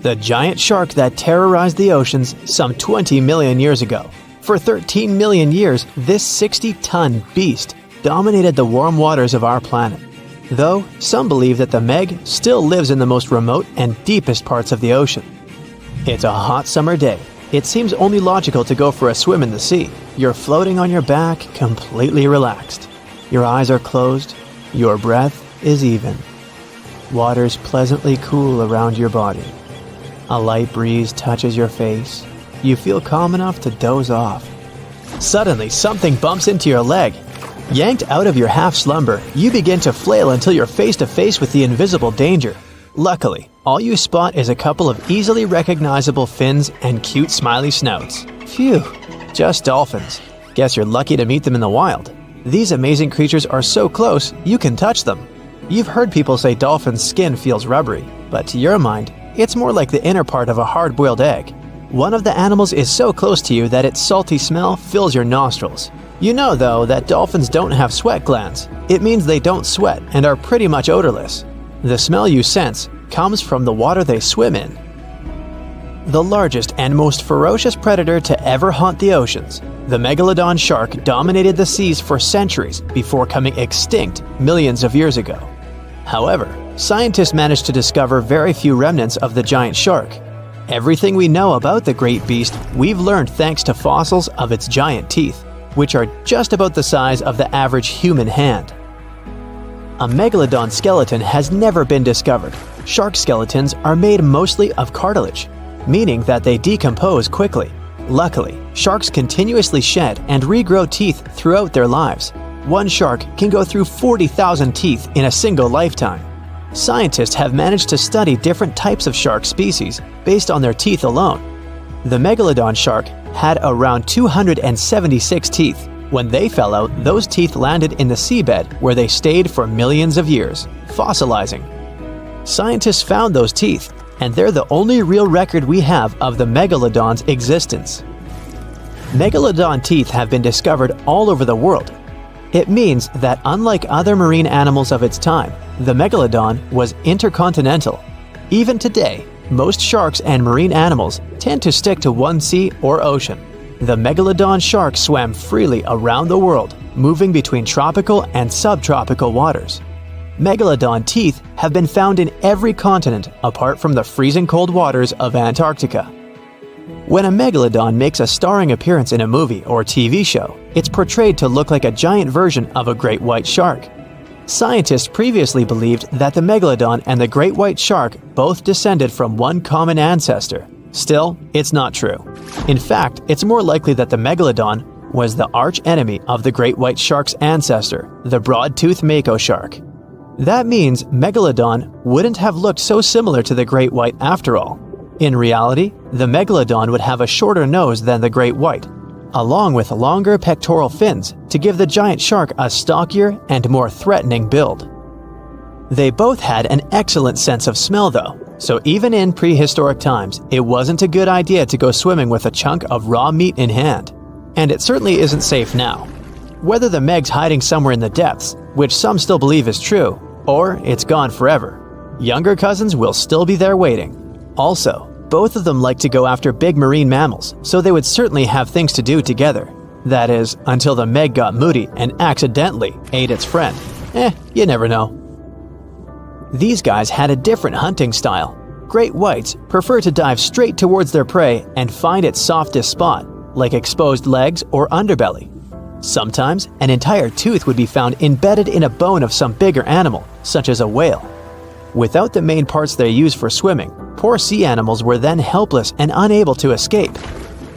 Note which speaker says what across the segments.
Speaker 1: the giant shark that terrorized the oceans some 20 million years ago. For 13 million years, this 60-ton beast dominated the warm waters of our planet. Though, some believe that the Meg still lives in the most remote and deepest parts of the ocean. It's a hot summer day. It seems only logical to go for a swim in the sea. You're floating on your back, completely relaxed. Your eyes are closed. Your breath is even. Water's pleasantly cool around your body. A light breeze touches your face. You feel calm enough to doze off. Suddenly, something bumps into your leg. Yanked out of your half-slumber, you begin to flail until you're face to face with the invisible danger. Luckily, all you spot is a couple of easily recognizable fins and cute smiley snouts. Phew, just dolphins. Guess you're lucky to meet them in the wild. These amazing creatures are so close, you can touch them. You've heard people say dolphins' skin feels rubbery, but to your mind, it's more like the inner part of a hard-boiled egg. One of the animals is so close to you that its salty smell fills your nostrils. You know, though, that dolphins don't have sweat glands. It means they don't sweat and are pretty much odorless. The smell you sense comes from the water they swim in. The largest and most ferocious predator to ever haunt the oceans, the Megalodon shark dominated the seas for centuries before coming extinct millions of years ago. However, scientists managed to discover very few remnants of the giant shark. Everything we know about the great beast we've learned thanks to fossils of its giant teeth, which are just about the size of the average human hand. A megalodon skeleton has never been discovered. Shark skeletons are made mostly of cartilage, meaning that they decompose quickly. Luckily, sharks continuously shed and regrow teeth throughout their lives. One shark can go through 40,000 teeth in a single lifetime. Scientists have managed to study different types of shark species based on their teeth alone. The Megalodon shark had around 276 teeth. When they fell out, those teeth landed in the seabed where they stayed for millions of years, fossilizing. Scientists found those teeth, and they're the only real record we have of the Megalodon's existence. Megalodon teeth have been discovered all over the world. It means that unlike other marine animals of its time, the Megalodon was intercontinental. Even today, most sharks and marine animals tend to stick to one sea or ocean. The Megalodon shark swam freely around the world, moving between tropical and subtropical waters. Megalodon teeth have been found in every continent apart from the freezing cold waters of Antarctica. When a megalodon makes a starring appearance in a movie or TV show, it's portrayed to look like a giant version of a great white shark. Scientists previously believed that the megalodon and the great white shark both descended from one common ancestor. Still, it's not true. In fact, it's more likely that the megalodon was the arch-enemy of the great white shark's ancestor, the broad-toothed mako shark. That means Megalodon wouldn't have looked so similar to the great white after all. In reality, the Megalodon would have a shorter nose than the great white, along with longer pectoral fins to give the giant shark a stockier and more threatening build. They both had an excellent sense of smell though, so even in prehistoric times, it wasn't a good idea to go swimming with a chunk of raw meat in hand. And it certainly isn't safe now. Whether the Meg's hiding somewhere in the depths, which some still believe is true, or it's gone forever, younger cousins will still be there waiting. Also, both of them like to go after big marine mammals, so they would certainly have things to do together. That is, until the Meg got moody and accidentally ate its friend. You never know. These guys had a different hunting style. Great whites prefer to dive straight towards their prey and find its softest spot, like exposed legs or underbelly. Sometimes, an entire tooth would be found embedded in a bone of some bigger animal, such as a whale. Without the main parts they use for swimming, poor sea animals were then helpless and unable to escape.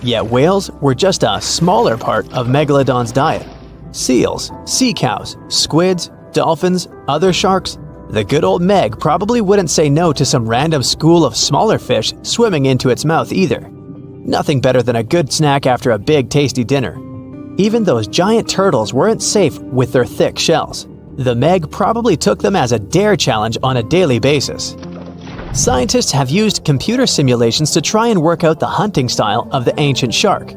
Speaker 1: Yet whales were just a smaller part of Megalodon's diet. Seals, sea cows, squids, dolphins, other sharks. The good old Meg probably wouldn't say no to some random school of smaller fish swimming into its mouth either. Nothing better than a good snack after a big tasty dinner. Even those giant turtles weren't safe with their thick shells. The Meg probably took them as a dare challenge on a daily basis. Scientists have used computer simulations to try and work out the hunting style of the ancient shark.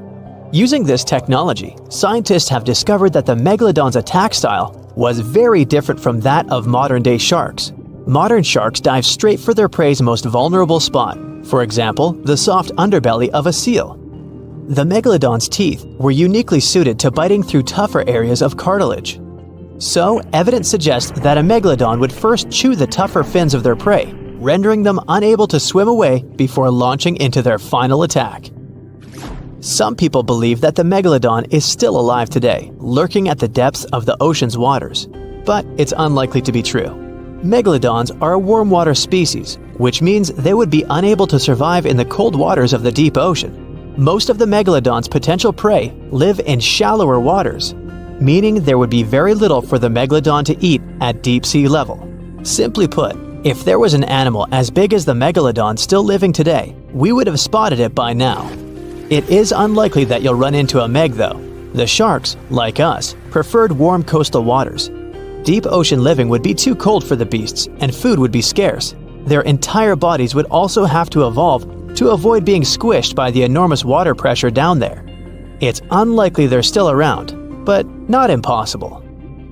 Speaker 1: Using this technology, scientists have discovered that the Megalodon's attack style was very different from that of modern-day sharks. Modern sharks dive straight for their prey's most vulnerable spot, For example, the soft underbelly of a seal. The Megalodon's teeth were uniquely suited to biting through tougher areas of cartilage. So, evidence suggests that a Megalodon would first chew the tougher fins of their prey, rendering them unable to swim away before launching into their final attack. Some people believe that the Megalodon is still alive today, lurking at the depths of the ocean's waters, but it's unlikely to be true. Megalodons are a warm water species, which means they would be unable to survive in the cold waters of the deep ocean. Most of the Megalodon's potential prey live in shallower waters, meaning there would be very little for the Megalodon to eat at deep sea level. Simply put, if there was an animal as big as the Megalodon still living today, we would have spotted it by now. It is unlikely that you'll run into a Meg though. The sharks, like us, preferred warm coastal waters. Deep ocean living would be too cold for the beasts, and food would be scarce. Their entire bodies would also have to evolve to avoid being squished by the enormous water pressure down there. It's unlikely they're still around, but not impossible.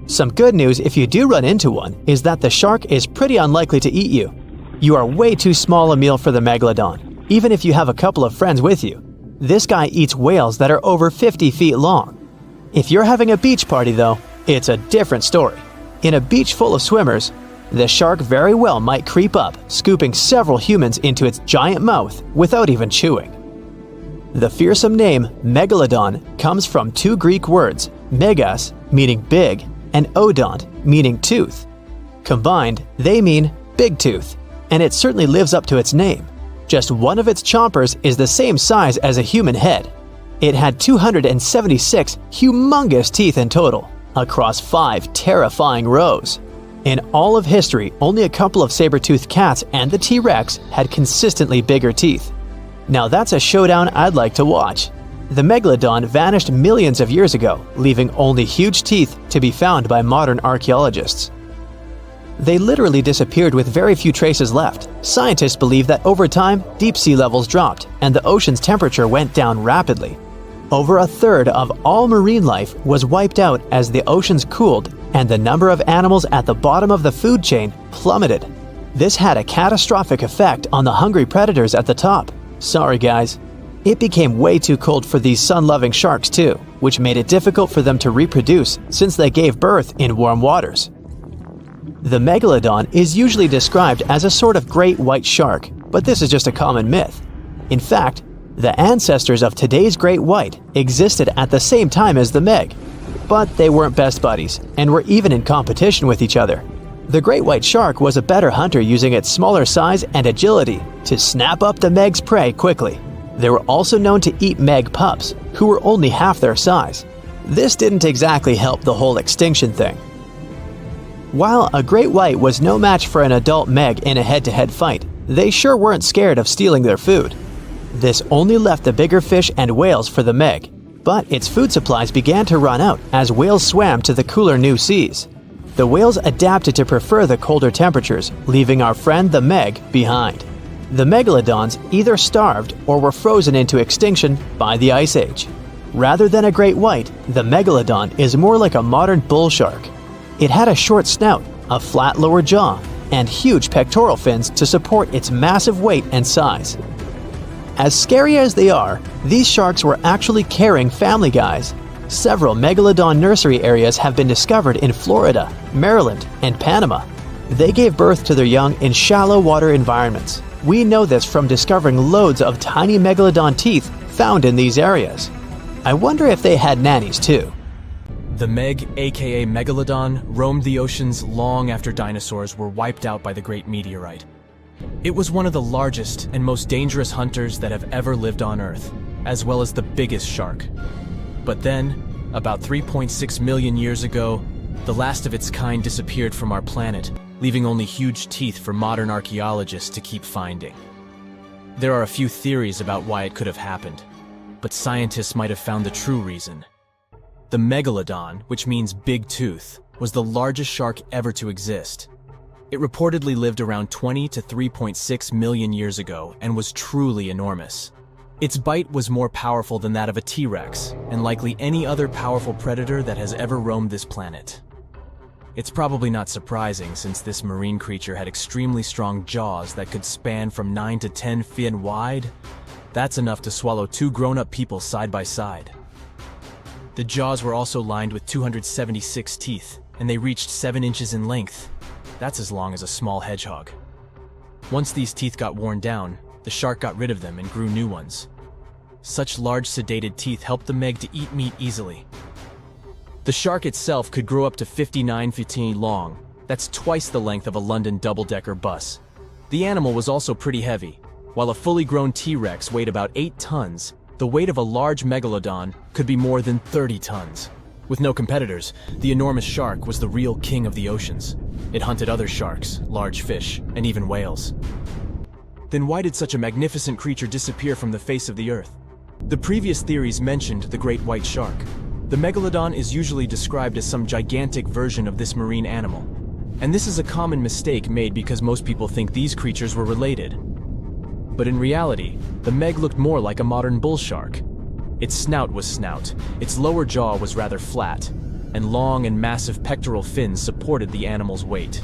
Speaker 1: Some good news if you do run into one is that the shark is pretty unlikely to eat you. You are way too small a meal for the Megalodon, even if you have a couple of friends with you. This guy eats whales that are over 50 feet long. If you're having a beach party though, it's a different story. In a beach full of swimmers, the shark very well might creep up, scooping several humans into its giant mouth without even chewing. The fearsome name Megalodon comes from two Greek words, megas, meaning big, and odont, meaning tooth. Combined, they mean big tooth, and it certainly lives up to its name. Just one of its chompers is the same size as a human head. It had 276 humongous teeth in total, across 5 terrifying rows. In all of history, only a couple of saber-toothed cats and the T-Rex had consistently bigger teeth. Now that's a showdown I'd like to watch. The Megalodon vanished millions of years ago, leaving only huge teeth to be found by modern archaeologists. They literally disappeared with very few traces left. Scientists believe that over time, deep sea levels dropped and the ocean's temperature went down rapidly. Over a third of all marine life was wiped out as the oceans cooled and the number of animals at the bottom of the food chain plummeted. This had a catastrophic effect on the hungry predators at the top. Sorry guys. It became way too cold for these sun-loving sharks too, which made it difficult for them to reproduce since they gave birth in warm waters. The Megalodon is usually described as a sort of great white shark, but this is just a common myth. In fact, the ancestors of today's great white existed at the same time as the Meg, but they weren't best buddies and were even in competition with each other. The great white shark was a better hunter using its smaller size and agility to snap up the Meg's prey quickly. They were also known to eat Meg pups, who were only half their size. This didn't exactly help the whole extinction thing. While a great white was no match for an adult Meg in a head-to-head fight, they sure weren't scared of stealing their food. This only left the bigger fish and whales for the Meg, but its food supplies began to run out as whales swam to the cooler new seas. The whales adapted to prefer the colder temperatures, leaving our friend the Meg behind. The Megalodons either starved or were frozen into extinction by the Ice Age. Rather than a great white, the Megalodon is more like a modern bull shark. It had a short snout, a flat lower jaw, and huge pectoral fins to support its massive weight and size. As scary as they are, these sharks were actually caring family guys. Several Megalodon nursery areas have been discovered in Florida, Maryland, and Panama. They gave birth to their young in shallow water environments. We know this from discovering loads of tiny Megalodon teeth found in these areas. I wonder if they had nannies too.
Speaker 2: The Meg, aka Megalodon, roamed the oceans long after dinosaurs were wiped out by the Great Meteorite. It was one of the largest and most dangerous hunters that have ever lived on Earth, as well as the biggest shark. But then, about 3.6 million years ago, the last of its kind disappeared from our planet, leaving only huge teeth for modern archaeologists to keep finding. There are a few theories about why it could have happened, but scientists might have found the true reason. The Megalodon, which means big tooth, was the largest shark ever to exist. It reportedly lived around 20 to 3.6 million years ago and was truly enormous. Its bite was more powerful than that of a T-Rex, and likely any other powerful predator that has ever roamed this planet. It's probably not surprising since this marine creature had extremely strong jaws that could span from 9 to 10 feet wide. That's enough to swallow two grown-up people side by side. The jaws were also lined with 276 teeth, and they reached 7 inches in length. That's as long as a small hedgehog. Once these teeth got worn down, the shark got rid of them and grew new ones. Such large sedated teeth helped the Meg to eat meat easily. The shark itself could grow up to 59 feet long. That's twice the length of a London double-decker bus. The animal was also pretty heavy. While a fully grown T-Rex weighed about 8 tons, the weight of a large Megalodon could be more than 30 tons. With no competitors, the enormous shark was the real king of the oceans. It hunted other sharks, large fish, and even whales. Then why did such a magnificent creature disappear from the face of the earth? The previous theories mentioned the great white shark. The Megalodon is usually described as some gigantic version of this marine animal. And this is a common mistake made because most people think these creatures were related. But in reality, the Meg looked more like a modern bull shark. Its snout was snout, its lower jaw was rather flat, and long and massive pectoral fins supported the animal's weight.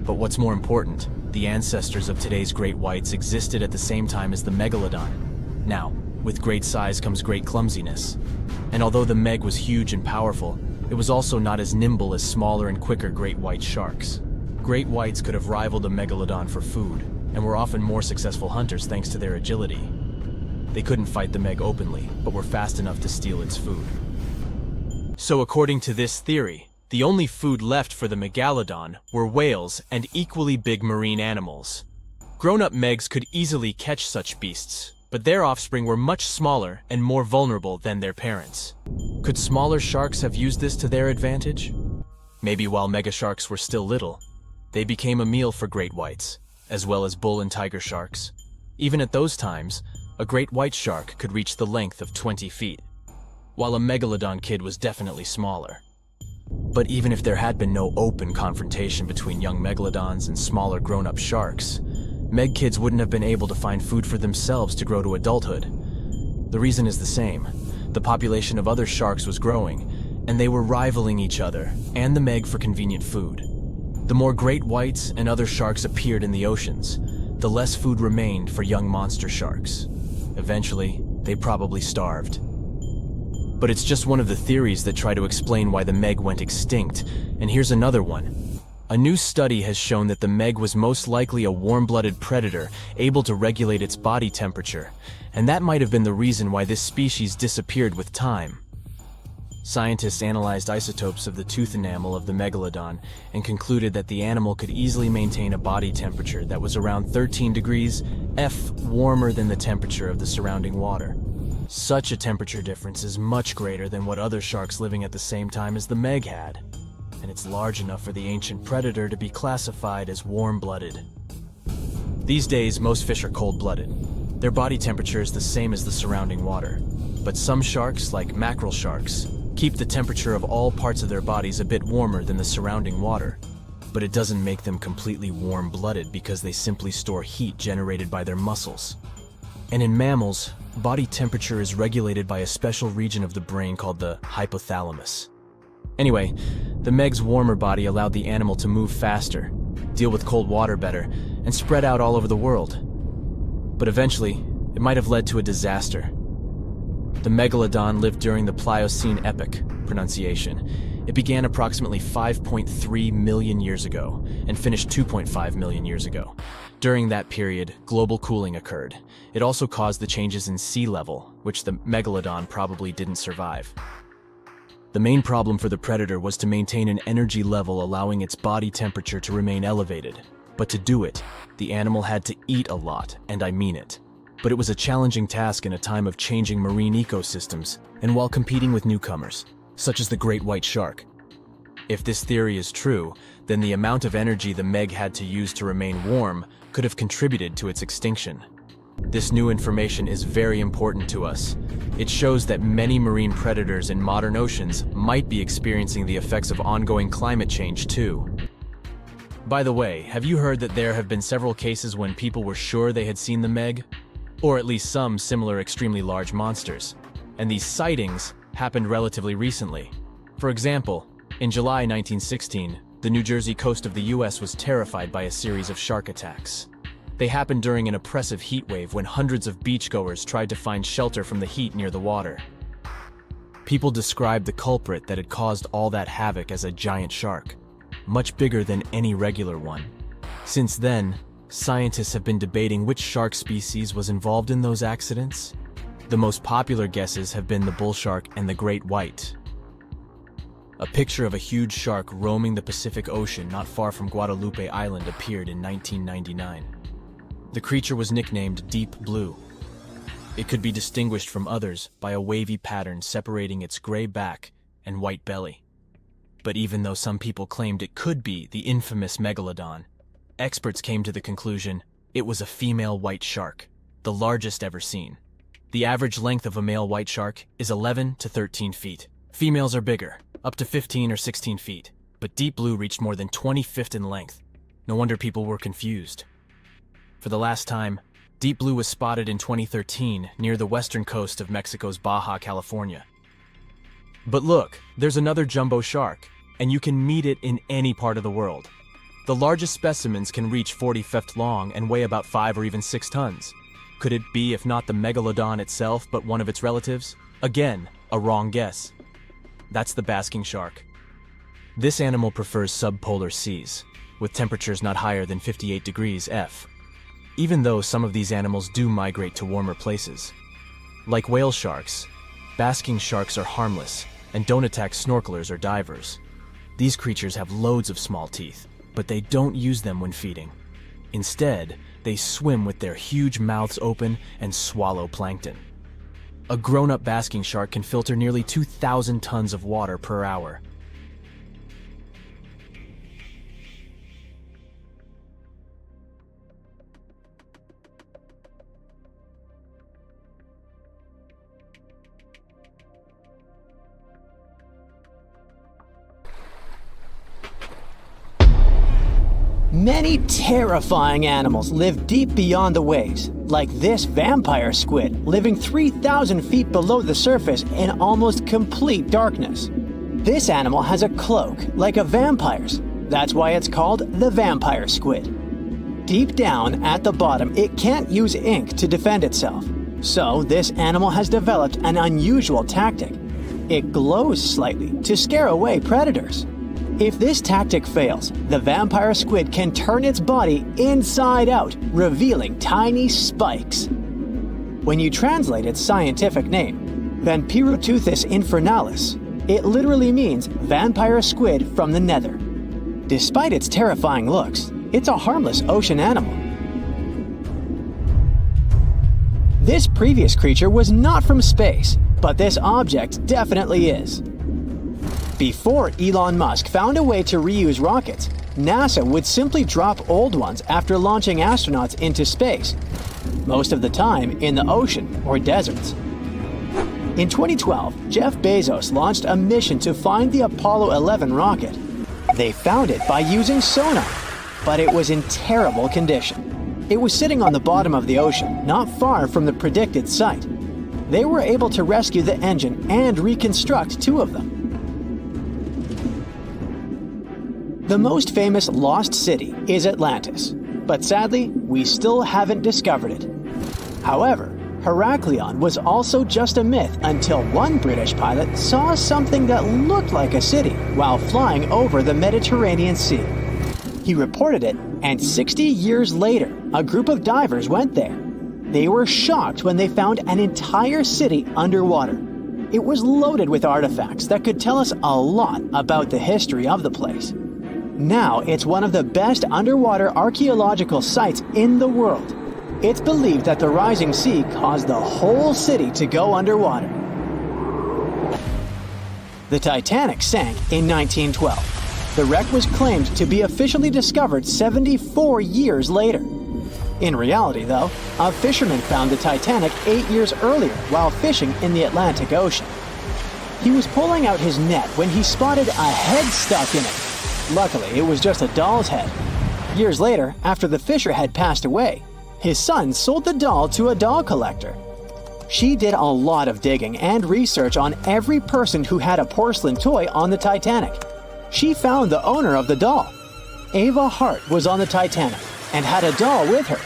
Speaker 2: But what's more important, the ancestors of today's great whites existed at the same time as the Megalodon. Now, with great size comes great clumsiness. And although the Meg was huge and powerful, it was also not as nimble as smaller and quicker great white sharks. Great whites could have rivaled the Megalodon for food, and were often more successful hunters thanks to their agility. They couldn't fight the Meg openly, but were fast enough to steal its food. So according to this theory, the only food left for the Megalodon were whales and equally big marine animals. Grown-up Megs could easily catch such beasts, but their offspring were much smaller and more vulnerable than their parents. Could smaller sharks have used this to their advantage? Maybe while megasharks were still little, they became a meal for great whites, as well as bull and tiger sharks. Even at those times, a great white shark could reach the length of 20 feet, while a Megalodon kid was definitely smaller. But even if there had been no open confrontation between young Megalodons and smaller grown-up sharks, Meg kids wouldn't have been able to find food for themselves to grow to adulthood. The reason is the same. The population of other sharks was growing, and they were rivaling each other and the Meg for convenient food. The more great whites and other sharks appeared in the oceans, the less food remained for young monster sharks. Eventually, they probably starved. But it's just one of the theories that try to explain why the Meg went extinct, and here's another one. A new study has shown that the Meg was most likely a warm-blooded predator able to regulate its body temperature, and that might have been the reason why this species disappeared with time. Scientists analyzed isotopes of the tooth enamel of the Megalodon and concluded that the animal could easily maintain a body temperature that was around 13 degrees F warmer than the temperature of the surrounding water. Such a temperature difference is much greater than what other sharks living at the same time as the Meg had, and it's large enough for the ancient predator to be classified as warm-blooded. These days, most fish are cold-blooded. Their body temperature is the same as the surrounding water, but some sharks, like mackerel sharks, keep the temperature of all parts of their bodies a bit warmer than the surrounding water. But it doesn't make them completely warm-blooded because they simply store heat generated by their muscles. And in mammals, body temperature is regulated by a special region of the brain called the hypothalamus. Anyway, the Meg's warmer body allowed the animal to move faster, deal with cold water better, and spread out all over the world. But eventually, it might have led to a disaster. The Megalodon lived during the Pliocene epoch, pronunciation. It began approximately 5.3 million years ago and finished 2.5 million years ago. During that period, global cooling occurred. It also caused the changes in sea level, which the Megalodon probably didn't survive. The main problem for the predator was to maintain an energy level allowing its body temperature to remain elevated. But to do it, the animal had to eat a lot, and I mean it. But it was a challenging task in a time of changing marine ecosystems, and while competing with newcomers, such as the great white shark. If this theory is true, then the amount of energy the Meg had to use to remain warm could have contributed to its extinction. This new information is very important to us. It shows that many marine predators in modern oceans might be experiencing the effects of ongoing climate change too. By the way, have you heard that there have been several cases when people were sure they had seen the Meg? Or at least some similar extremely large monsters. And these sightings happened relatively recently. For example, In July 1916, the New Jersey coast of the US was terrified by a series of shark attacks. They happened during an oppressive heat wave when hundreds of beachgoers tried to find shelter from the heat near the water. People described the culprit that had caused all that havoc as a giant shark, much bigger than any regular one. Since then, scientists have been debating which shark species was involved in those accidents. The most popular guesses have been the bull shark and the great white. A picture of a huge shark roaming the Pacific Ocean not far from Guadalupe Island appeared in 1999. The creature was nicknamed Deep Blue. It could be distinguished from others by a wavy pattern separating its gray back and white belly. But even though some people claimed it could be the infamous Megalodon, experts came to the conclusion it was a female white shark, the largest ever seen. The average length of a male white shark is 11 to 13 feet. Females are bigger, up to 15 or 16 feet, but Deep Blue reached more than 20 feet in length. No wonder people were confused. For the last time, Deep Blue was spotted in 2013 near the western coast of Mexico's Baja California. But look, there's another jumbo shark, and you can meet it in any part of the world. The largest specimens can reach 40 feet long and weigh about 5 or even 6 tons. Could it be, if not the Megalodon itself, but one of its relatives? Again, a wrong guess. That's the basking shark. This animal prefers subpolar seas, with temperatures not higher than 58 degrees F. Even though some of these animals do migrate to warmer places. Like whale sharks, basking sharks are harmless and don't attack snorkelers or divers. These creatures have loads of small teeth, but they don't use them when feeding. Instead, they swim with their huge mouths open and swallow plankton. A grown-up basking shark can filter nearly 2,000 tons of water per hour.
Speaker 1: Many terrifying animals live deep beyond the waves, like this vampire squid living 3,000 feet below the surface in almost complete darkness. This animal has a cloak, like a vampire's. That's why it's called the vampire squid. Deep down at the bottom, it can't use ink to defend itself. So this animal has developed an unusual tactic. It glows slightly to scare away predators. If this tactic fails, the vampire squid can turn its body inside out, revealing tiny spikes. When you translate its scientific name, Vampiroteuthis infernalis, it literally means vampire squid from the nether. Despite its terrifying looks, it's a harmless ocean animal. This previous creature was not from space, but this object definitely is. Before Elon Musk found a way to reuse rockets, NASA would simply drop old ones after launching astronauts into space, most of the time in the ocean or deserts. In 2012, Jeff Bezos launched a mission to find the Apollo 11 rocket. They found it by using sonar, but it was in terrible condition. It was sitting on the bottom of the ocean, not far from the predicted site. They were able to rescue the engine and reconstruct 2 of them. The most famous lost city is Atlantis, but sadly, we still haven't discovered it. However, Heraklion was also just a myth until one British pilot saw something that looked like a city while flying over the Mediterranean Sea. He reported it, and 60 years later, a group of divers went there. They were shocked when they found an entire city underwater. It was loaded with artifacts that could tell us a lot about the history of the place. Now, it's one of the best underwater archaeological sites in the world. It's believed that the rising sea caused the whole city to go underwater. The Titanic sank in 1912. The wreck was claimed to be officially discovered 74 years later. In reality, though, a fisherman found the Titanic 8 years earlier while fishing in the Atlantic Ocean. He was pulling out his net when he spotted a head stuck in it. Luckily, it was just a doll's head. Years later, after the fisher had passed away, his son sold the doll to a doll collector. She did a lot of digging and research on every person who had a porcelain toy on the Titanic. She found the owner of the doll. Ava Hart was on the Titanic and had a doll with her.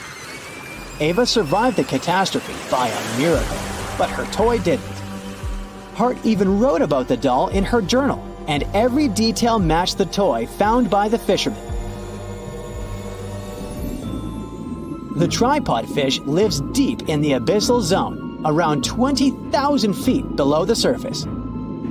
Speaker 1: Ava survived the catastrophe by a miracle, but her toy didn't. Hart even wrote about the doll in her journal, and every detail matched the toy found by the fisherman. The tripod fish lives deep in the abyssal zone, around 20,000 feet below the surface.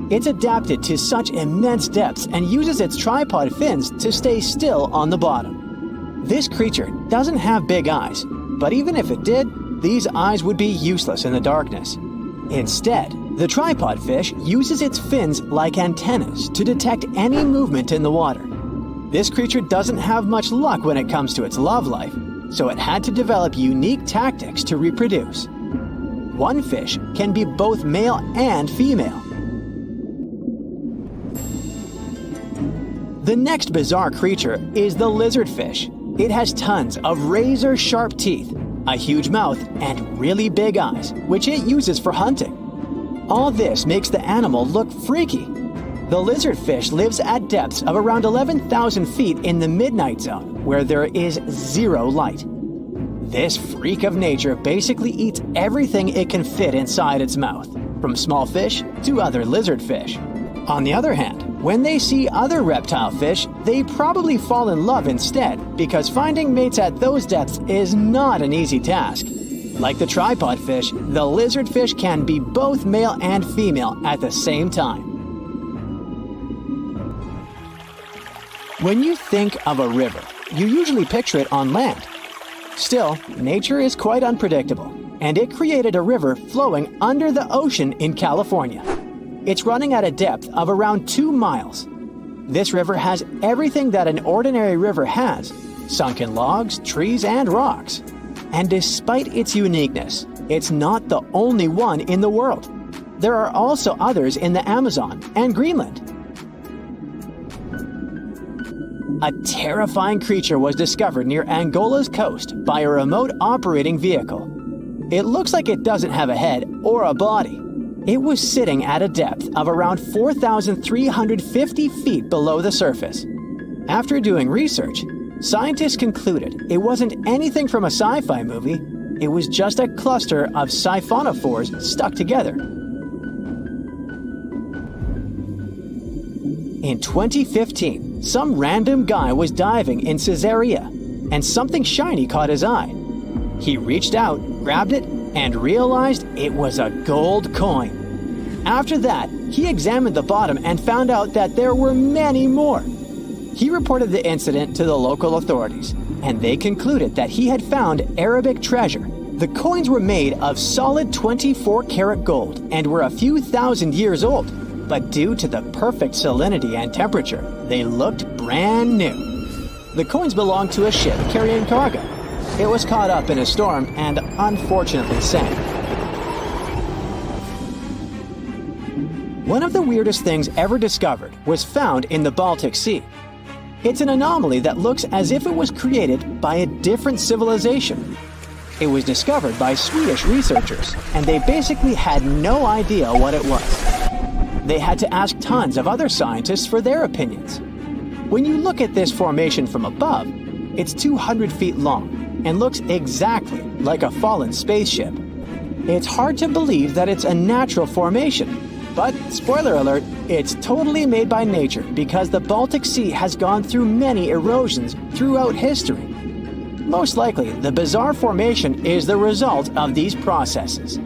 Speaker 1: It's adapted to such immense depths and uses its tripod fins to stay still on the bottom. This creature doesn't have big eyes, but even if it did, these eyes would be useless in the darkness. Instead, the tripod fish uses its fins like antennas to detect any movement in the water. This creature doesn't have much luck when it comes to its love life, so it had to develop unique tactics to reproduce. One fish can be both male and female. The next bizarre creature is the lizardfish. It has tons of razor-sharp teeth, a huge mouth, and really big eyes, which it uses for hunting. All this makes the animal look freaky. The lizardfish lives at depths of around 11,000 feet in the midnight zone, where there is zero light. This freak of nature basically eats everything it can fit inside its mouth, from small fish to other lizardfish. On the other hand, when they see other reptile fish, they probably fall in love instead, because finding mates at those depths is not an easy task. Like the tripod fish, the lizardfish can be both male and female at the same time. When you think of a river, you usually picture it on land. Still, nature is quite unpredictable, and it created a river flowing under the ocean in California. It's running at a depth of around 2 miles. This river has everything that an ordinary river has: sunken logs, trees, and rocks. And despite its uniqueness, it's not the only one in the world. There are also others in the Amazon and Greenland. A terrifying creature was discovered near Angola's coast by a remote operating vehicle. It looks like it doesn't have a head or a body. It was sitting at a depth of around 4,350 feet below the surface. After doing research, scientists concluded it wasn't anything from a sci-fi movie, it was just a cluster of siphonophores stuck together. In 2015, some random guy was diving in Caesarea, and something shiny caught his eye. He reached out, grabbed it, and realized it was a gold coin. After that, he examined the bottom and found out that there were many more. He reported the incident to the local authorities, and they concluded that he had found Arabic treasure. The coins were made of solid 24-karat gold and were a few thousand years old, but due to the perfect salinity and temperature, they looked brand new. The coins belonged to a ship carrying cargo. It was caught up in a storm and unfortunately sank. One of the weirdest things ever discovered was found in the Baltic Sea. It's an anomaly that looks as if it was created by a different civilization. It was discovered by Swedish researchers, and they basically had no idea what it was. They had to ask tons of other scientists for their opinions. When you look at this formation from above, it's 200 feet long and looks exactly like a fallen spaceship. It's hard to believe that it's a natural formation, but spoiler alert, it's totally made by nature because the Baltic Sea has gone through many erosions throughout history. Most likely, the bizarre formation is the result of these processes.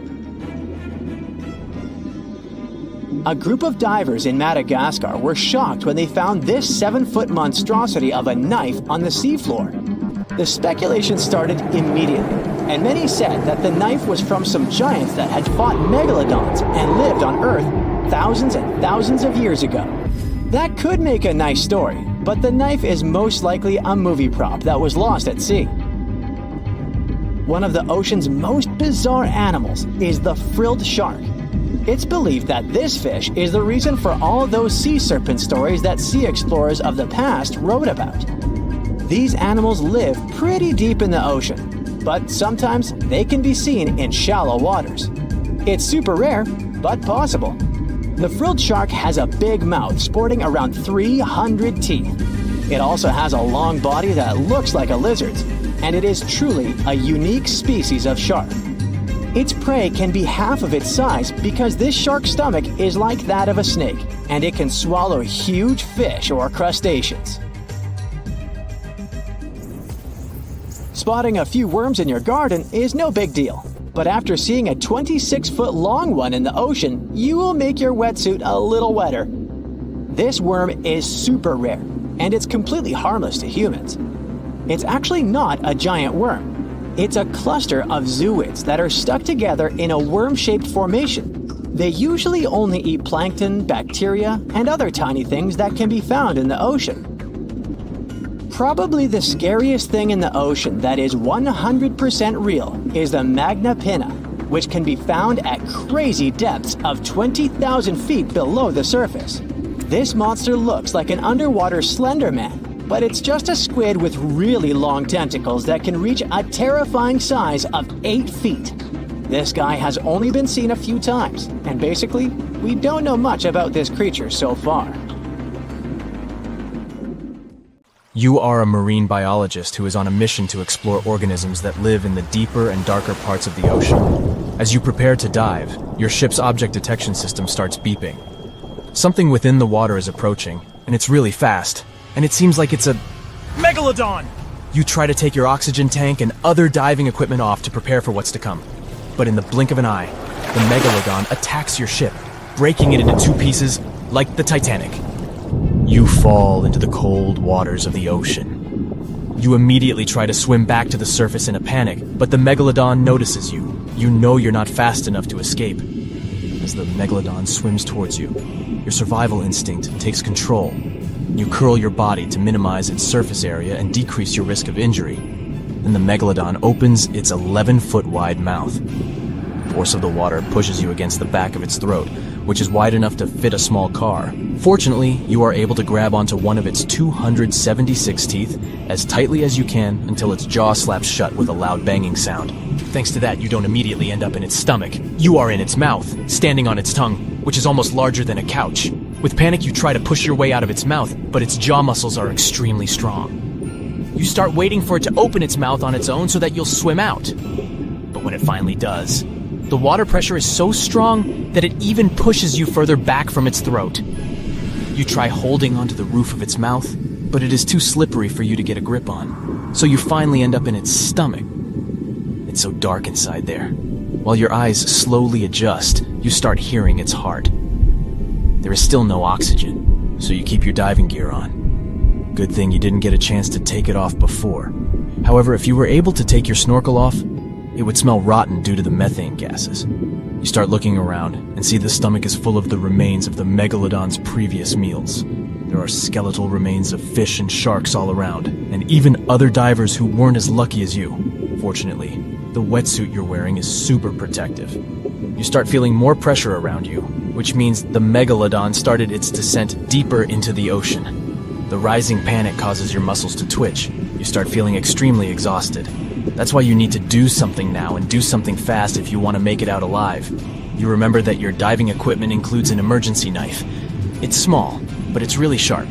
Speaker 1: A group of divers in Madagascar were shocked when they found this 7-foot monstrosity of a knife on the seafloor. The speculation started immediately, and many said that the knife was from some giants that had fought megalodons and lived on Earth thousands and thousands of years ago. That could make a nice story, but the knife is most likely a movie prop that was lost at sea. One of the ocean's most bizarre animals is the frilled shark. It's believed that this fish is the reason for all those sea serpent stories that sea explorers of the past wrote about. These animals live pretty deep in the ocean, but sometimes they can be seen in shallow waters. It's super rare, but possible. The frilled shark has a big mouth sporting around 300 teeth. It also has a long body that looks like a lizard's, and it is truly a unique species of shark. Its prey can be half of its size because this shark's stomach is like that of a snake, and it can swallow huge fish or crustaceans. Spotting a few worms in your garden is no big deal, but after seeing a 26-foot-long one in the ocean, you will make your wetsuit a little wetter. This worm is super rare, and it's completely harmless to humans. It's actually not a giant worm. It's a cluster of zooids that are stuck together in a worm-shaped formation. They usually only eat plankton, bacteria, and other tiny things that can be found in the ocean. Probably the scariest thing in the ocean that is 100% real is the magna pinna, which can be found at crazy depths of 20,000 feet below the surface. This monster looks like an underwater Slender Man, but it's just a squid with really long tentacles that can reach a terrifying size of 8 feet. This guy has only been seen a few times, and basically, we don't know much about this creature so far.
Speaker 2: You are a marine biologist who is on a mission to explore organisms that live in the deeper and darker parts of the ocean. As you prepare to dive, your ship's object detection system starts beeping. Something within the water is approaching, and it's really fast. And it seems like it's a Megalodon! You try to take your oxygen tank and other diving equipment off to prepare for what's to come. But in the blink of an eye, the Megalodon attacks your ship, breaking it into 2 pieces like the Titanic. You fall into the cold waters of the ocean. You immediately try to swim back to the surface in a panic, but the Megalodon notices you. You know you're not fast enough to escape. As the Megalodon swims towards you, your survival instinct takes control. You curl your body to minimize its surface area and decrease your risk of injury. Then the Megalodon opens its 11-foot-wide mouth. The force of the water pushes you against the back of its throat, which is wide enough to fit a small car. Fortunately, you are able to grab onto one of its 276 teeth as tightly as you can until its jaw slaps shut with a loud banging sound. Thanks to that, you don't immediately end up in its stomach. You are in its mouth, standing on its tongue, which is almost larger than a couch. With panic, you try to push your way out of its mouth, but its jaw muscles are extremely strong. You start waiting for it to open its mouth on its own so that you'll swim out. But when it finally does, the water pressure is so strong that it even pushes you further back from its throat. You try holding onto the roof of its mouth, but it is too slippery for you to get a grip on. So you finally end up in its stomach. It's so dark inside there. While your eyes slowly adjust, you start hearing its heart. There is still no oxygen, so you keep your diving gear on. Good thing you didn't get a chance to take it off before. However, if you were able to take your snorkel off, it would smell rotten due to the methane gases. You start looking around and see the stomach is full of the remains of the Megalodon's previous meals. There are skeletal remains of fish and sharks all around, and even other divers who weren't as lucky as you. Fortunately, the wetsuit you're wearing is super protective. You start feeling more pressure around you, which means the Megalodon started its descent deeper into the ocean. The rising panic causes your muscles to twitch. You start feeling extremely exhausted. That's why you need to do something now and do something fast if you want to make it out alive. You remember that your diving equipment includes an emergency knife. It's small, but it's really sharp.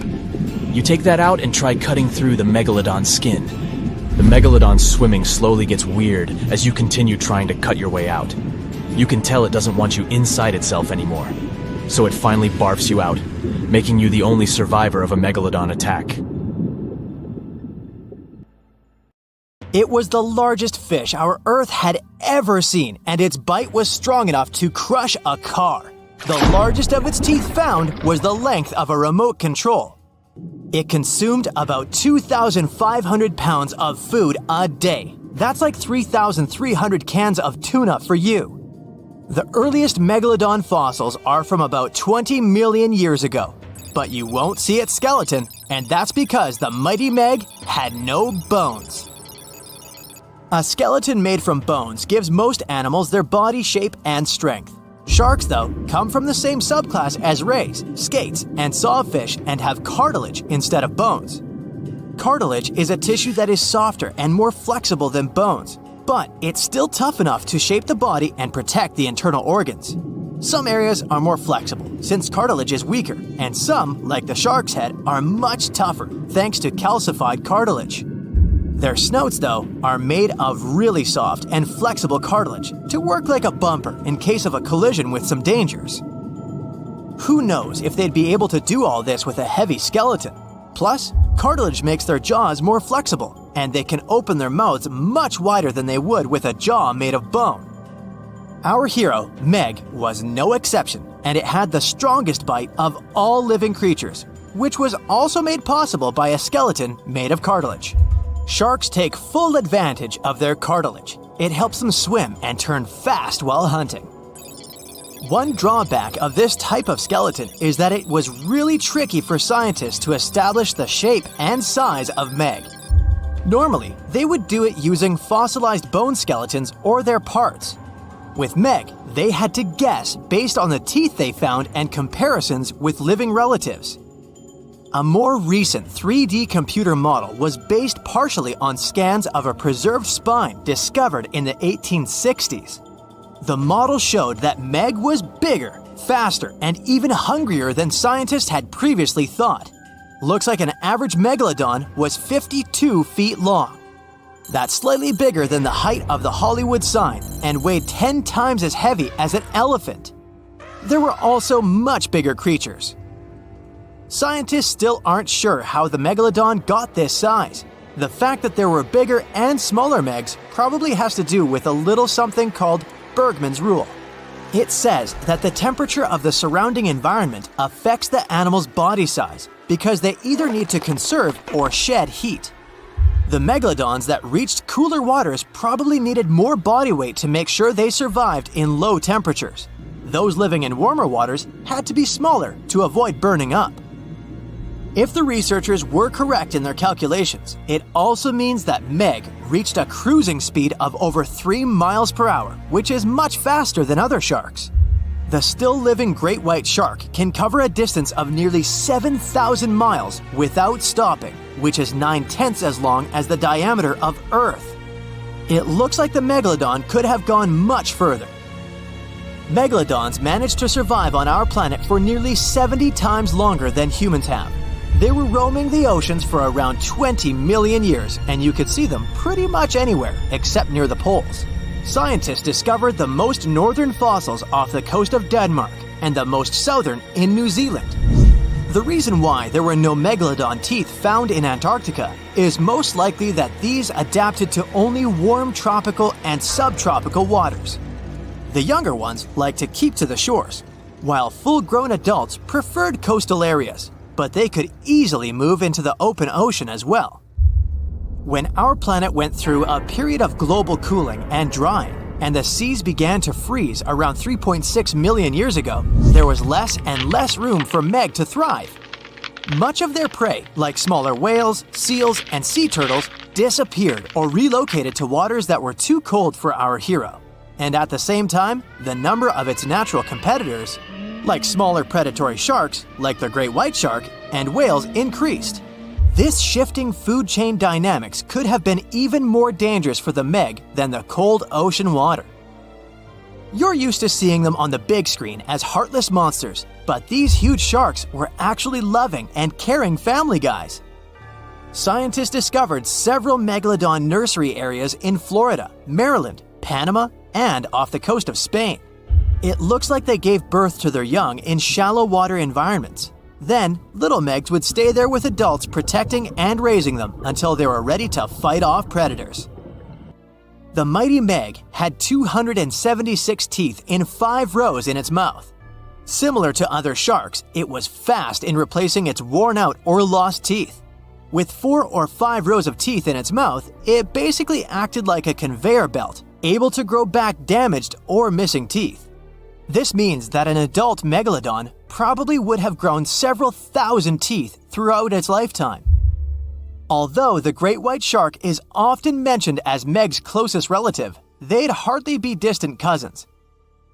Speaker 2: You take that out and try cutting through the Megalodon's skin. The Megalodon's swimming slowly gets weird as you continue trying to cut your way out. You can tell it doesn't want you inside itself anymore, so it finally barfs you out, making you the only survivor of a Megalodon attack.
Speaker 1: It was the largest fish our Earth had ever seen, and its bite was strong enough to crush a car. The largest of its teeth found was the length of a remote control. It consumed about 2,500 pounds of food a day. That's like 3,300 cans of tuna for you. The earliest Megalodon fossils are from about 20 million years ago, but you won't see its skeleton, and that's because the mighty Meg had no bones. A skeleton made from bones gives most animals their body shape and strength. Sharks, though, come from the same subclass as rays, skates, and sawfish and have cartilage instead of bones. Cartilage is a tissue that is softer and more flexible than bones, but it's still tough enough to shape the body and protect the internal organs. Some areas are more flexible since cartilage is weaker, and some, like the shark's head, are much tougher thanks to calcified cartilage. Their snouts, though, are made of really soft and flexible cartilage to work like a bumper in case of a collision with some dangers. Who knows if they'd be able to do all this with a heavy skeleton? Plus, cartilage makes their jaws more flexible, and they can open their mouths much wider than they would with a jaw made of bone. Our hero, Meg, was no exception, and it had the strongest bite of all living creatures, which was also made possible by a skeleton made of cartilage. Sharks take full advantage of their cartilage. It helps them swim and turn fast while hunting. One drawback of this type of skeleton is that it was really tricky for scientists to establish the shape and size of Meg. Normally, they would do it using fossilized bone skeletons or their parts. With Meg, they had to guess based on the teeth they found and comparisons with living relatives. A more recent 3D computer model was based partially on scans of a preserved spine discovered in the 1860s. The model showed that Meg was bigger, faster, and even hungrier than scientists had previously thought. Looks like an average Megalodon was 52 feet long. That's slightly bigger than the height of the Hollywood sign and weighed 10 times as heavy as an elephant. There were also much bigger creatures. Scientists still aren't sure how the Megalodon got this size. The fact that there were bigger and smaller Megs probably has to do with a little something called Bergmann's rule. It says that the temperature of the surrounding environment affects the animal's body size because they either need to conserve or shed heat. The Megalodons that reached cooler waters probably needed more body weight to make sure they survived in low temperatures. Those living in warmer waters had to be smaller to avoid burning up. If the researchers were correct in their calculations, it also means that Meg reached a cruising speed of over 3 miles per hour, which is much faster than other sharks. The still-living great white shark can cover a distance of nearly 7,000 miles without stopping, which is 9/10 as long as the diameter of Earth. It looks like the Megalodon could have gone much further. Megalodons managed to survive on our planet for nearly 70 times longer than humans have. They were roaming the oceans for around 20 million years, and you could see them pretty much anywhere except near the poles. Scientists discovered the most northern fossils off the coast of Denmark and the most southern in New Zealand. The reason why there were no Megalodon teeth found in Antarctica is most likely that these adapted to only warm tropical and subtropical waters. The younger ones like to keep to the shores, while full-grown adults preferred coastal areas, but they could easily move into the open ocean as well. When our planet went through a period of global cooling and drying, and the seas began to freeze around 3.6 million years ago, there was less and less room for Meg to thrive. Much of their prey, like smaller whales, seals, and sea turtles, disappeared or relocated to waters that were too cold for our hero. And at the same time, the number of its natural competitors, like smaller predatory sharks, like the great white shark, and whales, increased. This shifting food chain dynamics could have been even more dangerous for the Meg than the cold ocean water. You're used to seeing them on the big screen as heartless monsters, but these huge sharks were actually loving and caring family guys. Scientists discovered several Megalodon nursery areas in Florida, Maryland, Panama, and off the coast of Spain. It looks like they gave birth to their young in shallow water environments. Then, little Megs would stay there with adults protecting and raising them until they were ready to fight off predators. The mighty Meg had 276 teeth in 5 rows in its mouth. Similar to other sharks, it was fast in replacing its worn-out or lost teeth. With 4 or 5 rows of teeth in its mouth, it basically acted like a conveyor belt, able to grow back damaged or missing teeth. This means that an adult Megalodon probably would have grown several thousand teeth throughout its lifetime. Although the great white shark is often mentioned as Meg's closest relative, they'd hardly be distant cousins.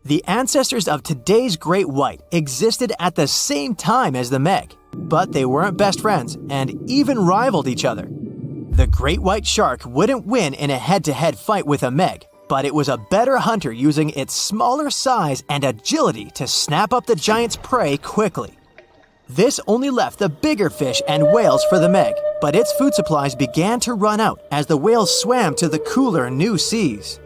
Speaker 1: The ancestors of today's great white existed at the same time as the Meg, but they weren't best friends and even rivaled each other. The great white shark wouldn't win in a head-to-head fight with a Meg, but it was a better hunter using its smaller size and agility to snap up the giant's prey quickly. This only left the bigger fish and whales for the Meg, but its food supplies began to run out as the whales swam to the cooler new seas.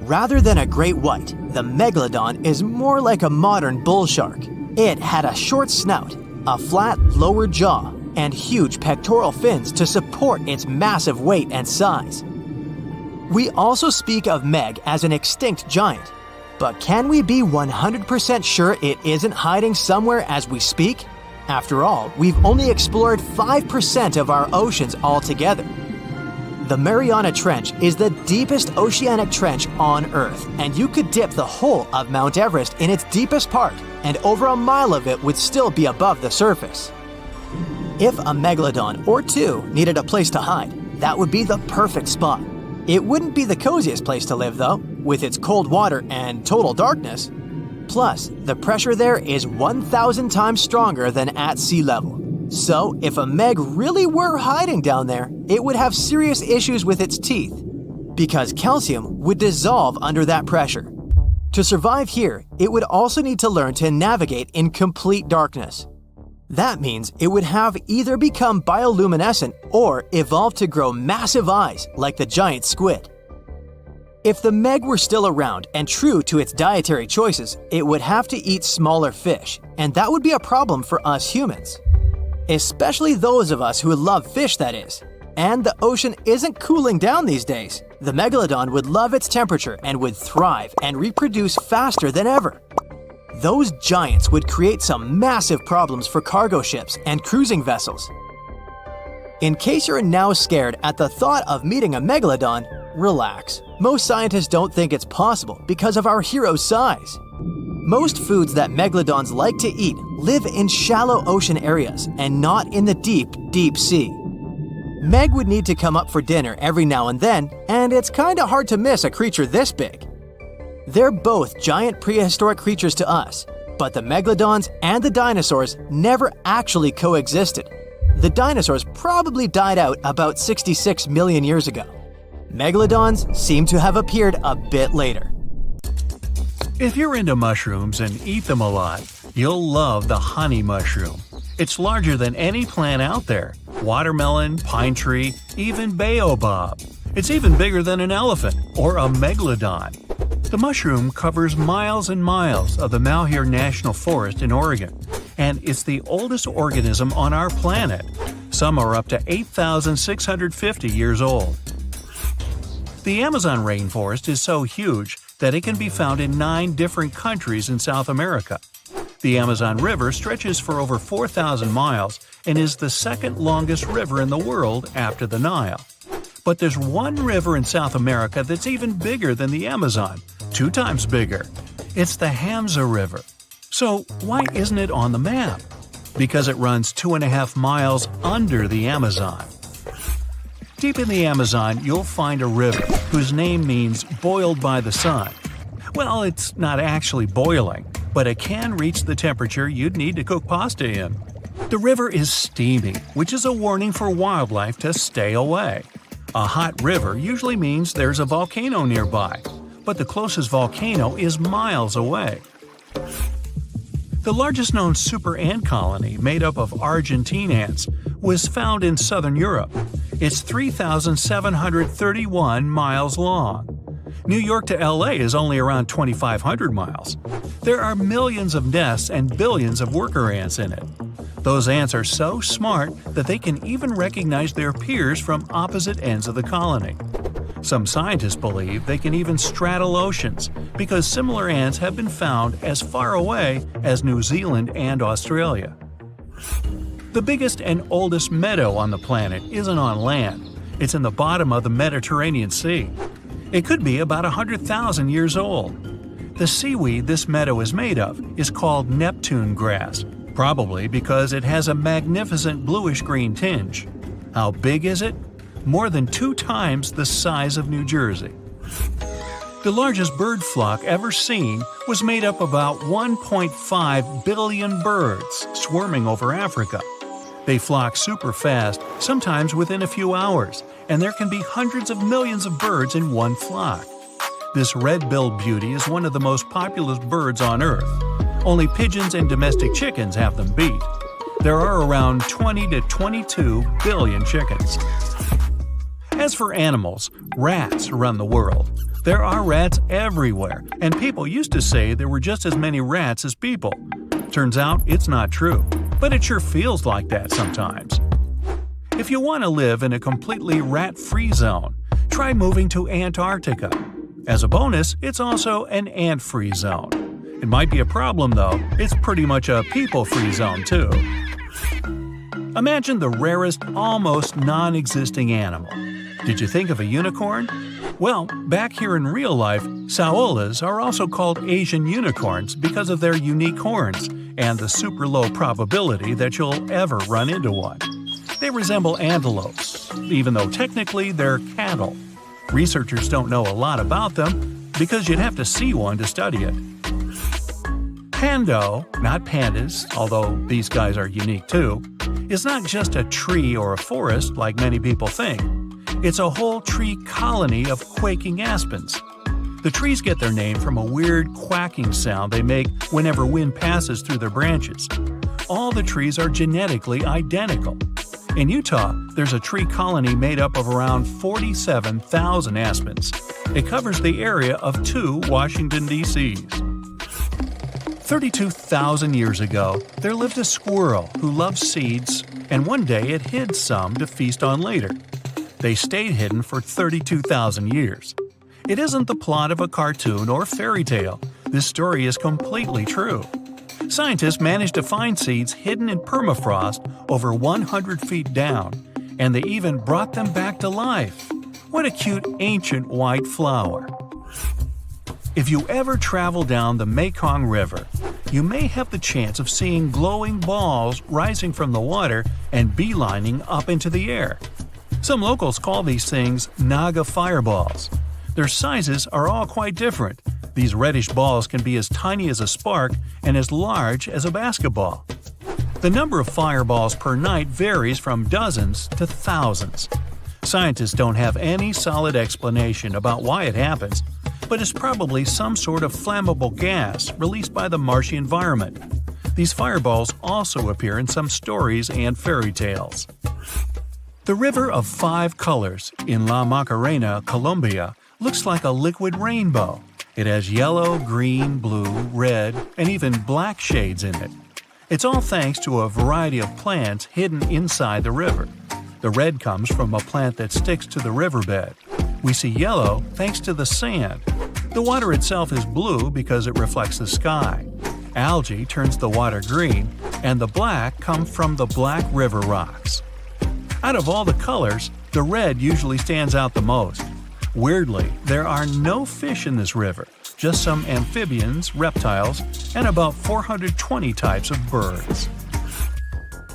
Speaker 1: Rather than a great white, the Megalodon is more like a modern bull shark. It had a short snout, a flat lower jaw, and huge pectoral fins to support its massive weight and size. We also speak of Meg as an extinct giant, but can we be 100% sure it isn't hiding somewhere as we speak? After all, we've only explored 5% of our oceans altogether. The Mariana Trench is the deepest oceanic trench on Earth, and you could dip the whole of Mount Everest in its deepest part, and over a mile of it would still be above the surface. If a megalodon or two needed a place to hide, that would be the perfect spot. It wouldn't be the coziest place to live, though, with its cold water and total darkness. Plus, the pressure there is 1,000 times stronger than at sea level. So, if a Meg really were hiding down there, it would have serious issues with its teeth, because calcium would dissolve under that pressure. To survive here, it would also need to learn to navigate in complete darkness. That means it would have either become bioluminescent or evolve to grow massive eyes like the giant squid. If the Meg were still around and true to its dietary choices, it would have to eat smaller fish, and that would be a problem for us humans. Especially those of us who love fish, that is. And the ocean isn't cooling down these days. The Megalodon would love its temperature and would thrive and reproduce faster than ever. Those giants would create some massive problems for cargo ships and cruising vessels. In case you're now scared at the thought of meeting a Megalodon, relax. Most scientists don't think it's possible because of our hero's size. Most foods that megalodons like to eat live in shallow ocean areas and not in the deep, deep sea. Meg would need to come up for dinner every now and then, and it's kinda hard to miss a creature this big. They're both giant prehistoric creatures to us, but the megalodons and the dinosaurs never actually coexisted. The dinosaurs probably died out about 66 million years ago. Megalodons seem to have appeared a bit later.
Speaker 3: If you're into mushrooms and eat them a lot, you'll love the honey mushroom. It's larger than any plant out there: watermelon, pine tree, even baobab. It's even bigger than an elephant or a megalodon. The mushroom covers miles and miles of the Malheur National Forest in Oregon, and it's the oldest organism on our planet. Some are up to 8,650 years old. The Amazon rainforest is so huge that it can be found in 9 different countries in South America. The Amazon River stretches for over 4,000 miles and is the second longest river in the world after the Nile. But there's one river in South America that's even bigger than the Amazon, 2 times bigger. It's the Hamza River. So why isn't it on the map? Because it runs 2.5 miles under the Amazon. Deep in the Amazon, you'll find a river whose name means boiled by the sun. Well, it's not actually boiling, but it can reach the temperature you'd need to cook pasta in. The river is steaming, which is a warning for wildlife to stay away. A hot river usually means there's a volcano nearby, but the closest volcano is miles away. The largest known super ant colony, made up of Argentine ants, was found in southern Europe. It's 3,731 miles long. New York to LA is only around 2,500 miles. There are millions of nests and billions of worker ants in it. Those ants are so smart that they can even recognize their peers from opposite ends of the colony. Some scientists believe they can even straddle oceans because similar ants have been found as far away as New Zealand and Australia. The biggest and oldest meadow on the planet isn't on land. It's in the bottom of the Mediterranean Sea. It could be about 100,000 years old. The seaweed this meadow is made of is called Neptune grass, probably because it has a magnificent bluish-green tinge. How big is it? More than 2 times the size of New Jersey. The largest bird flock ever seen was made up of about 1.5 billion birds swarming over Africa. They flock super fast, sometimes within a few hours, and there can be hundreds of millions of birds in one flock. This red-billed beauty is one of the most popular birds on Earth. Only pigeons and domestic chickens have them beat. There are around 20 to 22 billion chickens. As for animals, rats run the world. There are rats everywhere, and people used to say there were just as many rats as people. Turns out it's not true, but it sure feels like that sometimes. If you want to live in a completely rat-free zone, try moving to Antarctica. As a bonus, it's also an ant-free zone. It might be a problem though, it's pretty much a people-free zone too. Imagine the rarest, almost non-existing animal. Did you think of a unicorn? Well, back here in real life, saolas are also called Asian unicorns because of their unique horns and the super low probability that you'll ever run into one. They resemble antelopes, even though technically they're cattle. Researchers don't know a lot about them because you'd have to see one to study it. Pando, not pandas, although these guys are unique too, is not just a tree or a forest like many people think. It's a whole tree colony of quaking aspens. The trees get their name from a weird quacking sound they make whenever wind passes through their branches. All the trees are genetically identical. In Utah, there's a tree colony made up of around 47,000 aspens. It covers the area of 2 Washington, D.C.s. 32,000 years ago, there lived a squirrel who loved seeds, and one day it hid some to feast on later. They stayed hidden for 32,000 years. It isn't the plot of a cartoon or fairy tale. This story is completely true. Scientists managed to find seeds hidden in permafrost over 100 feet down, and they even brought them back to life. What a cute ancient white flower. If you ever travel down the Mekong River, you may have the chance of seeing glowing balls rising from the water and beelining up into the air. Some locals call these things Naga fireballs. Their sizes are all quite different. These reddish balls can be as tiny as a spark and as large as a basketball. The number of fireballs per night varies from dozens to thousands. Scientists don't have any solid explanation about why it happens, but it's probably some sort of flammable gas released by the marshy environment. These fireballs also appear in some stories and fairy tales. The River of Five Colors in La Macarena, Colombia, looks like a liquid rainbow. It has yellow, green, blue, red, and even black shades in it. It's all thanks to a variety of plants hidden inside the river. The red comes from a plant that sticks to the riverbed. We see yellow thanks to the sand. The water itself is blue because it reflects the sky. Algae turns the water green, and the black comes from the black river rocks. Out of all the colors, the red usually stands out the most. Weirdly, there are no fish in this river, just some amphibians, reptiles, and about 420 types of birds.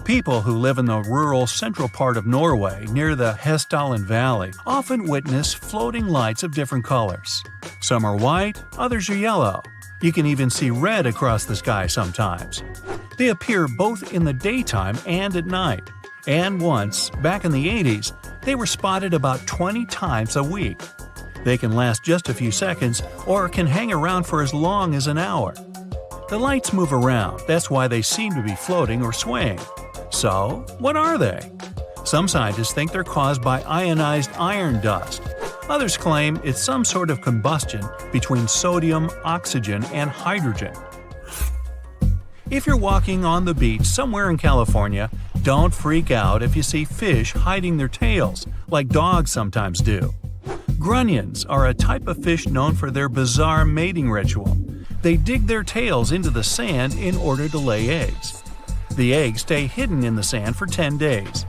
Speaker 3: People who live in the rural central part of Norway near the Hessdalen Valley often witness floating lights of different colors. Some are white, others are yellow. You can even see red across the sky sometimes. They appear both in the daytime and at night. And once, back in the 80s, they were spotted about 20 times a week. They can last just a few seconds or can hang around for as long as an hour. The lights move around, that's why they seem to be floating or swaying. So, what are they? Some scientists think they're caused by ionized iron dust. Others claim it's some sort of combustion between sodium, oxygen, and hydrogen. If you're walking on the beach somewhere in California, don't freak out if you see fish hiding their tails, like dogs sometimes do. Grunions are a type of fish known for their bizarre mating ritual. They dig their tails into the sand in order to lay eggs. The eggs stay hidden in the sand for 10 days.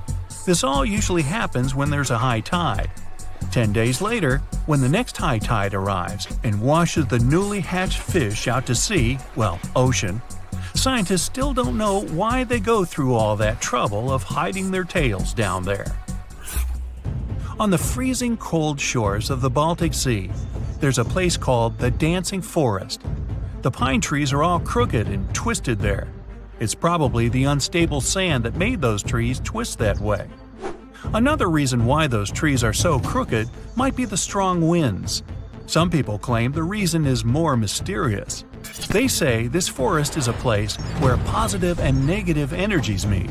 Speaker 3: This all usually happens when there's a high tide. 10 days later, when the next high tide arrives and washes the newly hatched fish out to sea, well, ocean, scientists still don't know why they go through all that trouble of hiding their tails down there. On the freezing cold shores of the Baltic Sea, there's a place called the Dancing Forest. The pine trees are all crooked and twisted there. It's probably the unstable sand that made those trees twist that way. Another reason why those trees are so crooked might be the strong winds. Some people claim the reason is more mysterious. They say this forest is a place where positive and negative energies meet.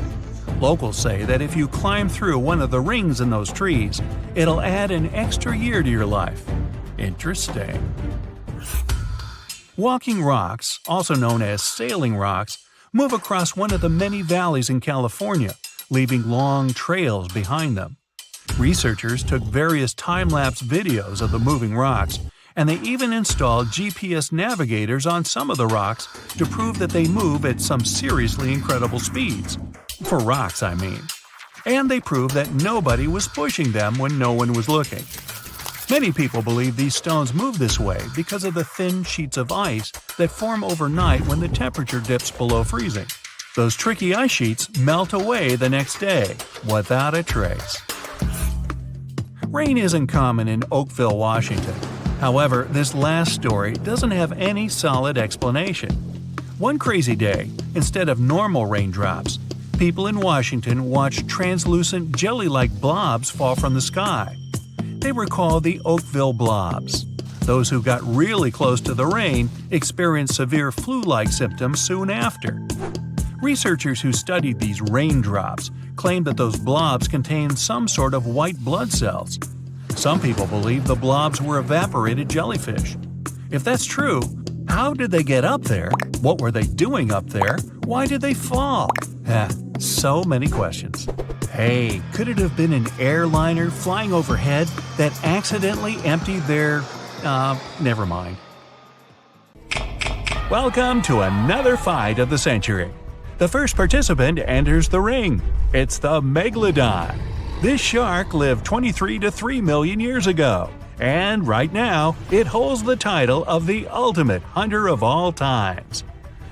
Speaker 3: Locals say that if you climb through one of the rings in those trees, it'll add an extra year to your life. Interesting. Walking rocks, also known as sailing rocks, move across one of the many valleys in California, leaving long trails behind them. Researchers took various time-lapse videos of the moving rocks, and they even installed GPS navigators on some of the rocks to prove that they move at some seriously incredible speeds. For rocks, I mean. And they proved that nobody was pushing them when no one was looking. Many people believe these stones move this way because of the thin sheets of ice that form overnight when the temperature dips below freezing. Those tricky ice sheets melt away the next day without a trace. Rain isn't common in Oakville, Washington. However, this last story doesn't have any solid explanation. One crazy day, instead of normal raindrops, people in Washington watched translucent jelly-like blobs fall from the sky. They were called the Oakville blobs. Those who got really close to the rain experienced severe flu-like symptoms soon after. Researchers who studied these raindrops claimed that those blobs contained some sort of white blood cells. Some people believe the blobs were evaporated jellyfish. If that's true, how did they get up there? What were they doing up there? Why did they fall? So many questions. Hey, could it have been an airliner flying overhead that accidentally emptied their… never mind. Welcome to another fight of the century. The first participant enters the ring. It's the Megalodon. This shark lived 23 to 3 million years ago, and right now it holds the title of the ultimate hunter of all times.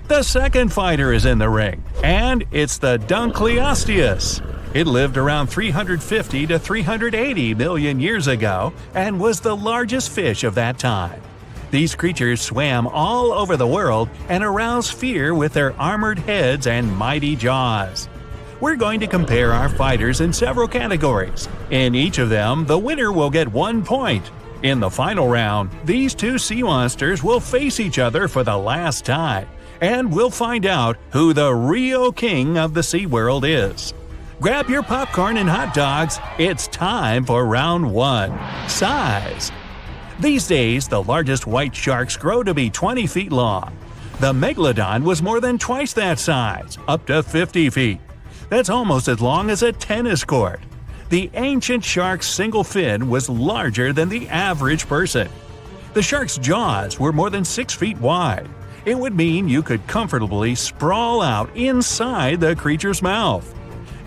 Speaker 3: The second fighter is in the ring, and it's the Dunkleosteus. It lived around 350 to 380 million years ago and was the largest fish of that time. These creatures swam all over the world and aroused fear with their armored heads and mighty jaws. We're going to compare our fighters in several categories. In each of them, the winner will get 1 point. In the final round, these two sea monsters will face each other for the last time, and we'll find out who the real king of the sea world is. Grab your popcorn and hot dogs, it's time for round 1. Size. These days, the largest white sharks grow to be 20 feet long. The Megalodon was more than twice that size, up to 50 feet. That's almost as long as a tennis court. The ancient shark's single fin was larger than the average person. The shark's jaws were more than 6 feet wide. It would mean you could comfortably sprawl out inside the creature's mouth.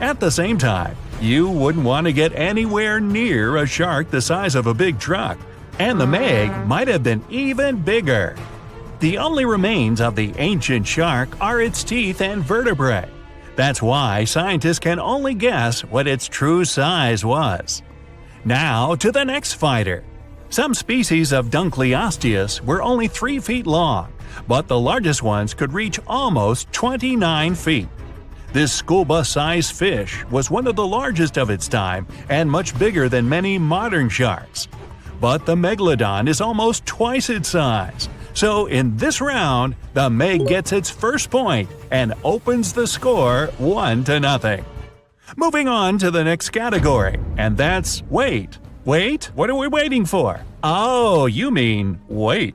Speaker 3: At the same time, you wouldn't want to get anywhere near a shark the size of a big truck, and the Meg might have been even bigger. The only remains of the ancient shark are its teeth and vertebrae. That's why scientists can only guess what its true size was. Now to the next fighter. Some species of Dunkleosteus were only 3 feet long, but the largest ones could reach almost 29 feet. This school bus-sized fish was one of the largest of its time and much bigger than many modern sharks. But the Megalodon is almost twice its size. So in this round, the Meg gets its first point and opens the score 1-0. Moving on to the next category, and that's weight. Wait, what are we waiting for? Oh, you mean weight.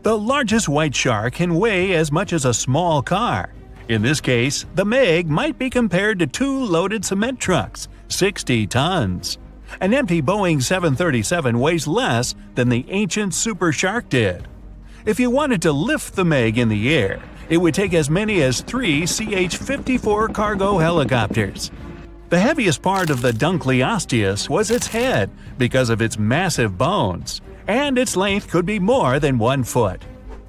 Speaker 3: The largest white shark can weigh as much as a small car. In this case, the Meg might be compared to 2 loaded cement trucks, 60 tons. An empty Boeing 737 weighs less than the ancient super shark did. If you wanted to lift the Meg in the air, it would take as many as 3 CH-54 cargo helicopters. The heaviest part of the Dunkleosteus was its head because of its massive bones, and its length could be more than 1 foot.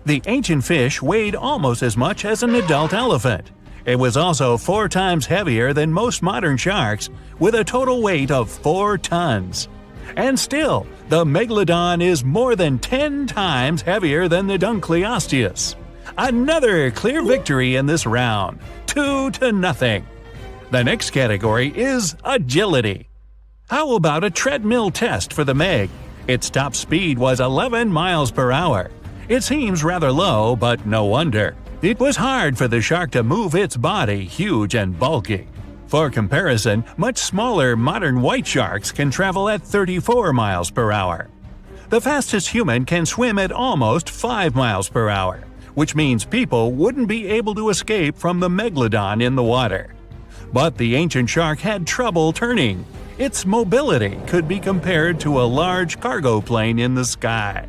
Speaker 3: The ancient fish weighed almost as much as an adult elephant. It was also 4 times heavier than most modern sharks, with a total weight of 4 tons. And still, the Megalodon is more than 10 times heavier than the Dunkleosteus. Another clear victory in this round, 2-0. The next category is agility. How about a treadmill test for the Meg? Its top speed was 11 miles per hour. It seems rather low, but no wonder. It was hard for the shark to move its body, huge and bulky. For comparison, much smaller modern white sharks can travel at 34 miles per hour. The fastest human can swim at almost 5 miles per hour, which means people wouldn't be able to escape from the Megalodon in the water. But the ancient shark had trouble turning. Its mobility could be compared to a large cargo plane in the sky.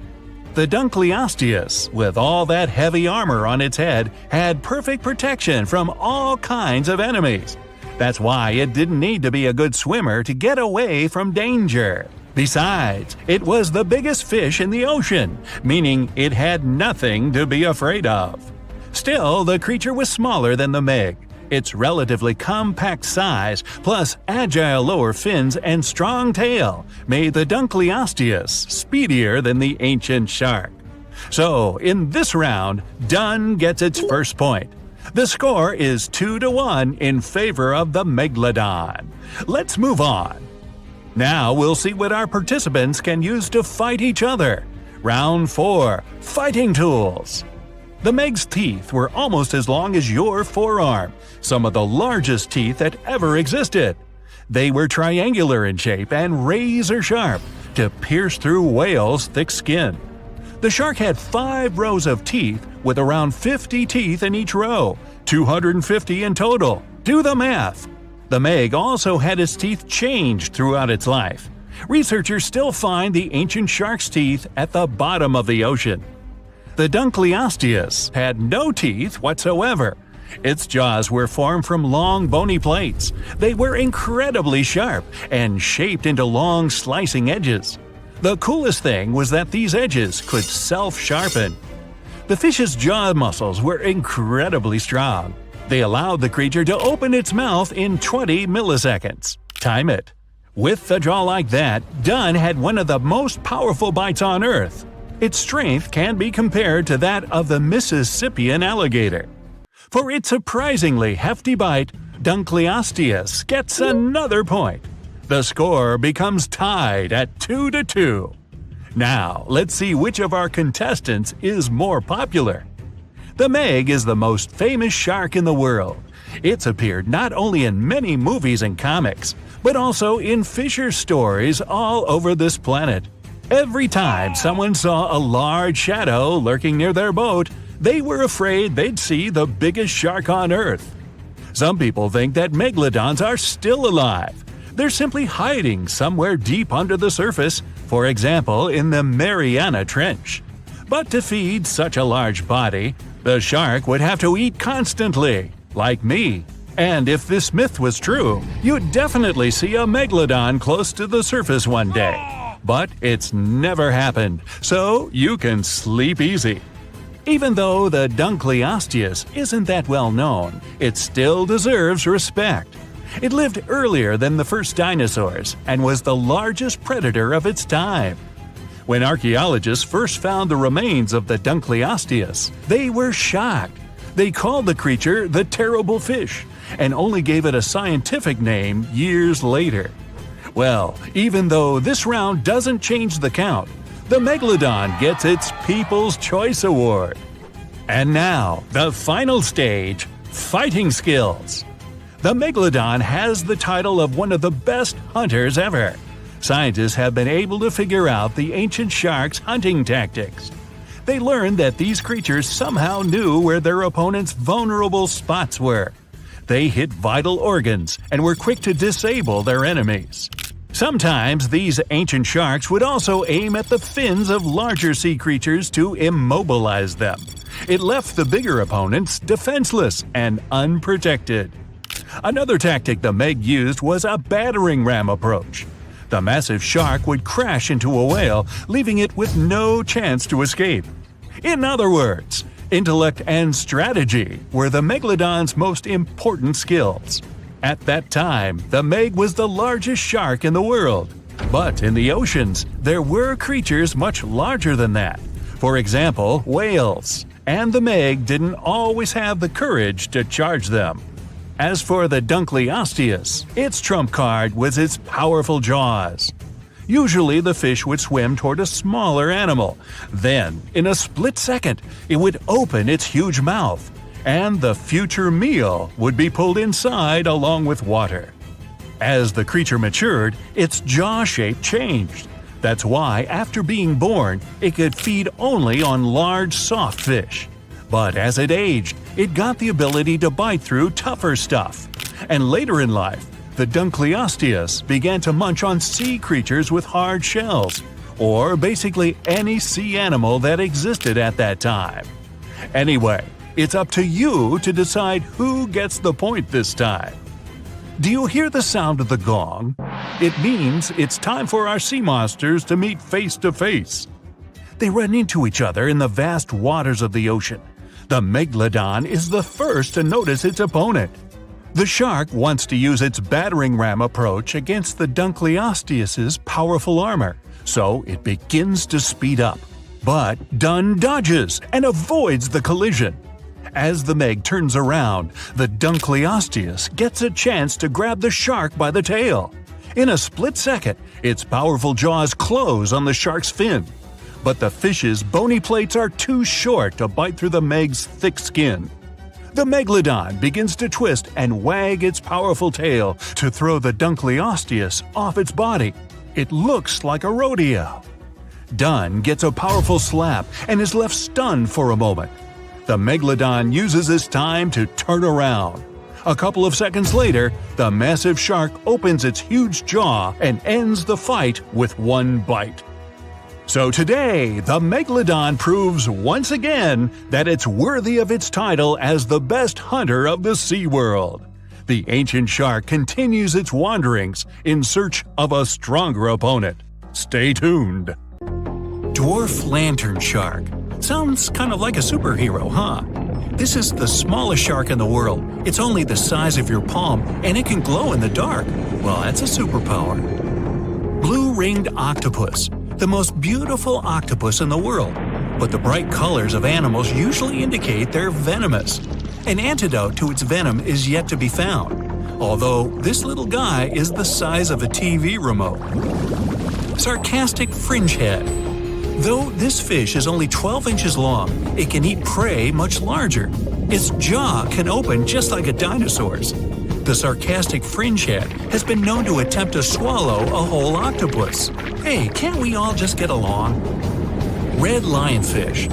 Speaker 3: The Dunkleosteus, with all that heavy armor on its head, had perfect protection from all kinds of enemies. That's why it didn't need to be a good swimmer to get away from danger. Besides, it was the biggest fish in the ocean, meaning it had nothing to be afraid of. Still, the creature was smaller than the Meg. Its relatively compact size, plus agile lower fins and strong tail, made the Dunkleosteus speedier than the ancient shark. So, in this round, Dun gets its first point. The score is 2-1 in favor of the Megalodon. Let's move on. Now we'll see what our participants can use to fight each other. Round 4. Fighting Tools. The Meg's teeth were almost as long as your forearm, some of the largest teeth that ever existed. They were triangular in shape and razor sharp to pierce through whales' thick skin. The shark had 5 rows of teeth with around 50 teeth in each row, 250 in total. Do the math! The Meg also had its teeth changed throughout its life. Researchers still find the ancient shark's teeth at the bottom of the ocean. The Dunkleosteus had no teeth whatsoever. Its jaws were formed from long bony plates. They were incredibly sharp and shaped into long slicing edges. The coolest thing was that these edges could self-sharpen. The fish's jaw muscles were incredibly strong. They allowed the creature to open its mouth in 20 milliseconds. Time it. With a jaw like that, Dun had one of the most powerful bites on Earth. Its strength can be compared to that of the Mississippian alligator. For its surprisingly hefty bite, Dunkleosteus gets another point. The score becomes tied at 2-2. Now, let's see which of our contestants is more popular. The Meg is the most famous shark in the world. It's appeared not only in many movies and comics, but also in fisher stories all over this planet. Every time someone saw a large shadow lurking near their boat, they were afraid they'd see the biggest shark on Earth. Some people think that megalodons are still alive. They're simply hiding somewhere deep under the surface, for example in the Mariana Trench. But to feed such a large body, the shark would have to eat constantly, like me. And if this myth was true, you'd definitely see a megalodon close to the surface one day. But it's never happened, so you can sleep easy. Even though the Dunkleosteus isn't that well known, it still deserves respect. It lived earlier than the first dinosaurs and was the largest predator of its time. When archaeologists first found the remains of the Dunkleosteus, they were shocked. They called the creature the terrible fish and only gave it a scientific name years later. Well, even though this round doesn't change the count, the Megalodon gets its People's Choice Award. And now, the final stage, fighting skills. The Megalodon has the title of one of the best hunters ever. Scientists have been able to figure out the ancient shark's hunting tactics. They learned that these creatures somehow knew where their opponent's vulnerable spots were. They hit vital organs and were quick to disable their enemies. Sometimes these ancient sharks would also aim at the fins of larger sea creatures to immobilize them. It left the bigger opponents defenseless and unprotected. Another tactic the Meg used was a battering ram approach. The massive shark would crash into a whale, leaving it with no chance to escape. In other words, intellect and strategy were the Megalodon's most important skills. At that time, the Meg was the largest shark in the world. But in the oceans, there were creatures much larger than that. For example, whales. And the Meg didn't always have the courage to charge them. As for the Dunkleosteus, its trump card was its powerful jaws. Usually the fish would swim toward a smaller animal. Then, in a split second, it would open its huge mouth, and the future meal would be pulled inside along with water. As the creature matured, its jaw shape changed. That's why, after being born, it could feed only on large, soft fish. But as it aged, it got the ability to bite through tougher stuff. And later in life, the Dunkleosteus began to munch on sea creatures with hard shells, or basically any sea animal that existed at that time. Anyway, it's up to you to decide who gets the point this time. Do you hear the sound of the gong? It means it's time for our sea monsters to meet face to face. They run into each other in the vast waters of the ocean. The Megalodon is the first to notice its opponent. The shark wants to use its battering ram approach against the Dunkleosteus's powerful armor, so it begins to speed up. But Dun dodges and avoids the collision. As the Meg turns around, the Dunkleosteus gets a chance to grab the shark by the tail. In a split second, its powerful jaws close on the shark's fin. But the fish's bony plates are too short to bite through the Meg's thick skin. The Megalodon begins to twist and wag its powerful tail to throw the Dunkleosteus off its body. It looks like a rodeo. Dun gets a powerful slap and is left stunned for a moment. The Megalodon uses this time to turn around. A couple of seconds later, the massive shark opens its huge jaw and ends the fight with one bite. So today, the Megalodon proves once again that it's worthy of its title as the best hunter of the SeaWorld. The ancient shark continues its wanderings in search of a stronger opponent. Stay tuned. Dwarf lantern shark. Sounds kind of like a superhero, huh? This is the smallest shark in the world. It's only the size of your palm, and it can glow in the dark. Well, that's a superpower. Blue-ringed octopus. The most beautiful octopus in the world. But the bright colors of animals usually indicate they're venomous. An antidote to its venom is yet to be found, although this little guy is the size of a TV remote. Sarcastic fringehead. Though this fish is only 12 inches long, it can eat prey much larger. Its jaw can open just like a dinosaur's. The sarcastic fringehead has been known to attempt to swallow a whole octopus. Hey, can't we all just get along? Red lionfish.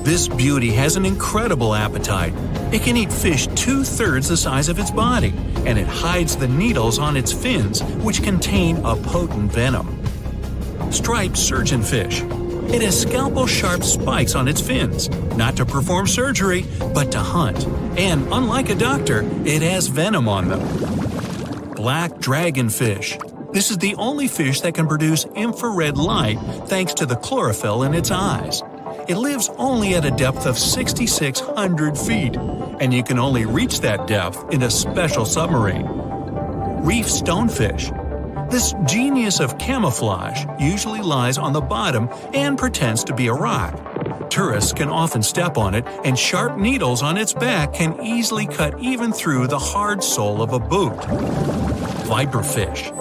Speaker 3: This beauty has an incredible appetite. It can eat fish 2/3 the size of its body, and it hides the needles on its fins, which contain a potent venom. Striped surgeonfish. It has scalpel-sharp spikes on its fins, not to perform surgery, but to hunt. And unlike a doctor, it has venom on them. Black dragonfish. This is the only fish that can produce infrared light thanks to the chlorophyll in its eyes. It lives only at a depth of 6,600 feet, and you can only reach that depth in a special submarine. Reef stonefish. This genius of camouflage usually lies on the bottom and pretends to be a rock. Tourists can often step on it, and sharp needles on its back can easily cut even through the hard sole of a boot. Viperfish.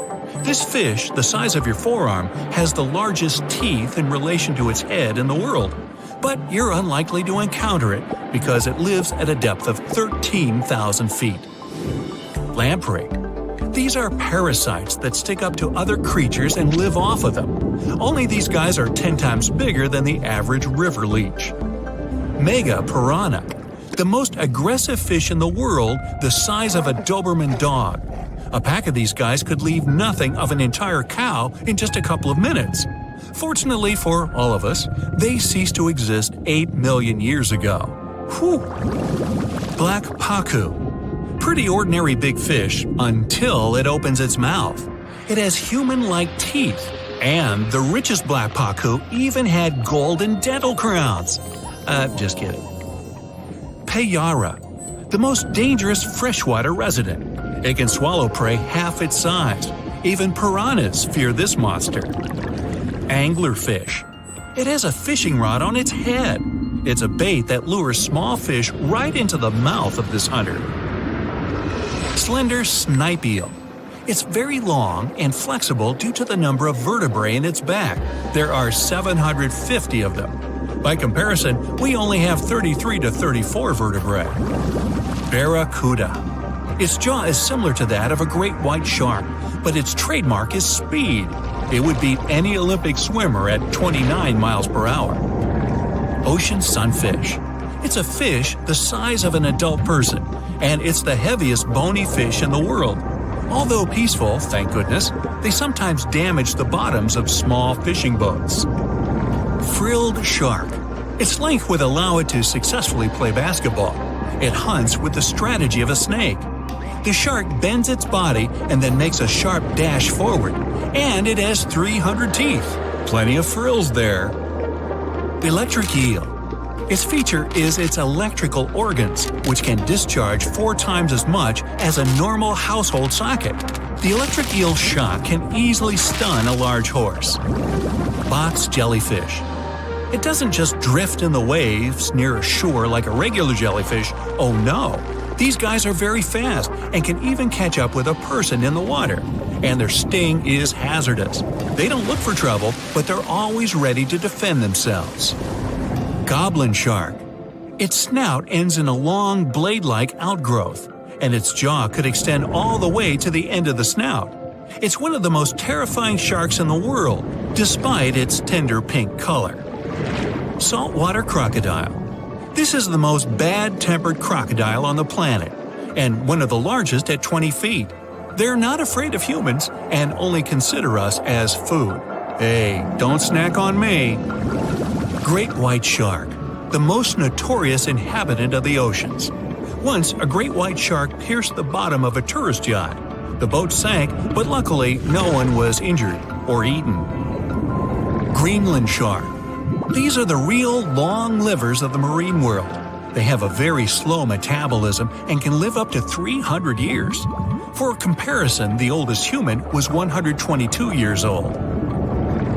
Speaker 3: This fish, the size of your forearm, has the largest teeth in relation to its head in the world. But you're unlikely to encounter it because it lives at a depth of 13,000 feet. Lamprey. These are parasites that stick up to other creatures and live off of them. Only these guys are 10 times bigger than the average river leech. Mega piranha. The most aggressive fish in the world, the size of a Doberman dog. A pack of these guys could leave nothing of an entire cow in just a couple of minutes. Fortunately for all of us, they ceased to exist 8 million years ago. Whew! Black pacu. Pretty ordinary big fish until it opens its mouth. It has human-like teeth, and the richest black pacu even had golden dental crowns. Just kidding. Payara, the most dangerous freshwater resident. It can swallow prey half its size. Even piranhas fear this monster. Anglerfish. It has a fishing rod on its head. It's a bait that lures small fish right into the mouth of this hunter. Slender snipe eel. It's very long and flexible due to the number of vertebrae in its back. There are 750 of them. By comparison, we only have 33 to 34 vertebrae. Barracuda. Its jaw is similar to that of a great white shark, but its trademark is speed. It would beat any Olympic swimmer at 29 miles per hour. Ocean sunfish. It's a fish the size of an adult person, and it's the heaviest bony fish in the world. Although peaceful, thank goodness, they sometimes damage the bottoms of small fishing boats. Frilled shark. Its length would allow it to successfully play basketball. It hunts with the strategy of a snake. The shark bends its body and then makes a sharp dash forward, and it has 300 teeth. Plenty of frills there. Electric eel. Its feature is its electrical organs, which can discharge 4 times as much as a normal household socket. The electric eel shock can easily stun a large horse. Box jellyfish. It doesn't just drift in the waves near a shore like a regular jellyfish. Oh no! These guys are very fast and can even catch up with a person in the water. And their sting is hazardous. They don't look for trouble, but they're always ready to defend themselves. Goblin shark. Its snout ends in a long blade-like outgrowth, and its jaw could extend all the way to the end of the snout. It's one of the most terrifying sharks in the world, despite its tender pink color. Saltwater crocodile. This is the most bad-tempered crocodile on the planet, and one of the largest at 20 feet. They're not afraid of humans and only consider us as food. Hey, don't snack on me. Great white shark, the most notorious inhabitant of the oceans. Once, a great white shark pierced the bottom of a tourist yacht. The boat sank, but luckily no one was injured or eaten. Greenland shark. These are the real long livers of the marine world. They have a very slow metabolism and can live up to 300 years. For comparison, the oldest human was 122 years old.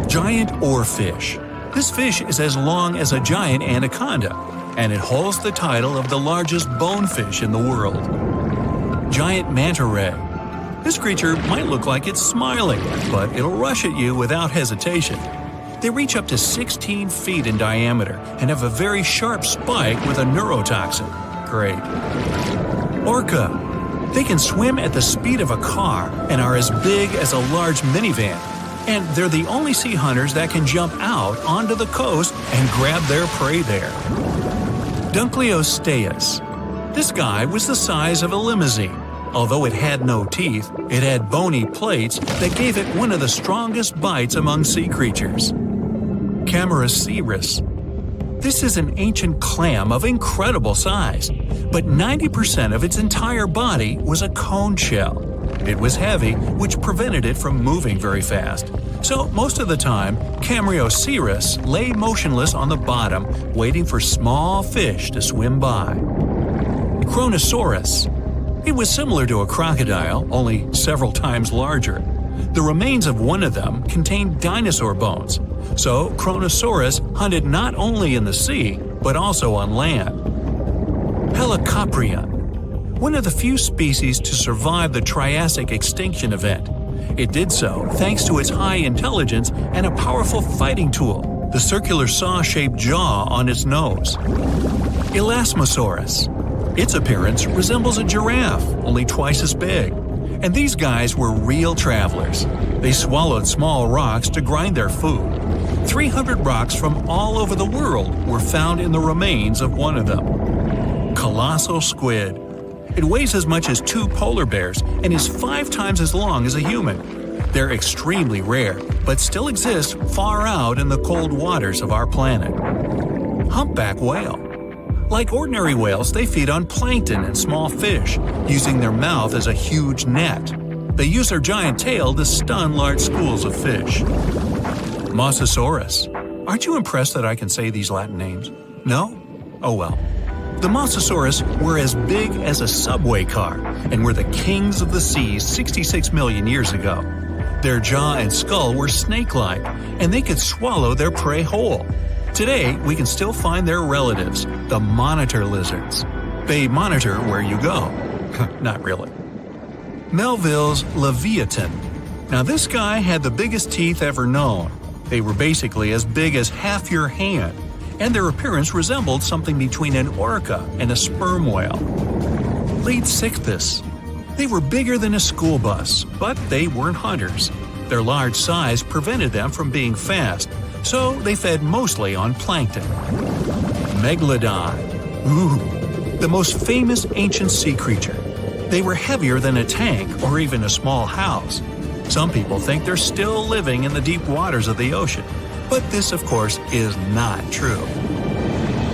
Speaker 3: Giant oarfish. This fish is as long as a giant anaconda, and it holds the title of the largest bonefish in the world. Giant manta ray. This creature might look like it's smiling, but it'll rush at you without hesitation. They reach up to 16 feet in diameter and have a very sharp spike with a neurotoxin. Great. Orca. They can swim at the speed of a car and are as big as a large minivan. And they're the only sea hunters that can jump out onto the coast and grab their prey there. Dunkleosteus. This guy was the size of a limousine. Although it had no teeth, it had bony plates that gave it one of the strongest bites among sea creatures. Camarasaurus. This is an ancient clam of incredible size, but 90% of its entire body was a cone shell. It was heavy, which prevented it from moving very fast. So most of the time, Camarasaurus lay motionless on the bottom, waiting for small fish to swim by. Kronosaurus. It was similar to a crocodile, only several times larger. The remains of one of them contained dinosaur bones, so Kronosaurus hunted not only in the sea, but also on land. Helicoprion. One of the few species to survive the Triassic extinction event. It did so thanks to its high intelligence and a powerful fighting tool, the circular saw-shaped jaw on its nose. Elasmosaurus. Its appearance resembles a giraffe, only twice as big. And these guys were real travelers. They swallowed small rocks to grind their food. 300 rocks from all over the world were found in the remains of one of them. Colossal squid. It weighs as much as 2 polar bears and is 5 times as long as a human. They're extremely rare, but still exist far out in the cold waters of our planet. Humpback whale. Like ordinary whales, they feed on plankton and small fish, using their mouth as a huge net. They use their giant tail to stun large schools of fish. Mosasaurus. Aren't you impressed that I can say these Latin names? No? Oh well. The Mosasaurus were as big as a subway car and were the kings of the seas 66 million years ago. Their jaw and skull were snake-like, and they could swallow their prey whole. Today, we can still find their relatives, the monitor lizards. They monitor where you go. Not really. Melville's Leviathan. Now this guy had the biggest teeth ever known. They were basically as big as half your hand, and their appearance resembled something between an orca and a sperm whale. Leadsichthys. They were bigger than a school bus, but they weren't hunters. Their large size prevented them from being fast, so they fed mostly on plankton. Megalodon. Ooh, the most famous ancient sea creature. They were heavier than a tank or even a small house. Some people think they're still living in the deep waters of the ocean, but this, of course, is not true.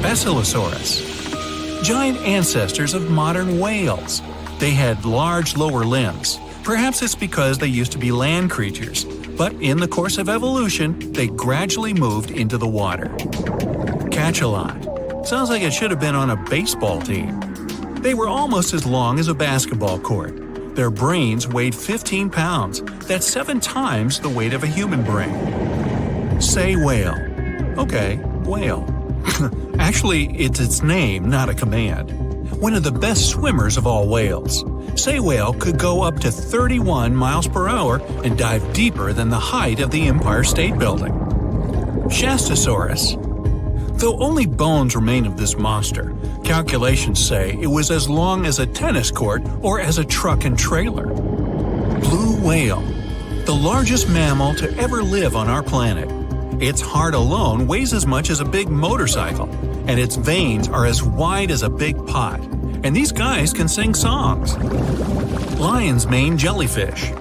Speaker 3: Basilosaurus. Giant ancestors of modern whales. They had large lower limbs. Perhaps it's because they used to be land creatures, but in the course of evolution, they gradually moved into the water. Cachalot. Sounds like it should have been on a baseball team. They were almost as long as a basketball court. Their brains weighed 15 pounds. That's 7 times the weight of a human brain. Say whale. Okay, whale. Actually, it's its name, not a command. One of the best swimmers of all whales. Say whale could go up to 31 miles per hour and dive deeper than the height of the Empire State Building. Shastasaurus. Though only bones remain of this monster, calculations say it was as long as a tennis court or as a truck and trailer. Blue whale. The largest mammal to ever live on our planet. Its heart alone weighs as much as a big motorcycle, and its veins are as wide as a big pot. And these guys can sing songs. Lion's mane jellyfish.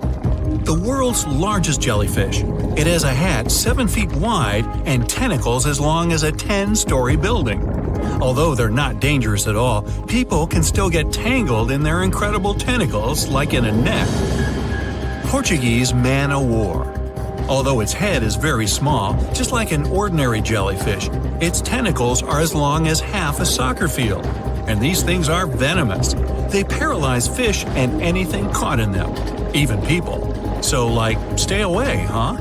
Speaker 3: The world's largest jellyfish. It has a hat 7 feet wide and tentacles as long as a 10-story building. Although they're not dangerous at all, people can still get tangled in their incredible tentacles like in a net. Portuguese man-o'-war. Although its head is very small, just like an ordinary jellyfish, its tentacles are as long as half a soccer field. And these things are venomous. They paralyze fish and anything caught in them, even people. So, stay away, huh?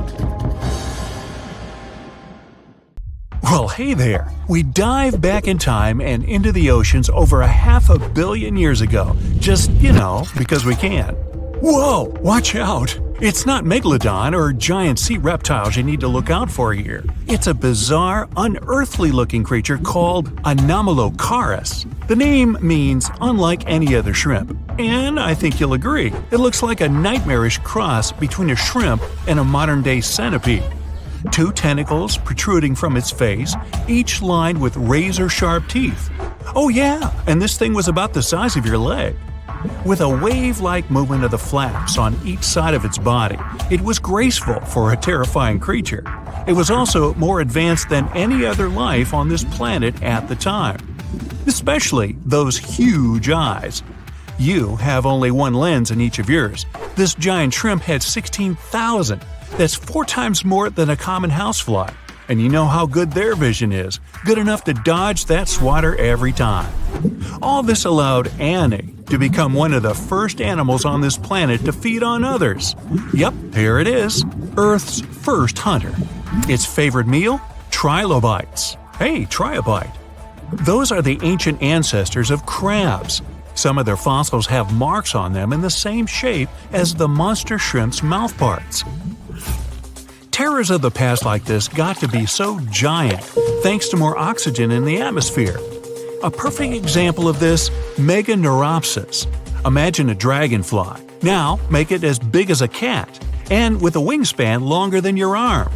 Speaker 3: Well, hey there! We dive back in time and into the oceans over 500 million years ago. Just, because we can. Whoa! Watch out! It's not Megalodon or giant sea reptiles you need to look out for here. It's a bizarre, unearthly-looking creature called Anomalocaris. The name means unlike any other shrimp, and I think you'll agree, it looks like a nightmarish cross between a shrimp and a modern-day centipede. 2 tentacles protruding from its face, each lined with razor-sharp teeth. Oh yeah, and this thing was about the size of your leg. With a wave-like movement of the flaps on each side of its body, it was graceful for a terrifying creature. It was also more advanced than any other life on this planet at the time. Especially those huge eyes. You have only 1 lens in each of yours. This giant shrimp had 16,000. That's 4 times more than a common housefly. And you know how good their vision is. Good enough to dodge that swatter every time. All this allowed Annie to become one of the first animals on this planet to feed on others. Yep, here it is. Earth's first hunter. Its favorite meal? Trilobites. Hey, try a bite. Those are the ancient ancestors of crabs. Some of their fossils have marks on them in the same shape as the monster shrimp's mouth parts. Terrors of the past like this got to be so giant thanks to more oxygen in the atmosphere. A perfect example of this, Meganeuropsis. Imagine a dragonfly. Now make it as big as a cat, and with a wingspan longer than your arm.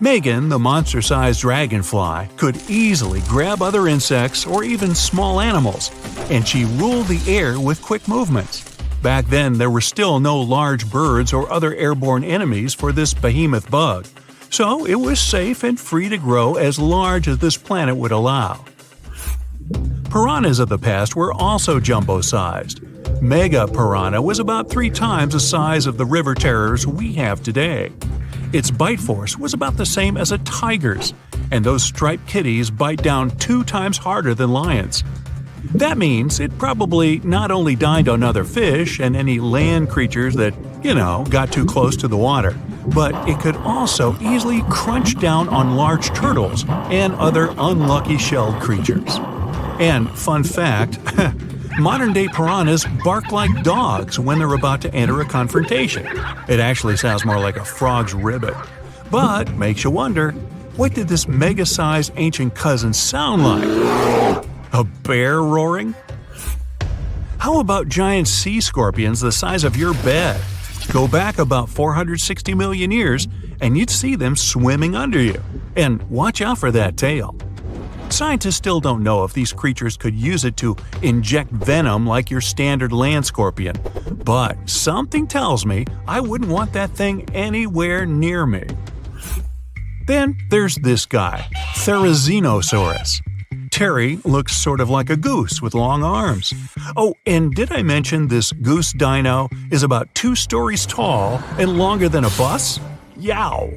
Speaker 3: Megan, the monster-sized dragonfly, could easily grab other insects or even small animals, and she ruled the air with quick movements. Back then, there were still no large birds or other airborne enemies for this behemoth bug, so it was safe and free to grow as large as this planet would allow. Piranhas of the past were also jumbo-sized. Mega piranha was about 3 times the size of the river terrors we have today. Its bite force was about the same as a tiger's, and those striped kitties bite down 2 times harder than lions. That means it probably not only dined on other fish and any land creatures that, got too close to the water, but it could also easily crunch down on large turtles and other unlucky shelled creatures. And fun fact, Modern-day piranhas bark like dogs when they're about to enter a confrontation. It actually sounds more like a frog's ribbit. But makes you wonder, what did this mega-sized ancient cousin sound like? A bear roaring? How about giant sea scorpions the size of your bed? Go back about 460 million years, and you'd see them swimming under you. And watch out for that tail. Scientists still don't know if these creatures could use it to inject venom like your standard land scorpion, but something tells me I wouldn't want that thing anywhere near me. Then there's this guy, Titanosaurus. Terry looks sort of like a goose with long arms. Oh, and did I mention this goose dino is about 2 stories tall and longer than a bus? Yow!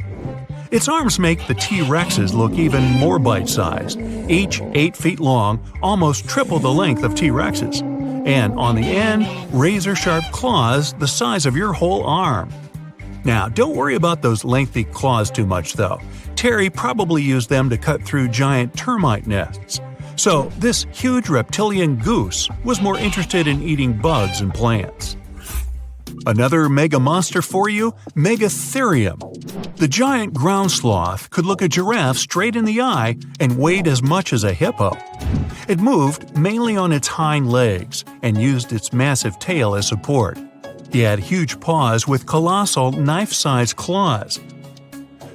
Speaker 3: Its arms make the T-Rexes look even more bite-sized, each 8 feet long, almost triple the length of T-Rexes. And on the end, razor-sharp claws the size of your whole arm. Now, don't worry about those lengthy claws too much, though. Terry probably used them to cut through giant termite nests. So, this huge reptilian goose was more interested in eating bugs and plants. Another mega monster for you, Megatherium. The giant ground sloth could look a giraffe straight in the eye and weighed as much as a hippo. It moved mainly on its hind legs and used its massive tail as support. It had huge paws with colossal knife-sized claws.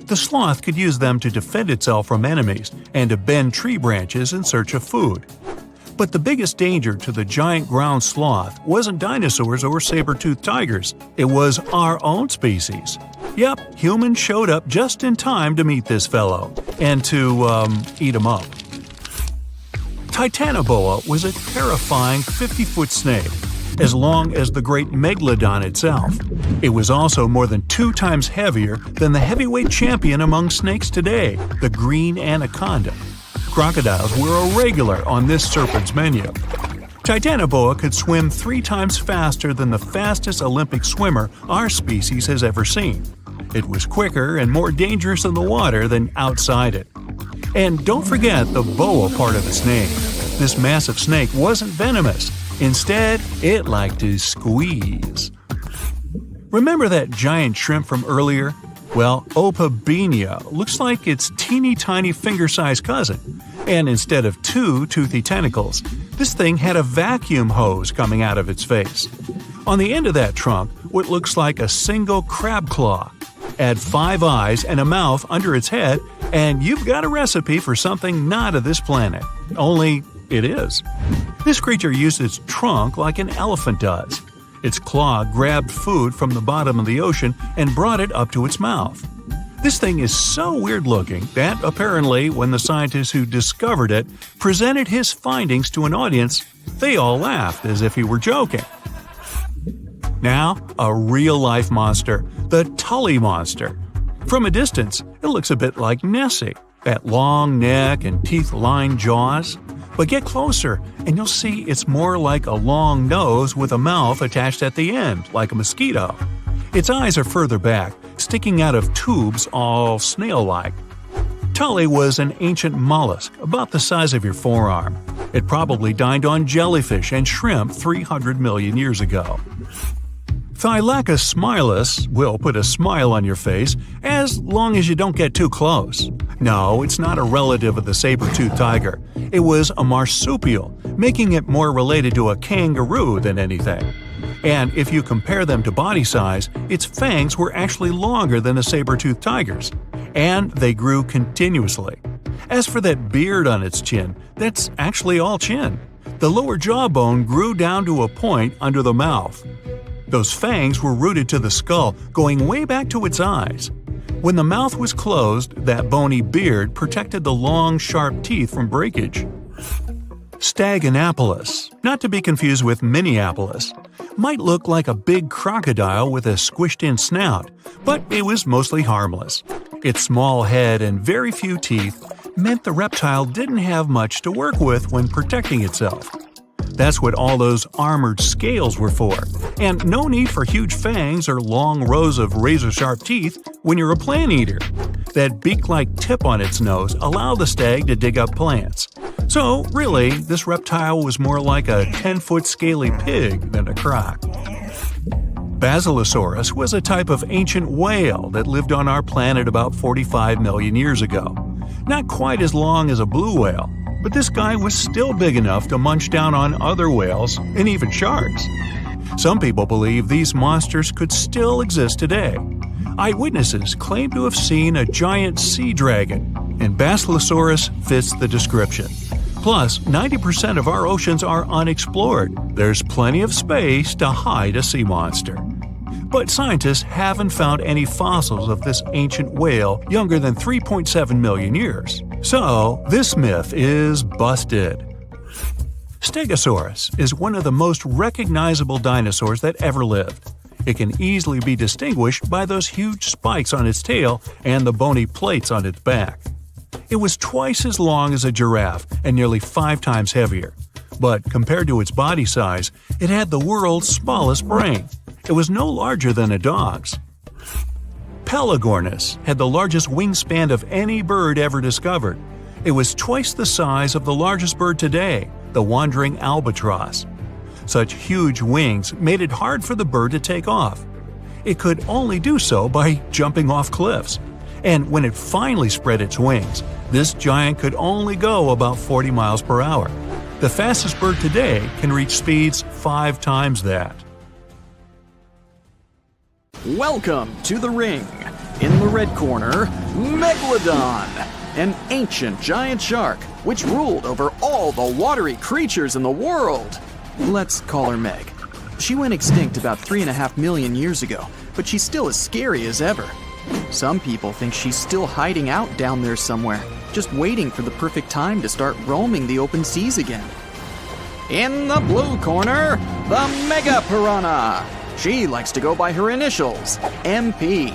Speaker 3: The sloth could use them to defend itself from enemies and to bend tree branches in search of food. But the biggest danger to the giant ground sloth wasn't dinosaurs or saber-toothed tigers. It was our own species. Yep, humans showed up just in time to meet this fellow and to, eat him up. Titanoboa was a terrifying 50-foot snake, as long as the great Megalodon itself. It was also more than 2 times heavier than the heavyweight champion among snakes today, the green anaconda. Crocodiles were a regular on this serpent's menu. Titanoboa could swim 3 times faster than the fastest Olympic swimmer our species has ever seen. It was quicker and more dangerous in the water than outside it. And don't forget the boa part of its name. This massive snake wasn't venomous. Instead, it liked to squeeze. Remember that giant shrimp from earlier? Well, Opabenia looks like its teeny-tiny finger-sized cousin. And instead of 2 toothy tentacles, this thing had a vacuum hose coming out of its face. On the end of that trunk, what looks like a single crab claw. Add 5 eyes and a mouth under its head, and you've got a recipe for something not of this planet. Only it is. This creature used its trunk like an elephant does. Its claw grabbed food from the bottom of the ocean and brought it up to its mouth. This thing is so weird-looking that, apparently, when the scientists who discovered it presented his findings to an audience, they all laughed as if he were joking. Now, a real-life monster, the Tully monster. From a distance, it looks a bit like Nessie, that long neck and teeth-lined jaws. But get closer, and you'll see it's more like a long nose with a mouth attached at the end, like a mosquito. Its eyes are further back, sticking out of tubes all snail-like. Tully was an ancient mollusk, about the size of your forearm. It probably dined on jellyfish and shrimp 300 million years ago. Thylacus smilus will put a smile on your face as long as you don't get too close. No, it's not a relative of the saber-toothed tiger. It was a marsupial, making it more related to a kangaroo than anything. And if you compare them to body size, its fangs were actually longer than a saber-toothed tiger's. And they grew continuously. As for that beard on its chin, that's actually all chin. The lower jawbone grew down to a point under the mouth. Those fangs were rooted to the skull, going way back to its eyes. When the mouth was closed, that bony beard protected the long, sharp teeth from breakage. Staganapolis, not to be confused with Minneapolis, might look like a big crocodile with a squished-in snout, but it was mostly harmless. Its small head and very few teeth meant the reptile didn't have much to work with when protecting itself. That's what all those armored scales were for, and no need for huge fangs or long rows of razor-sharp teeth when you're a plant eater. That beak-like tip on its nose allowed the stag to dig up plants, So, really, this reptile was more like a 10-foot scaly pig than a croc. Basilosaurus was a type of ancient whale that lived on our planet about 45 million years ago. Not quite as long as a blue whale, but this guy was still big enough to munch down on other whales and even sharks. Some people believe these monsters could still exist today. Eyewitnesses claim to have seen a giant sea dragon, and Basilosaurus fits the description. Plus, 90% of our oceans are unexplored. There's plenty of space to hide a sea monster. But scientists haven't found any fossils of this ancient whale younger than 3.7 million years. So, this myth is busted. Stegosaurus is one of the most recognizable dinosaurs that ever lived. It can easily be distinguished by those huge spikes on its tail and the bony plates on its back. It was twice as long as a giraffe and nearly 5 times heavier. But compared to its body size, it had the world's smallest brain. It was no larger than a dog's. Pelagornis had the largest wingspan of any bird ever discovered. It was twice the size of the largest bird today, the wandering albatross. Such huge wings made it hard for the bird to take off. It could only do so by jumping off cliffs. And when it finally spread its wings, this giant could only go about 40 miles per hour. The fastest bird today can reach speeds 5 times that.
Speaker 4: Welcome to the ring. In the red corner, Megalodon, an ancient giant shark which ruled over all the watery creatures in the world. Let's call her Meg. She went extinct about 3.5 million years ago, but she's still as scary as ever. Some people think she's still hiding out down there somewhere, just waiting for the perfect time to start roaming the open seas again. In the blue corner, the Mega Piranha. She likes to go by her initials, MP.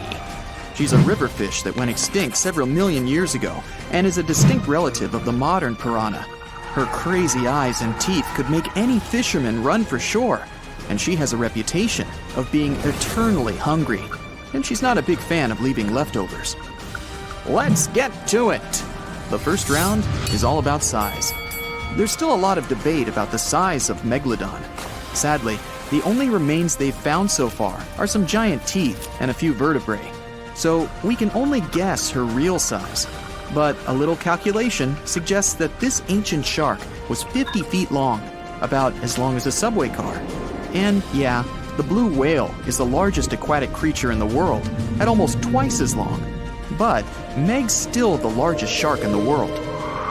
Speaker 4: She's a river fish that went extinct several million years ago and is a distinct relative of the modern piranha. Her crazy eyes and teeth could make any fisherman run for shore, and she has a reputation of being eternally hungry, and she's not a big fan of leaving leftovers. Let's get to it! The first round is all about size. There's still a lot of debate about the size of Megalodon. Sadly, the only remains they've found so far are some giant teeth and a few vertebrae, so we can only guess her real size. But a little calculation suggests that this ancient shark was 50 feet long, about as long as a subway car. And yeah, the blue whale is the largest aquatic creature in the world, at almost twice as long. But Meg's still the largest shark in the world.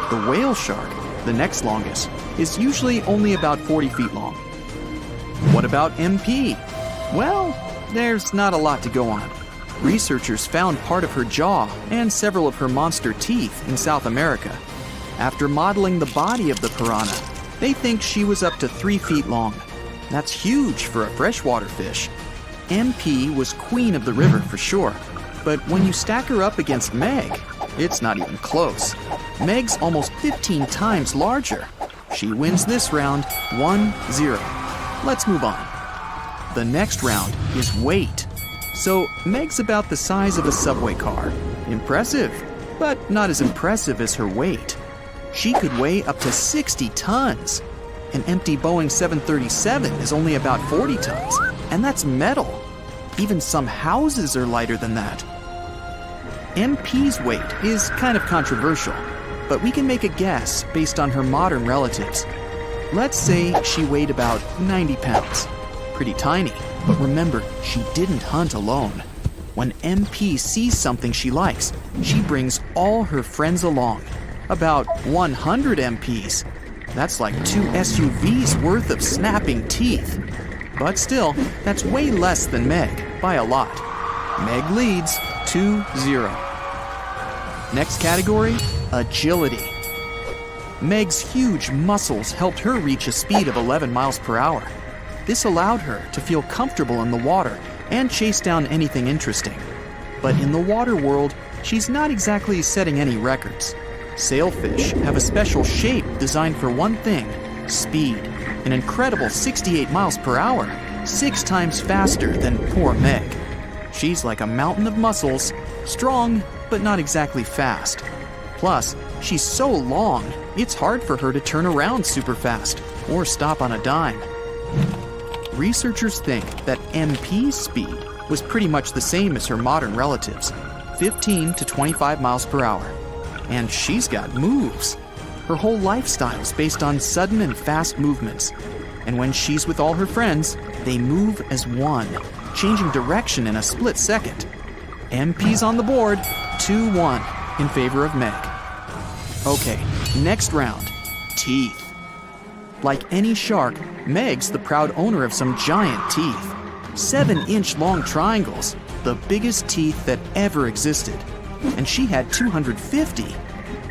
Speaker 4: The whale shark, the next longest, is usually only about 40 feet long. What about MP? Well, there's not a lot to go on. Researchers found part of her jaw and several of her monster teeth in South America. After modeling the body of the piranha, they think she was up to 3 feet long. That's huge for a freshwater fish. MP was queen of the river for sure, but when you stack her up against Meg, it's not even close. Meg's almost 15 times larger. She wins this round 1-0. Let's move on. The next round is weight. So Meg's about the size of a subway car. Impressive, but not as impressive as her weight. She could weigh up to 60 tons. An empty Boeing 737 is only about 40 tons, and that's metal. Even some houses are lighter than that. MP's weight is kind of controversial, but we can make a guess based on her modern relatives. Let's say she weighed about 90 pounds. Pretty tiny, but remember, she didn't hunt alone. When MP sees something she likes, she brings all her friends along. About 100 MPs. That's like 2 SUVs worth of snapping teeth. But still, that's way less than Meg, by a lot. Meg leads 2-0. Next category, agility. Meg's huge muscles helped her reach a speed of 11 miles per hour. This allowed her to feel comfortable in the water and chase down anything interesting. But in the water world, she's not exactly setting any records. Sailfish have a special shape designed for one thing, speed. An incredible 68 miles per hour, 6 times faster than poor Meg. She's like a mountain of muscles, strong, but not exactly fast. Plus, She's so long, it's hard for her to turn around super fast or stop on a dime. Researchers think that MP's speed was pretty much the same as her modern relatives, 15 to 25 miles per hour. And she's got moves. Her whole lifestyle is based on sudden and fast movements. And when she's with all her friends, they move as one, changing direction in a split second. MP's on the board, 2-1 in favor of Meg. Okay, next round, teeth. Like any shark, Meg's the proud owner of some giant teeth. 7-inch long triangles, the biggest teeth that ever existed. And she had 250.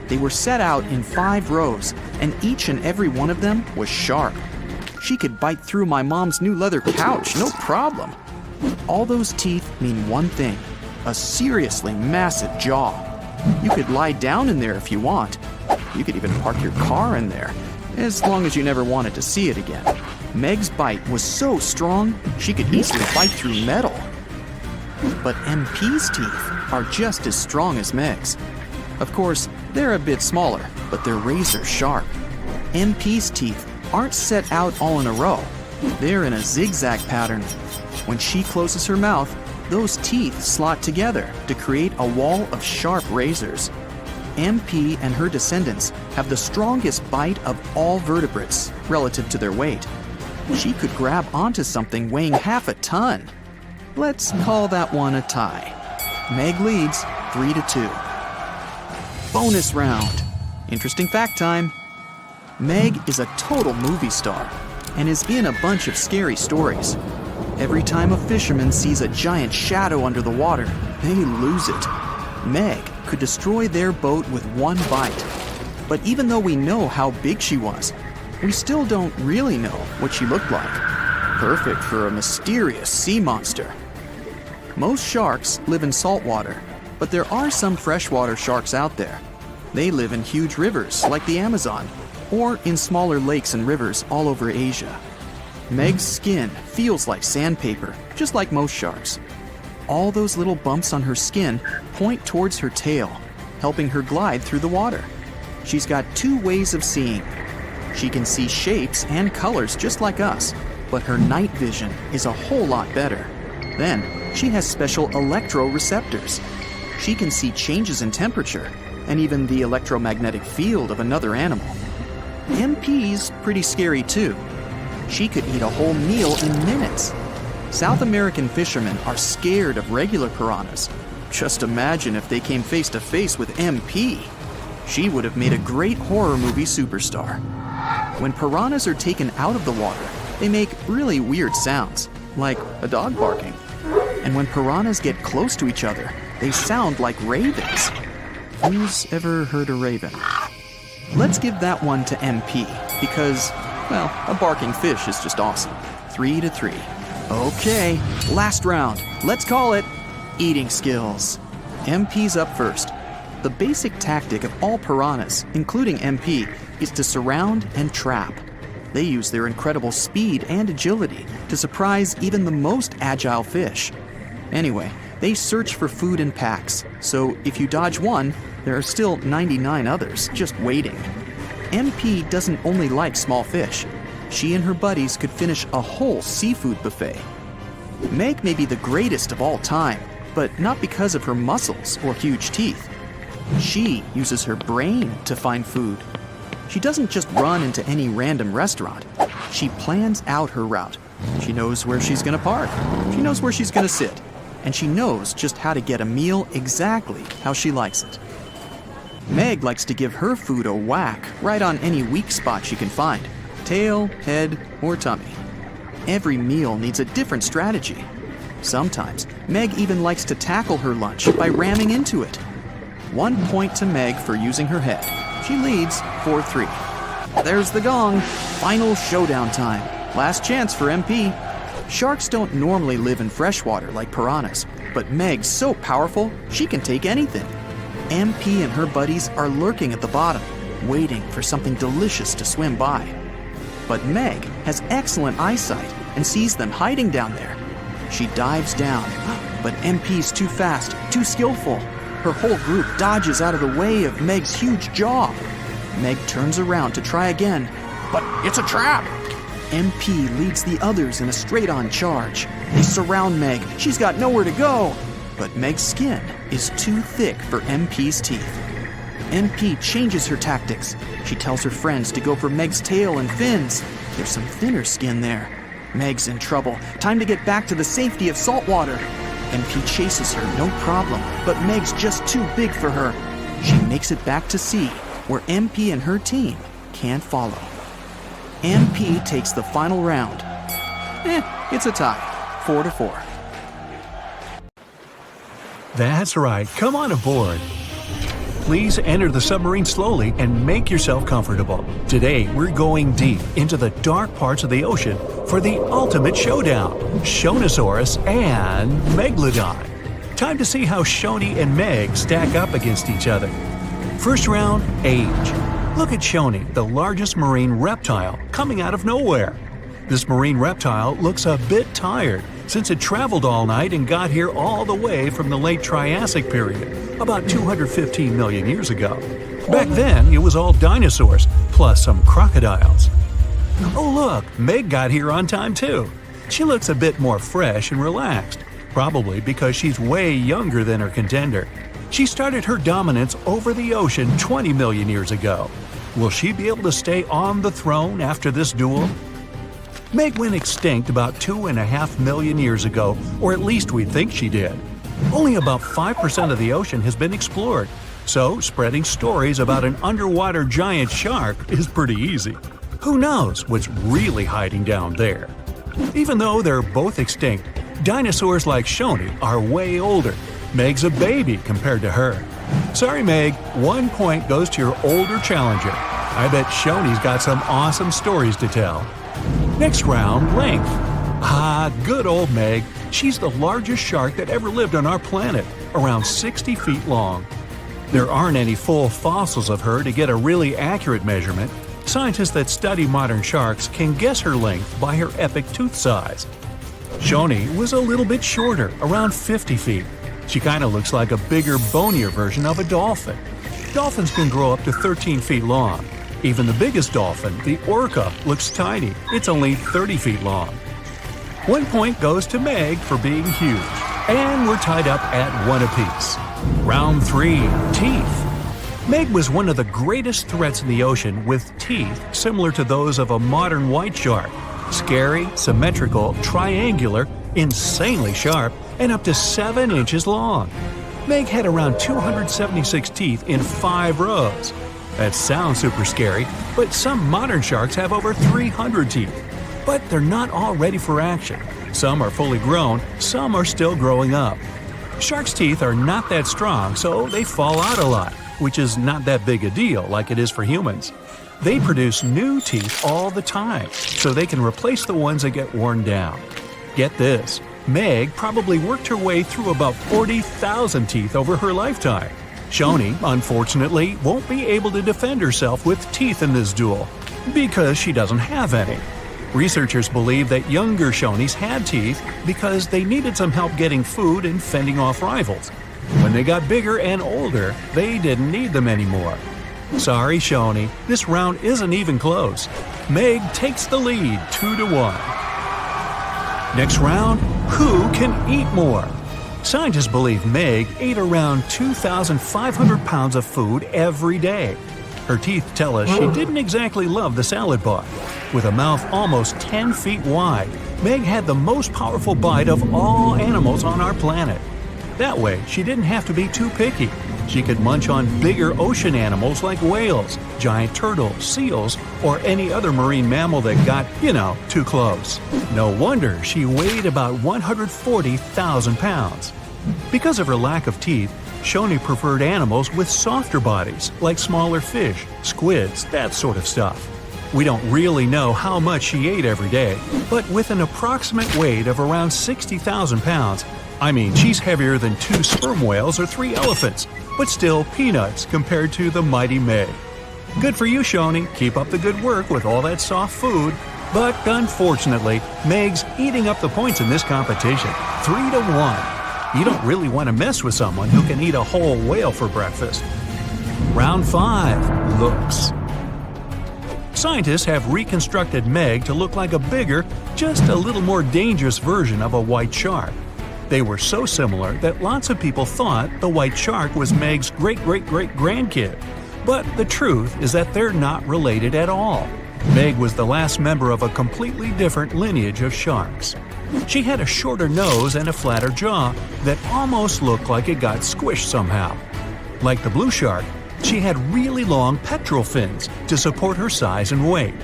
Speaker 4: They were set out in 5 rows, and each and every one of them was sharp. She could bite through my mom's new leather couch, no problem. All those teeth mean one thing, a seriously massive jaw. You could lie down in there if you want. You could even park your car in there, as long as you never wanted to see it again. Meg's bite was so strong, she could easily bite through metal. But MP's teeth are just as strong as Meg's. Of course, they're a bit smaller, but they're razor sharp. MP's teeth aren't set out all in a row. They're in a zigzag pattern. When she closes her mouth, those teeth slot together to create a wall of sharp razors. MP and her descendants have the strongest bite of all vertebrates relative to their weight. She could grab onto something weighing half a ton. Let's call that one a tie. Meg leads 3-2. Bonus round. Interesting fact time. Meg is a total movie star and is in a bunch of scary stories. Every time a fisherman sees a giant shadow under the water, they lose it. Meg could destroy their boat with one bite. But even though we know how big she was, we still don't really know what she looked like. Perfect for a mysterious sea monster. Most sharks live in saltwater, but there are some freshwater sharks out there. They live in huge rivers like the Amazon, or in smaller lakes and rivers all over Asia. Meg's skin feels like sandpaper, just like most sharks. All those little bumps on her skin point towards her tail, helping her glide through the water. She's got 2 ways of seeing. She can see shapes and colors just like us, but her night vision is a whole lot better. Then, she has special electroreceptors. She can see changes in temperature and even the electromagnetic field of another animal. MP's pretty scary too. She could eat a whole meal in minutes. South American fishermen are scared of regular piranhas. Just imagine if they came face to face with MP. She would have made a great horror movie superstar. When piranhas are taken out of the water, they make really weird sounds, like a dog barking. And when piranhas get close to each other, they sound like ravens. Who's ever heard a raven? Let's give that one to MP, because, well, a barking fish is just awesome. 3-3. Okay, last round. Let's call it eating skills. MP's up first. The basic tactic of all piranhas, including MP, is to surround and trap. They use their incredible speed and agility to surprise even the most agile fish. Anyway, they search for food in packs, so if you dodge one, there are still 99 others just waiting. MP doesn't only like small fish. She and her buddies could finish a whole seafood buffet. Meg may be the greatest of all time, but not because of her muscles or huge teeth. She uses her brain to find food. She doesn't just run into any random restaurant. She plans out her route. She knows where she's going to park. She knows where she's going to sit. And she knows just how to get a meal exactly how she likes it. Meg likes to give her food a whack right on any weak spot she can find. Tail, head, or tummy. Every meal needs a different strategy. Sometimes, Meg even likes to tackle her lunch by ramming into it. 1 point to Meg for using her head. She leads 4-3. There's the gong. Final showdown time. Last chance for MP. Sharks don't normally live in freshwater like piranhas, but Meg's so powerful, she can take anything. MP and her buddies are lurking at the bottom, waiting for something delicious to swim by. But Meg has excellent eyesight and sees them hiding down there. She dives down, but MP's too fast, too skillful. Her whole group dodges out of the way of Meg's huge jaw. Meg turns around to try again, but it's a trap. MP leads the others in a straight-on charge. They surround Meg. She's got nowhere to go. But Meg's skin is too thick for MP's teeth. MP changes her tactics. She tells her friends to go for Meg's tail and fins. There's some thinner skin there. Meg's in trouble. Time to get back to the safety of saltwater. MP chases her, no problem, but Meg's just too big for her. She makes it back to sea, where MP and her team can't follow. MP takes the final round. It's a tie, 4-4.
Speaker 3: That's right, come on aboard. Please enter the submarine slowly and make yourself comfortable. Today, we're going deep into the dark parts of the ocean for the ultimate showdown, Shonisaurus and Megalodon. Time to see how Shoni and Meg stack up against each other. First round, age. Look at Shoni, the largest marine reptile, coming out of nowhere. This marine reptile looks a bit tired since it traveled all night and got here all the way from the late Triassic period, about 215 million years ago. Back then, it was all dinosaurs, plus some crocodiles. Oh look, Meg got here on time too. She looks a bit more fresh and relaxed, probably because she's way younger than her contender. She started her dominance over the ocean 20 million years ago. Will she be able to stay on the throne after this duel? Meg went extinct about 2.5 million years ago, or at least we think she did. Only about 5% of the ocean has been explored, so spreading stories about an underwater giant shark is pretty easy. Who knows what's really hiding down there? Even though they're both extinct, dinosaurs like Shoni are way older. Meg's a baby compared to her. Sorry, Meg, 1 point goes to your older challenger. I bet Shoni's got some awesome stories to tell. Next round, length. Good old Meg. She's the largest shark that ever lived on our planet, around 60 feet long. There aren't any full fossils of her to get a really accurate measurement. Scientists that study modern sharks can guess her length by her epic tooth size. Shoni was a little bit shorter, around 50 feet. She kind of looks like a bigger, bonier version of a dolphin. Dolphins can grow up to 13 feet long. Even the biggest dolphin, the orca, looks tiny. It's only 30 feet long. 1 point goes to Meg for being huge. And we're tied up at 1 apiece. Round 3, teeth. Meg was one of the greatest threats in the ocean with teeth similar to those of a modern white shark. Scary, symmetrical, triangular, insanely sharp, and up to 7 inches long. Meg had around 276 teeth in 5 rows. That sounds super scary, but some modern sharks have over 300 teeth. But they're not all ready for action. Some are fully grown, some are still growing up. Sharks' teeth are not that strong, so they fall out a lot, which is not that big a deal like it is for humans. They produce new teeth all the time, so they can replace the ones that get worn down. Get this, Meg probably worked her way through about 40,000 teeth over her lifetime. Shoni, unfortunately, won't be able to defend herself with teeth in this duel, because she doesn't have any. Researchers believe that younger Shonis had teeth because they needed some help getting food and fending off rivals. When they got bigger and older, they didn't need them anymore. Sorry, Shoni, this round isn't even close. Meg takes the lead 2-1. Next round, who can eat more? Scientists believe Meg ate around 2,500 pounds of food every day. Her teeth tell us she didn't exactly love the salad bar. With a mouth almost 10 feet wide, Meg had the most powerful bite of all animals on our planet. That way, she didn't have to be too picky. She could munch on bigger ocean animals like whales, giant turtles, seals, or any other marine mammal that got, too close. No wonder she weighed about 140,000 pounds. Because of her lack of teeth, Shoni preferred animals with softer bodies, like smaller fish, squids, that sort of stuff. We don't really know how much she ate every day, but with an approximate weight of around 60,000 pounds, she's heavier than 2 sperm whales or 3 elephants, but still peanuts compared to the mighty Meg. Good for you, Shoni. Keep up the good work with all that soft food. But unfortunately, Meg's eating up the points in this competition, 3-1. You don't really want to mess with someone who can eat a whole whale for breakfast. Round 5. Looks. Scientists have reconstructed Meg to look like a bigger, just a little more dangerous version of a white shark. They were so similar that lots of people thought the white shark was Meg's great-great-great-grandkid. But the truth is that they're not related at all. Meg was the last member of a completely different lineage of sharks. She had a shorter nose and a flatter jaw that almost looked like it got squished somehow. Like the blue shark, she had really long pectoral fins to support her size and weight.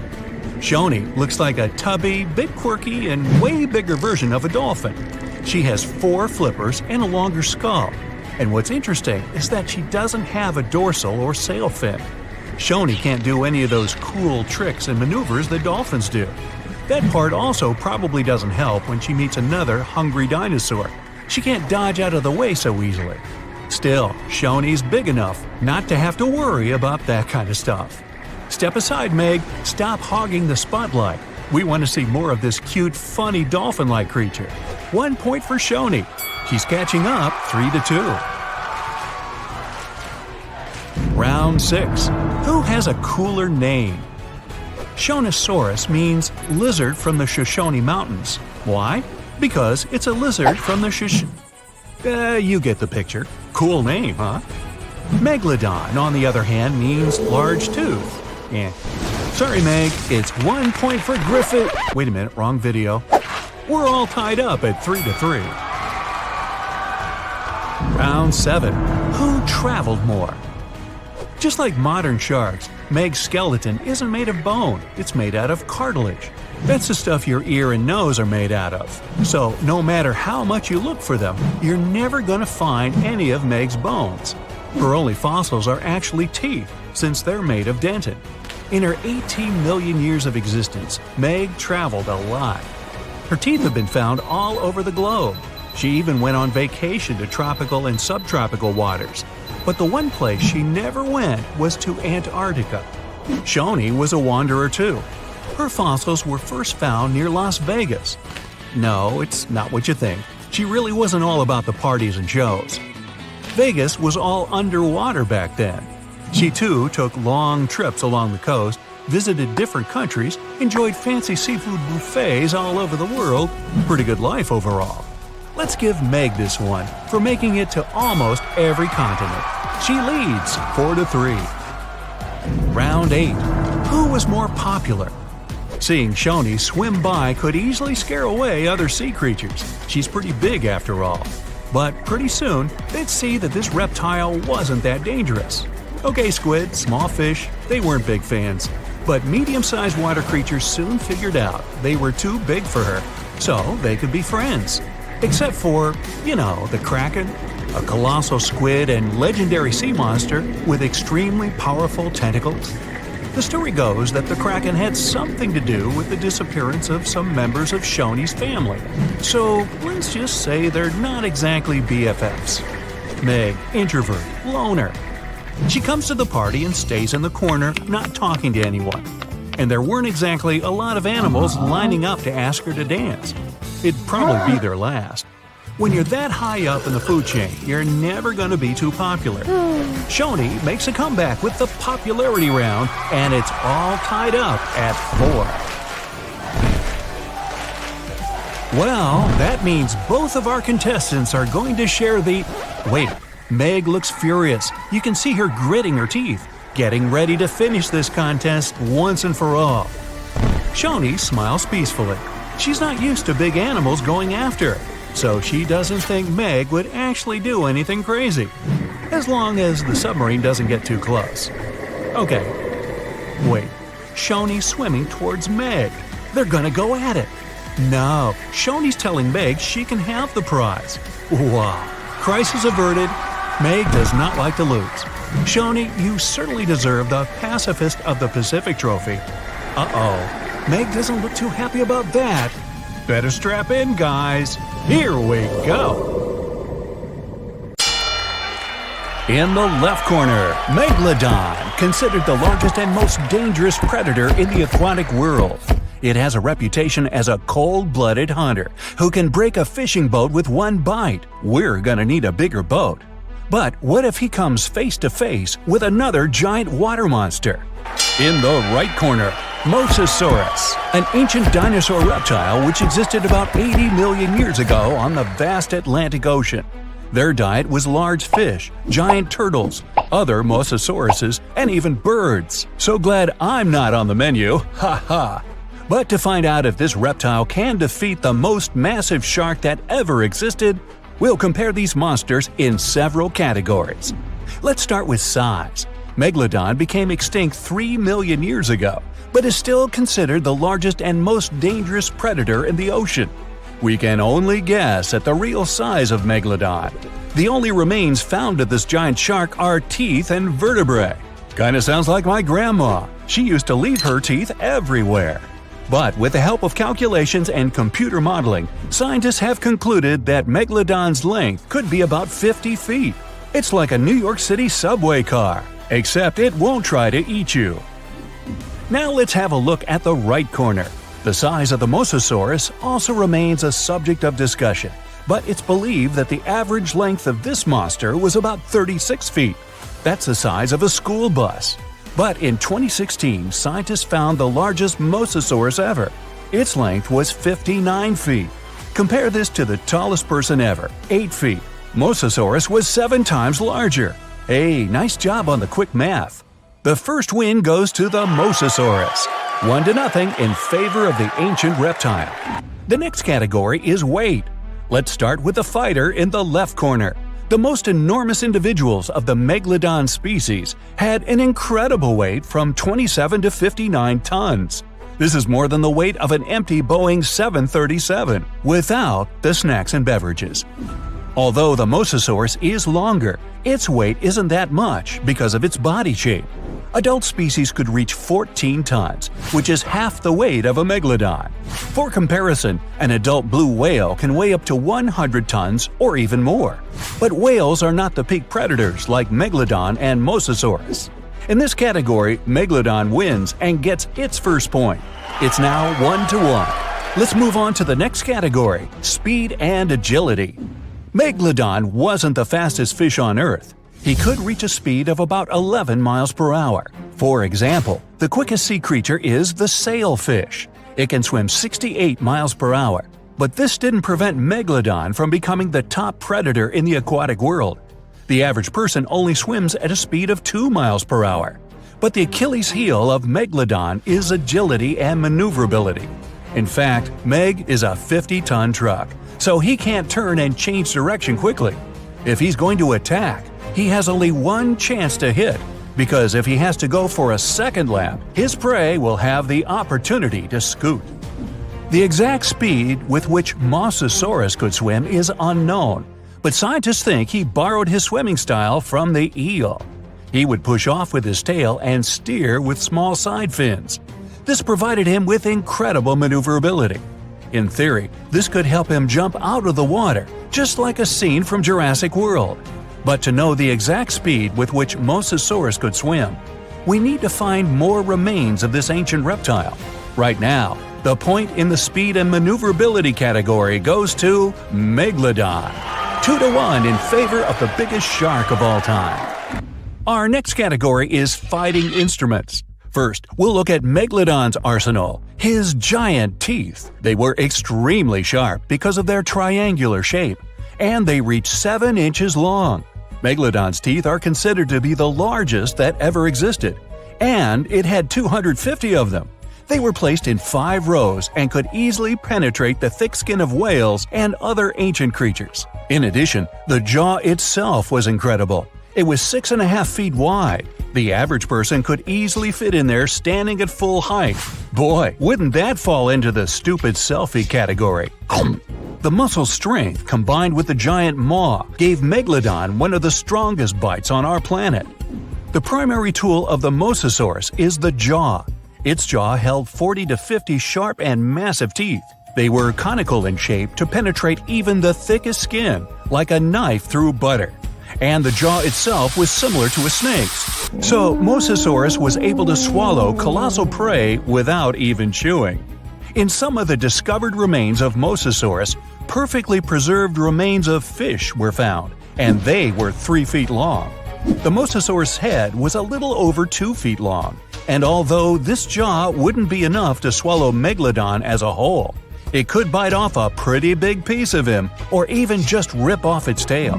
Speaker 3: Shoni looks like a tubby, bit quirky, and way bigger version of a dolphin. She has 4 flippers and a longer skull. And what's interesting is that she doesn't have a dorsal or sail fin. Shoni can't do any of those cool tricks and maneuvers that dolphins do. That part also probably doesn't help when she meets another hungry dinosaur. She can't dodge out of the way so easily. Still, Shoni's big enough not to have to worry about that kind of stuff. Step aside, Meg. Stop hogging the spotlight. We want to see more of this cute, funny dolphin-like creature. 1 point for Shoni. She's catching up 3-2. Round 6. Who has a cooler name? Shonisaurus means lizard from the Shoshone Mountains. Why? Because it's a lizard from the you get the picture. Cool name, huh? Megalodon, on the other hand, means large tooth. Yeah. Sorry, Meg, it's 1 point for Griffith. Wait a minute, wrong video. We're all tied up at 3-3. Round 7. Who traveled more? Just like modern sharks, Meg's skeleton isn't made of bone, it's made out of cartilage. That's the stuff your ear and nose are made out of. So, no matter how much you look for them, you're never gonna find any of Meg's bones. Her only fossils are actually teeth, since they're made of dentin. In her 18 million years of existence, Meg traveled a lot. Her teeth have been found all over the globe. She even went on vacation to tropical and subtropical waters. But the one place she never went was to Antarctica. Shoni was a wanderer too. Her fossils were first found near Las Vegas. No, it's not what you think. She really wasn't all about the parties and shows. Vegas was all underwater back then. She too took long trips along the coast, visited different countries, enjoyed fancy seafood buffets all over the world. Pretty good life overall. Let's give Meg this one for making it to almost every continent. She leads 4-3. Round 8. Who was more popular? Seeing Shoni swim by could easily scare away other sea creatures. She's pretty big after all. But pretty soon, they'd see that this reptile wasn't that dangerous. Okay, squid, small fish, they weren't big fans. But medium-sized water creatures soon figured out they were too big for her, so they could be friends. Except for, the Kraken, a colossal squid and legendary sea monster with extremely powerful tentacles. The story goes that the Kraken had something to do with the disappearance of some members of Shoni's family. So let's just say they're not exactly BFFs. Meg, introvert, loner. She comes to the party and stays in the corner, not talking to anyone. And there weren't exactly a lot of animals lining up to ask her to dance. It'd probably be their last. When you're that high up in the food chain, you're never going to be too popular. Shoni makes a comeback with the popularity round, and it's all tied up at 4. Well, that means both of our contestants are going to share the... Wait, Meg looks furious. You can see her gritting her teeth, getting ready to finish this contest once and for all. Shoni smiles peacefully. She's not used to big animals going after her, so she doesn't think Meg would actually do anything crazy, as long as the submarine doesn't get too close. Okay, wait, Shoni's swimming towards Meg. They're gonna go at it. No, Shoni's telling Meg she can have the prize. Wow, crisis averted. Meg does not like to lose. Shoni, you certainly deserve the Pacifist of the Pacific trophy. Uh-oh. Meg doesn't look too happy about that. Better strap in, guys. Here we go. In the left corner, Megalodon, considered the largest and most dangerous predator in the aquatic world. It has a reputation as a cold-blooded hunter who can break a fishing boat with one bite. We're gonna need a bigger boat. But what if he comes face to face with another giant water monster? In the right corner, Mosasaurus, an ancient dinosaur reptile which existed about 80 million years ago on the vast Atlantic Ocean. Their diet was large fish, giant turtles, other Mosasauruses, and even birds. So glad I'm not on the menu, ha ha! But to find out if this reptile can defeat the most massive shark that ever existed, we'll compare these monsters in several categories. Let's start with size. Megalodon became extinct 3 million years ago, but is still considered the largest and most dangerous predator in the ocean. We can only guess at the real size of Megalodon. The only remains found of this giant shark are teeth and vertebrae. Kinda sounds like my grandma. She used to leave her teeth everywhere. But with the help of calculations and computer modeling, scientists have concluded that Megalodon's length could be about 50 feet. It's like a New York City subway car, except it won't try to eat you. Now let's have a look at the right corner. The size of the Mosasaurus also remains a subject of discussion, but it's believed that the average length of this monster was about 36 feet. That's the size of a school bus. But in 2016, scientists found the largest Mosasaurus ever. Its length was 59 feet. Compare this to the tallest person ever, 8 feet. Mosasaurus was 7 times larger. Hey, nice job on the quick math. The first win goes to the Mosasaurus, 1-0 in favor of the ancient reptile. The next category is weight. Let's start with the fighter in the left corner. The most enormous individuals of the Megalodon species had an incredible weight from 27 to 59 tons. This is more than the weight of an empty Boeing 737, without the snacks and beverages. Although the Mosasaurus is longer, its weight isn't that much because of its body shape. Adult species could reach 14 tons, which is half the weight of a Megalodon. For comparison, an adult blue whale can weigh up to 100 tons or even more. But whales are not the peak predators like Megalodon and Mosasaurus. In this category, Megalodon wins and gets its first point. It's now 1-1. Let's move on to the next category, speed and agility. Megalodon wasn't the fastest fish on Earth. He could reach a speed of about 11 miles per hour. For example, the quickest sea creature is the sailfish. It can swim 68 miles per hour. But this didn't prevent Megalodon from becoming the top predator in the aquatic world. The average person only swims at a speed of 2 miles per hour. But the Achilles heel of Megalodon is agility and maneuverability. In fact, Meg is a 50-ton truck, so he can't turn and change direction quickly. If he's going to attack, he has only one chance to hit, because if he has to go for a second lap, his prey will have the opportunity to scoot. The exact speed with which Mosasaurus could swim is unknown, but scientists think he borrowed his swimming style from the eel. He would push off with his tail and steer with small side fins. This provided him with incredible maneuverability. In theory, this could help him jump out of the water, just like a scene from Jurassic World. But to know the exact speed with which Mosasaurus could swim, we need to find more remains of this ancient reptile. Right now, the point in the speed and maneuverability category goes to Megalodon, 2-1 in favor of the biggest shark of all time. Our next category is fighting instruments. First, we'll look at Megalodon's arsenal, his giant teeth. They were extremely sharp because of their triangular shape, and they reach 7 inches long. Megalodon's teeth are considered to be the largest that ever existed, and it had 250 of them. They were placed in 5 rows and could easily penetrate the thick skin of whales and other ancient creatures. In addition, the jaw itself was incredible. It was 6.5 feet wide. The average person could easily fit in there standing at full height. Boy, wouldn't that fall into the stupid selfie category. The muscle strength combined with the giant maw gave Megalodon one of the strongest bites on our planet. The primary tool of the Mosasaurus is the jaw. Its jaw held 40 to 50 sharp and massive teeth. They were conical in shape to penetrate even the thickest skin, like a knife through butter. And the jaw itself was similar to a snake's. So Mosasaurus was able to swallow colossal prey without even chewing. In some of the discovered remains of Mosasaurus, perfectly preserved remains of fish were found, and they were 3 feet long. The Mosasaurus head was a little over 2 feet long, and although this jaw wouldn't be enough to swallow Megalodon as a whole, it could bite off a pretty big piece of him or even just rip off its tail.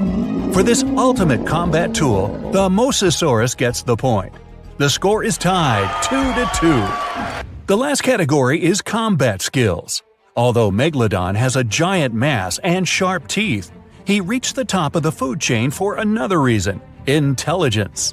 Speaker 3: For this ultimate combat tool, the Mosasaurus gets the point. The score is tied 2-2. The last category is combat skills. Although Megalodon has a giant mass and sharp teeth, he reached the top of the food chain for another reason: intelligence.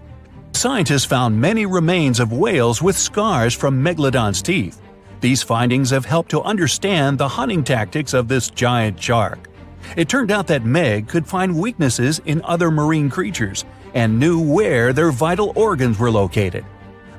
Speaker 3: Scientists found many remains of whales with scars from Megalodon's teeth. These findings have helped to understand the hunting tactics of this giant shark. It turned out that Meg could find weaknesses in other marine creatures and knew where their vital organs were located.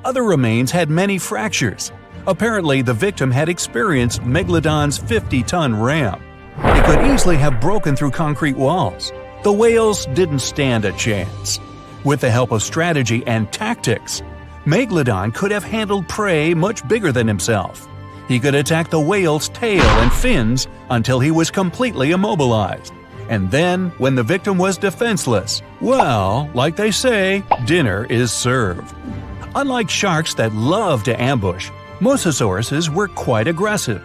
Speaker 3: Other remains had many fractures. Apparently, the victim had experienced Megalodon's 50-ton ram. It could easily have broken through concrete walls. The whales didn't stand a chance. With the help of strategy and tactics, Megalodon could have handled prey much bigger than himself. He could attack the whale's tail and fins until he was completely immobilized. And then, when the victim was defenseless, well, like they say, dinner is served. Unlike sharks that love to ambush, Mosasauruses were quite aggressive.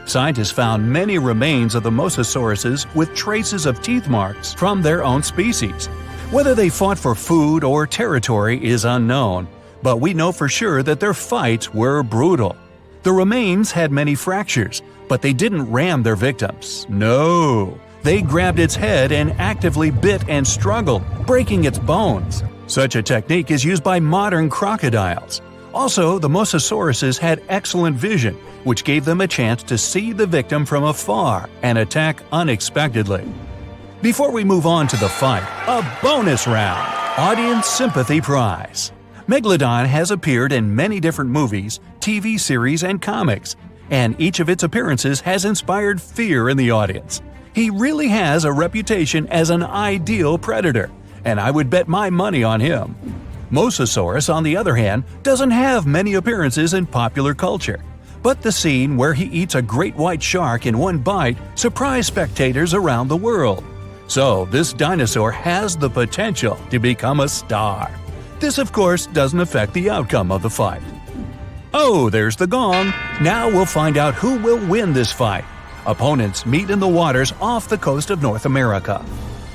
Speaker 3: Scientists found many remains of the Mosasauruses with traces of teeth marks from their own species. Whether they fought for food or territory is unknown, but we know for sure that their fights were brutal. The remains had many fractures, but they didn't ram their victims. No! They grabbed its head and actively bit and struggled, breaking its bones. Such a technique is used by modern crocodiles. Also, the Mosasauruses had excellent vision, which gave them a chance to see the victim from afar and attack unexpectedly. Before we move on to the fight, a bonus round: Audience Sympathy Prize. Megalodon has appeared in many different movies, TV series, and comics, and each of its appearances has inspired fear in the audience. He really has a reputation as an ideal predator, and I would bet my money on him. Mosasaurus, on the other hand, doesn't have many appearances in popular culture, but the scene where he eats a great white shark in one bite surprised spectators around the world. So this dinosaur has the potential to become a star. This, of course, doesn't affect the outcome of the fight. Oh, there's the gong. Now we'll find out who will win this fight. Opponents meet in the waters off the coast of North America.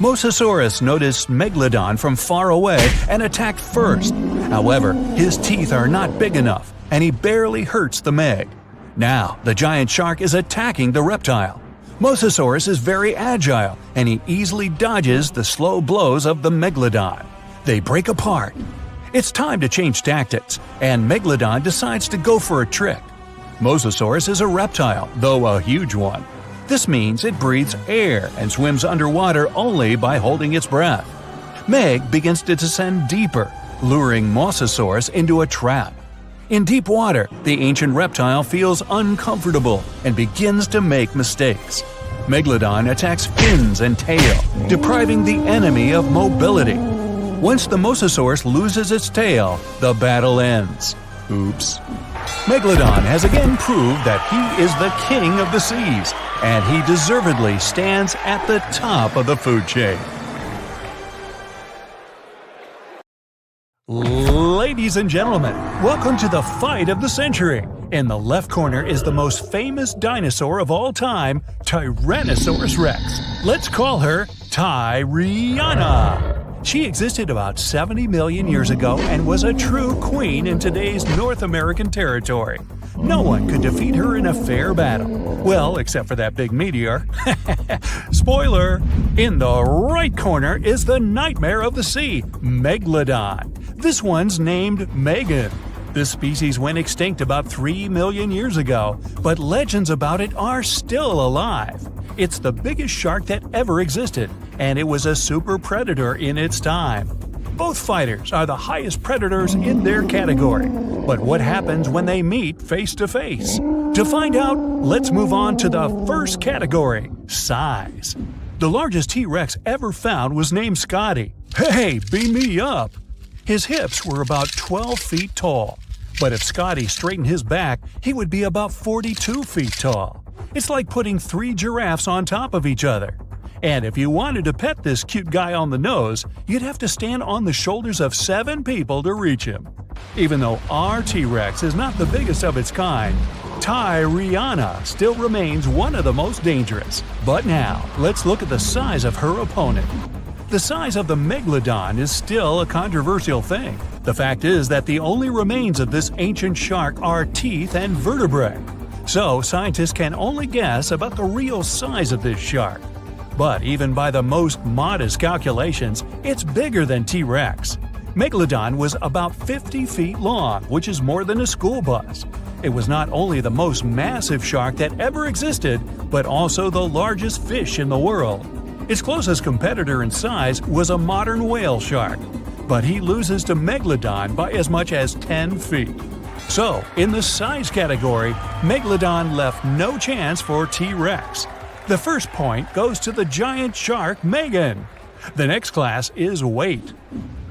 Speaker 3: Mosasaurus noticed Megalodon from far away and attacked first. However, his teeth are not big enough, and he barely hurts the Meg. Now, the giant shark is attacking the reptile. Mosasaurus is very agile, and he easily dodges the slow blows of the Megalodon. They break apart. It's time to change tactics, and Megalodon decides to go for a trick. Mosasaurus is a reptile, though a huge one. This means it breathes air and swims underwater only by holding its breath. Meg begins to descend deeper, luring Mosasaurus into a trap. In deep water, the ancient reptile feels uncomfortable and begins to make mistakes. Megalodon attacks fins and tail, depriving the enemy of mobility. Once the Mosasaurus loses its tail, the battle ends. Oops. Megalodon has again proved that he is the king of the seas, and he deservedly stands at the top of the food chain. Ladies and gentlemen, welcome to the fight of the century. In the left corner is the most famous dinosaur of all time, Tyrannosaurus Rex. Let's call her Tyriana. She existed about 70 million years ago and was a true queen in today's North American territory. No one could defeat her in a fair battle. Well, except for that big meteor. Spoiler! In the right corner is the nightmare of the sea, Megalodon. This one's named Megan. This species went extinct about 3 million years ago, but legends about it are still alive. It's the biggest shark that ever existed, and it was a super predator in its time. Both fighters are the highest predators in their category. But what happens when they meet face to face? To find out, let's move on to the first category, size. The largest T-Rex ever found was named Scotty. Hey, beam me up! His hips were about 12 feet tall. But if Scotty straightened his back, he would be about 42 feet tall. It's like putting 3 giraffes on top of each other. And if you wanted to pet this cute guy on the nose, you'd have to stand on the shoulders of 7 people to reach him. Even though our T-Rex is not the biggest of its kind, Tyriana still remains one of the most dangerous. But now, let's look at the size of her opponent. The size of the Megalodon is still a controversial thing. The fact is that the only remains of this ancient shark are teeth and vertebrae. So scientists can only guess about the real size of this shark. But even by the most modest calculations, it's bigger than T-Rex. Megalodon was about 50 feet long, which is more than a school bus. It was not only the most massive shark that ever existed, but also the largest fish in the world. Its closest competitor in size was a modern whale shark, but he loses to Megalodon by as much as 10 feet. So, in the size category, Megalodon left no chance for T-Rex. The first point goes to the giant shark Megan. The next class is weight.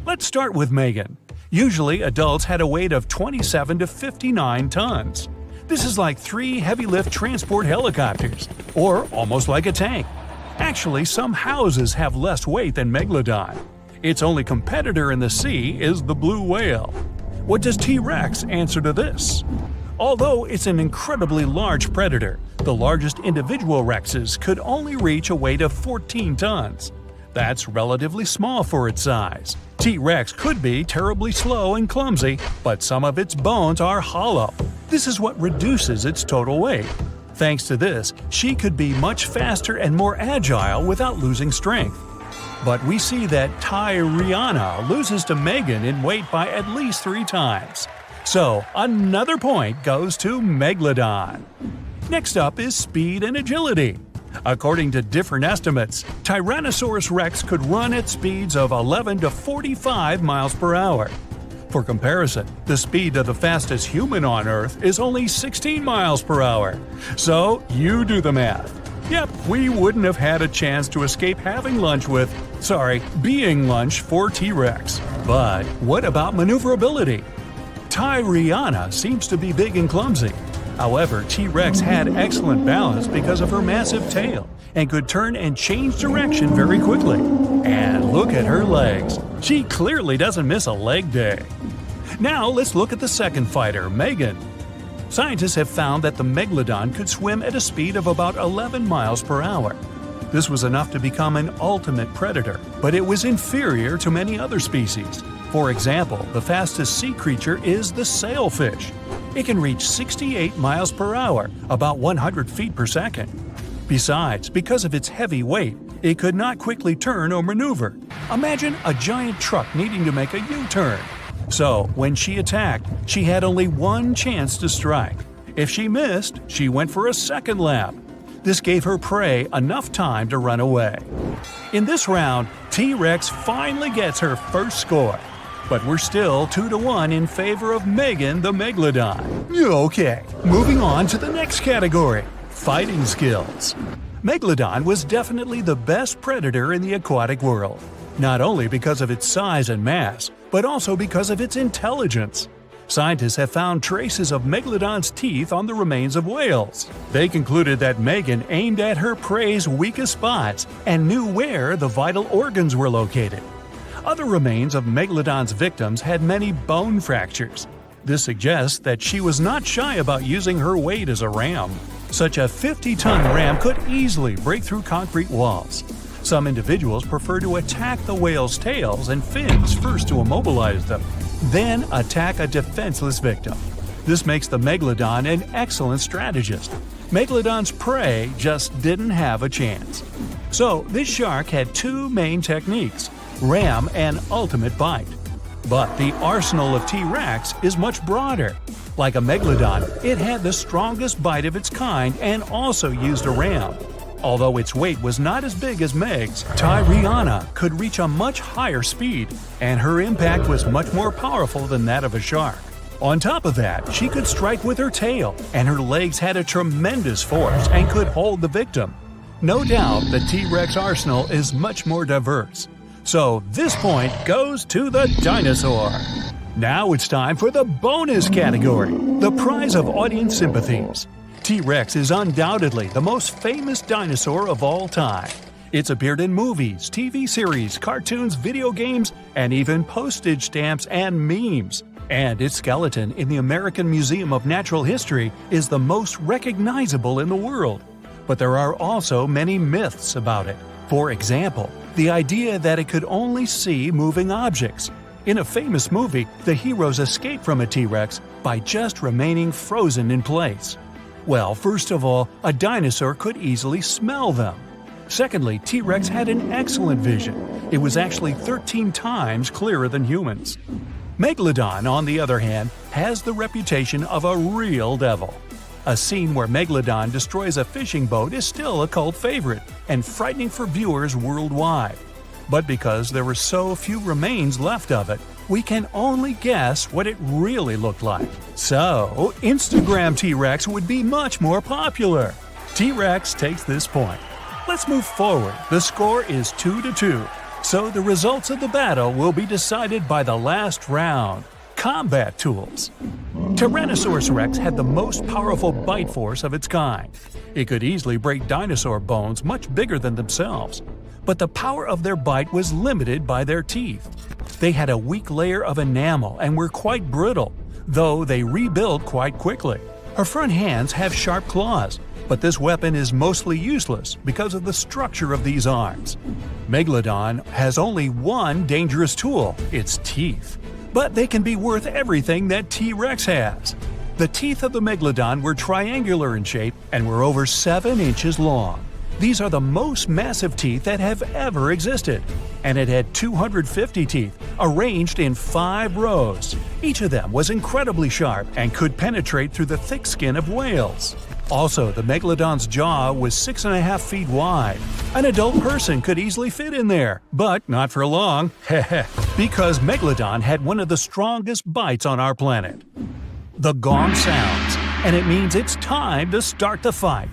Speaker 3: Let's start with Megan. Usually, adults had a weight of 27 to 59 tons. This is like 3 heavy-lift transport helicopters, or almost like a tank. Actually, some houses have less weight than Megalodon. Its only competitor in the sea is the blue whale. What does T-Rex answer to this? Although it's an incredibly large predator, the largest individual rexes could only reach a weight of 14 tons. That's relatively small for its size. T-Rex could be terribly slow and clumsy, but some of its bones are hollow. This is what reduces its total weight. Thanks to this, she could be much faster and more agile without losing strength. But we see that Tyriana loses to Megan in weight by at least 3 times. So, another point goes to Megalodon. Next up is speed and agility. According to different estimates, Tyrannosaurus rex could run at speeds of 11 to 45 miles per hour. For comparison, the speed of the fastest human on Earth is only 16 miles per hour. So, you do the math. Yep, we wouldn't have had a chance to escape having lunch with, being lunch for T-Rex. But what about maneuverability? Tyriana seems to be big and clumsy. However, T-Rex had excellent balance because of her massive tail and could turn and change direction very quickly. And look at her legs. She clearly doesn't miss a leg day. Now let's look at the second fighter, Megan. Scientists have found that the Megalodon could swim at a speed of about 11 miles per hour. This was enough to become an ultimate predator, but it was inferior to many other species. For example, the fastest sea creature is the sailfish. It can reach 68 miles per hour, about 100 feet per second. Besides, because of its heavy weight, it could not quickly turn or maneuver. Imagine a giant truck needing to make a U-turn. So, when she attacked, she had only one chance to strike. If she missed, she went for a second lap. This gave her prey enough time to run away. In this round, T-Rex finally gets her first score. But we're still 2-1 in favor of Megan the Megalodon. Okay, moving on to the next category, fighting skills. Megalodon was definitely the best predator in the aquatic world, not only because of its size and mass, but also because of its intelligence. Scientists have found traces of Megalodon's teeth on the remains of whales. They concluded that Megan aimed at her prey's weakest spots and knew where the vital organs were located. Other remains of Megalodon's victims had many bone fractures. This suggests that she was not shy about using her weight as a ram. Such a 50-ton ram could easily break through concrete walls. Some individuals prefer to attack the whale's tails and fins first to immobilize them, then attack a defenseless victim. This makes the Megalodon an excellent strategist. Megalodon's prey just didn't have a chance. So, this shark had 2 main techniques: ram and ultimate bite. But the arsenal of T-Rex is much broader. Like a Megalodon, it had the strongest bite of its kind and also used a ram. Although its weight was not as big as Meg's, Tyriana could reach a much higher speed, and her impact was much more powerful than that of a shark. On top of that, she could strike with her tail, and her legs had a tremendous force and could hold the victim. No doubt the T-Rex arsenal is much more diverse. So this point goes to the dinosaur. Now it's time for the bonus category, the prize of audience sympathies. T-Rex is undoubtedly the most famous dinosaur of all time. It's appeared in movies, TV series, cartoons, video games, and even postage stamps and memes. And its skeleton in the American Museum of Natural History is the most recognizable in the world. But there are also many myths about it. For example, the idea that it could only see moving objects. In a famous movie, the heroes escape from a T-Rex by just remaining frozen in place. Well, first of all, a dinosaur could easily smell them. Secondly, T-Rex had an excellent vision. It was actually 13 times clearer than humans. Megalodon, on the other hand, has the reputation of a real devil. A scene where Megalodon destroys a fishing boat is still a cult favorite and frightening for viewers worldwide. But because there were so few remains left of it, we can only guess what it really looked like. So, Instagram T-Rex would be much more popular. T-Rex takes this point. Let's move forward. The score is 2-2. So the results of the battle will be decided by the last round. Combat tools. Tyrannosaurus Rex had the most powerful bite force of its kind. It could easily break dinosaur bones much bigger than themselves. But the power of their bite was limited by their teeth. They had a weak layer of enamel and were quite brittle, though they rebuild quite quickly. Her front hands have sharp claws, but this weapon is mostly useless because of the structure of these arms. Megalodon has only one dangerous tool, its teeth. But they can be worth everything that T-Rex has. The teeth of the Megalodon were triangular in shape and were over 7 inches long. These are the most massive teeth that have ever existed, and it had 250 teeth, arranged in 5 rows. Each of them was incredibly sharp and could penetrate through the thick skin of whales. Also, the Megalodon's jaw was 6.5 feet wide. An adult person could easily fit in there, but not for long, because Megalodon had one of the strongest bites on our planet. The gong sounds, and it means it's time to start the fight.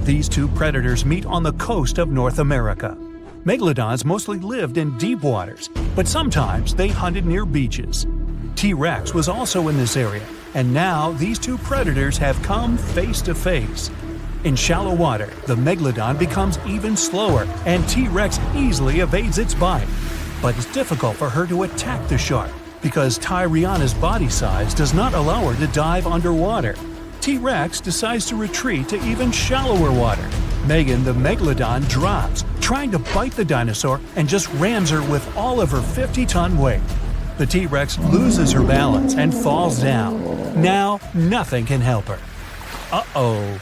Speaker 3: These two predators meet on the coast of North America. Megalodons mostly lived in deep waters, but sometimes they hunted near beaches. T-Rex was also in this area, and now these two predators have come face to face. In shallow water, the Megalodon becomes even slower, and T-Rex easily evades its bite. But it's difficult for her to attack the shark, because Tyriana's body size does not allow her to dive underwater. T-Rex decides to retreat to even shallower water. Megan the Megalodon drops, trying to bite the dinosaur, and just rams her with all of her 50-ton weight. The T-Rex loses her balance and falls down. Now, nothing can help her. Uh-oh.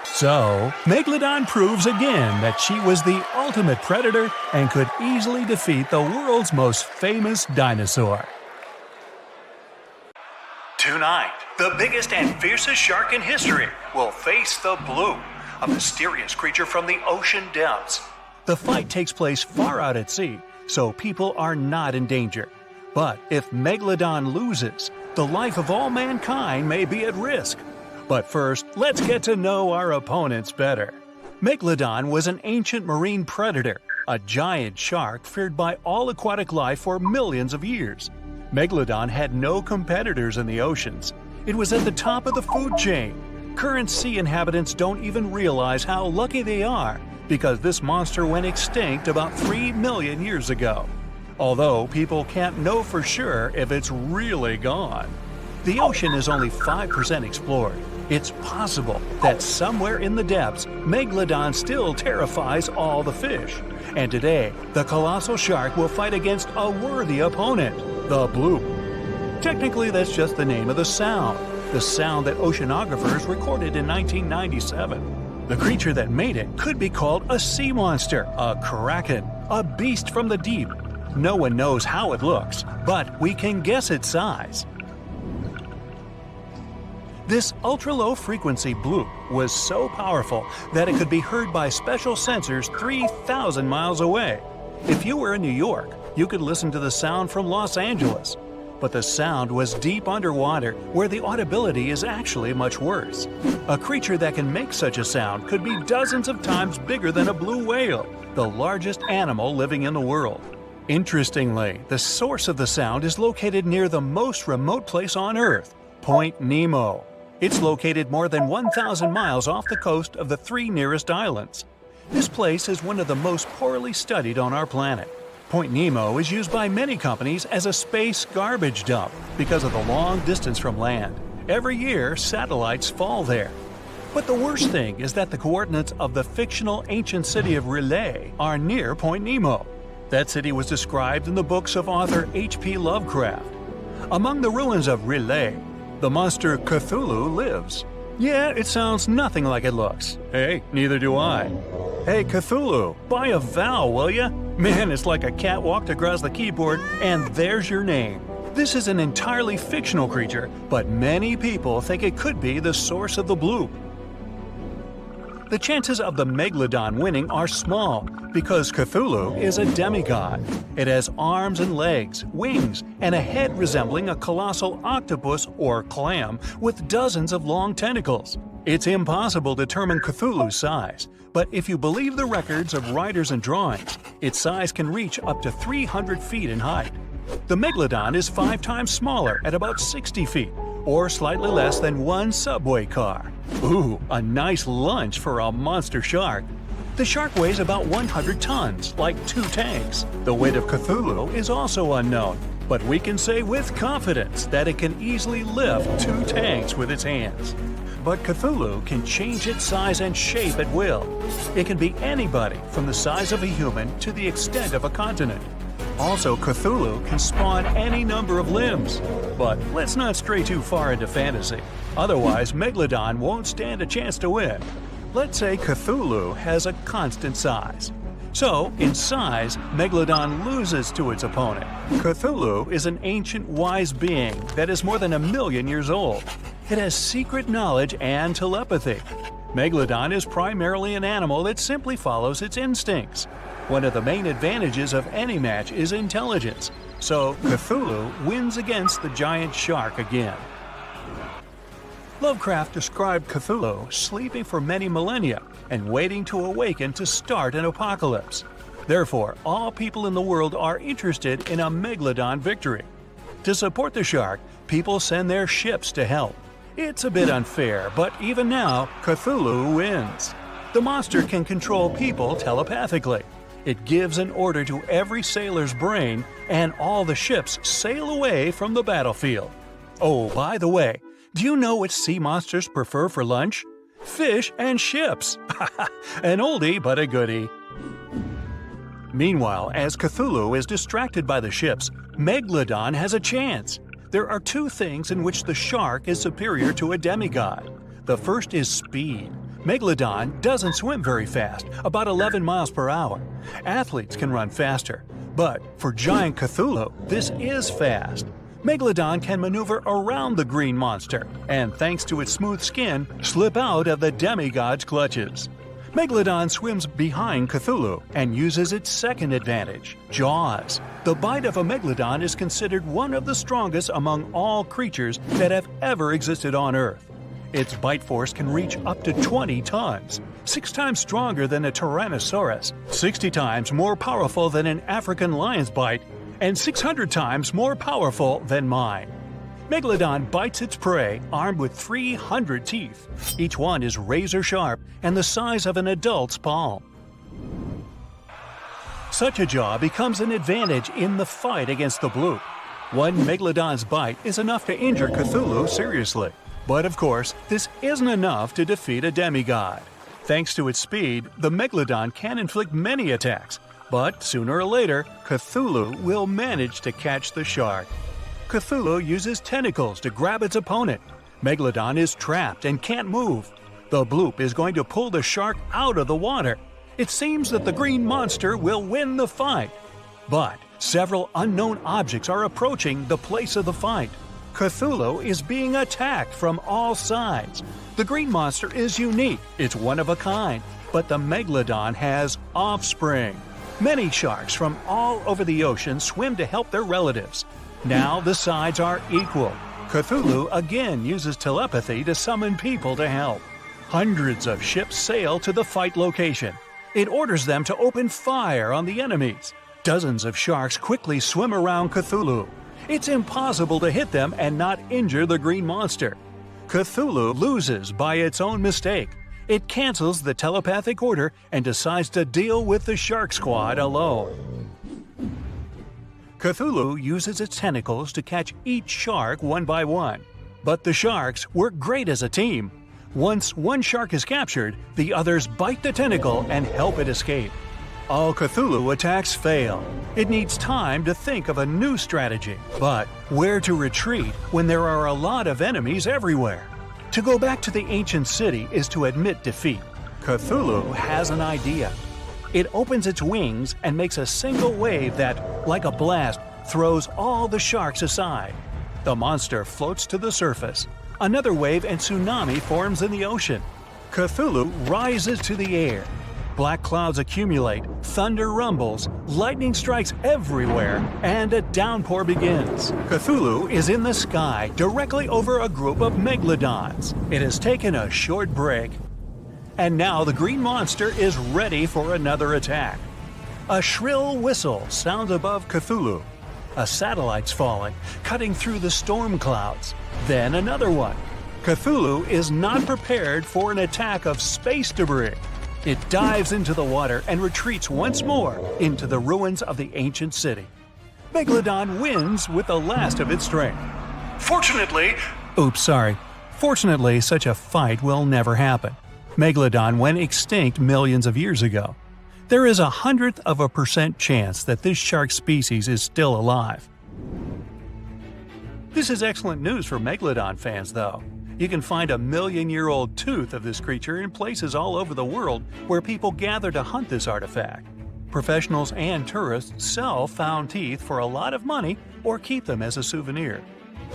Speaker 3: So, Megalodon proves again that she was the ultimate predator and could easily defeat the world's most famous dinosaur. Tonight, the biggest and fiercest shark in history will face the Blue, a mysterious creature from the ocean depths. The fight takes place far out at sea, so people are not in danger. But if Megalodon loses, the life of all mankind may be at risk. But first, let's get to know our opponents better. Megalodon was an ancient marine predator, a giant shark feared by all aquatic life for millions of years. Megalodon had no competitors in the oceans. It was at the top of the food chain. Current sea inhabitants don't even realize how lucky they are because this monster went extinct about 3 million years ago. Although people can't know for sure if it's really gone. The ocean is only 5% explored. It's possible that somewhere in the depths, Megalodon still terrifies all the fish. And today, the colossal shark will fight against a worthy opponent, the Blue. Technically, that's just the name of the sound that oceanographers recorded in 1997. The creature that made it could be called a sea monster, a kraken, a beast from the deep. No one knows how it looks, but we can guess its size. This ultra-low frequency bloop was so powerful that it could be heard by special sensors 3,000 miles away. If you were in New York, you could listen to the sound from Los Angeles. But the sound was deep underwater, where the audibility is actually much worse. A creature that can make such a sound could be dozens of times bigger than a blue whale, the largest animal living in the world. Interestingly, the source of the sound is located near the most remote place on Earth, Point Nemo. It's located more than 1,000 miles off the coast of the 3 nearest islands. This place is one of the most poorly studied on our planet. Point Nemo is used by many companies as a space garbage dump because of the long distance from land. Every year, satellites fall there. But the worst thing is that the coordinates of the fictional ancient city of R'lyeh are near Point Nemo. That city was described in the books of author H.P. Lovecraft. Among the ruins of R'lyeh, the monster Cthulhu lives. Yeah, it sounds nothing like it looks. Hey, neither do I. Hey, Cthulhu, buy a vowel, will ya? Man, it's like a cat walked across the keyboard and there's your name. This is an entirely fictional creature, but many people think it could be the source of the bloop. The chances of the Megalodon winning are small because Cthulhu is a demigod. It has arms and legs, wings, and a head resembling a colossal octopus or clam with dozens of long tentacles. It's impossible to determine Cthulhu's size, but if you believe the records of writers and drawings, its size can reach up to 300 feet in height. The Megalodon is 5 times smaller at about 60 feet, or slightly less than one subway car. Ooh, a nice lunch for a monster shark. The shark weighs about 100 tons, like 2 tanks. The weight of Cthulhu is also unknown, but we can say with confidence that it can easily lift 2 tanks with its hands. But Cthulhu can change its size and shape at will. It can be anybody from the size of a human to the extent of a continent. Also, Cthulhu can spawn any number of limbs. But let's not stray too far into fantasy. Otherwise, Megalodon won't stand a chance to win. Let's say Cthulhu has a constant size. So, in size, Megalodon loses to its opponent. Cthulhu is an ancient wise being that is more than 1 million years old. It has secret knowledge and telepathy. Megalodon is primarily an animal that simply follows its instincts. One of the main advantages of any match is intelligence, so Cthulhu wins against the giant shark again. Lovecraft described Cthulhu sleeping for many millennia and waiting to awaken to start an apocalypse. Therefore, all people in the world are interested in a Megalodon victory. To support the shark, people send their ships to help. It's a bit unfair, but even now, Cthulhu wins. The monster can control people telepathically. It gives an order to every sailor's brain, and all the ships sail away from the battlefield. Oh, by the way, do you know what sea monsters prefer for lunch? Fish and ships! An oldie but a goodie. Meanwhile, as Cthulhu is distracted by the ships, Megalodon has a chance. There are 2 things in which the shark is superior to a demigod. The first is speed. Megalodon doesn't swim very fast, about 11 miles per hour. Athletes can run faster, but for giant Cthulhu, this is fast. Megalodon can maneuver around the green monster, and thanks to its smooth skin, slip out of the demigod's clutches. Megalodon swims behind Cthulhu and uses its second advantage, jaws. The bite of a Megalodon is considered one of the strongest among all creatures that have ever existed on Earth. Its bite force can reach up to 20 tons, 6 times stronger than a Tyrannosaurus, 60 times more powerful than an African lion's bite, and 600 times more powerful than mine. Megalodon bites its prey armed with 300 teeth. Each one is razor sharp and the size of an adult's palm. Such a jaw becomes an advantage in the fight against the bloop. One Megalodon's bite is enough to injure Cthulhu seriously. But of course, this isn't enough to defeat a demigod. Thanks to its speed, the Megalodon can inflict many attacks, but sooner or later, Cthulhu will manage to catch the shark. Cthulhu uses tentacles to grab its opponent. Megalodon is trapped and can't move. The bloop is going to pull the shark out of the water. It seems that the green monster will win the fight. But several unknown objects are approaching the place of the fight. Cthulhu is being attacked from all sides. The green monster is unique, it's one of a kind, but the Megalodon has offspring. Many sharks from all over the ocean swim to help their relatives. Now the sides are equal. Cthulhu again uses telepathy to summon people to help. Hundreds of ships sail to the fight location. It orders them to open fire on the enemies. Dozens of sharks quickly swim around Cthulhu. It's impossible to hit them and not injure the green monster. Cthulhu loses by its own mistake. It cancels the telepathic order and decides to deal with the shark squad alone. Cthulhu uses its tentacles to catch each shark one by one. But the sharks work great as a team. Once one shark is captured, the others bite the tentacle and help it escape. All Cthulhu attacks fail. It needs time to think of a new strategy. But where to retreat when there are a lot of enemies everywhere? To go back to the ancient city is to admit defeat. Cthulhu has an idea. It opens its wings and makes a single wave that, like a blast, throws all the sharks aside. The monster floats to the surface. Another wave and tsunami forms in the ocean. Cthulhu rises to the air. Black clouds accumulate, thunder rumbles, lightning strikes everywhere, and a downpour begins. Cthulhu is in the sky, directly over a group of megalodons. It has taken a short break. And now the green monster is ready for another attack. A shrill whistle sounds above Cthulhu. A satellite's falling, cutting through the storm clouds. Then another one. Cthulhu is not prepared for an attack of space debris. It dives into the water and retreats once more into the ruins of the ancient city. Megalodon wins with the last of its strength. Fortunately, such a fight will never happen. Megalodon went extinct millions of years ago. There is 0.01% chance that this shark species is still alive. This is excellent news for Megalodon fans, though. You can find a million-year-old tooth of this creature in places all over the world where people gather to hunt this artifact. Professionals and tourists sell found teeth for a lot of money or keep them as a souvenir.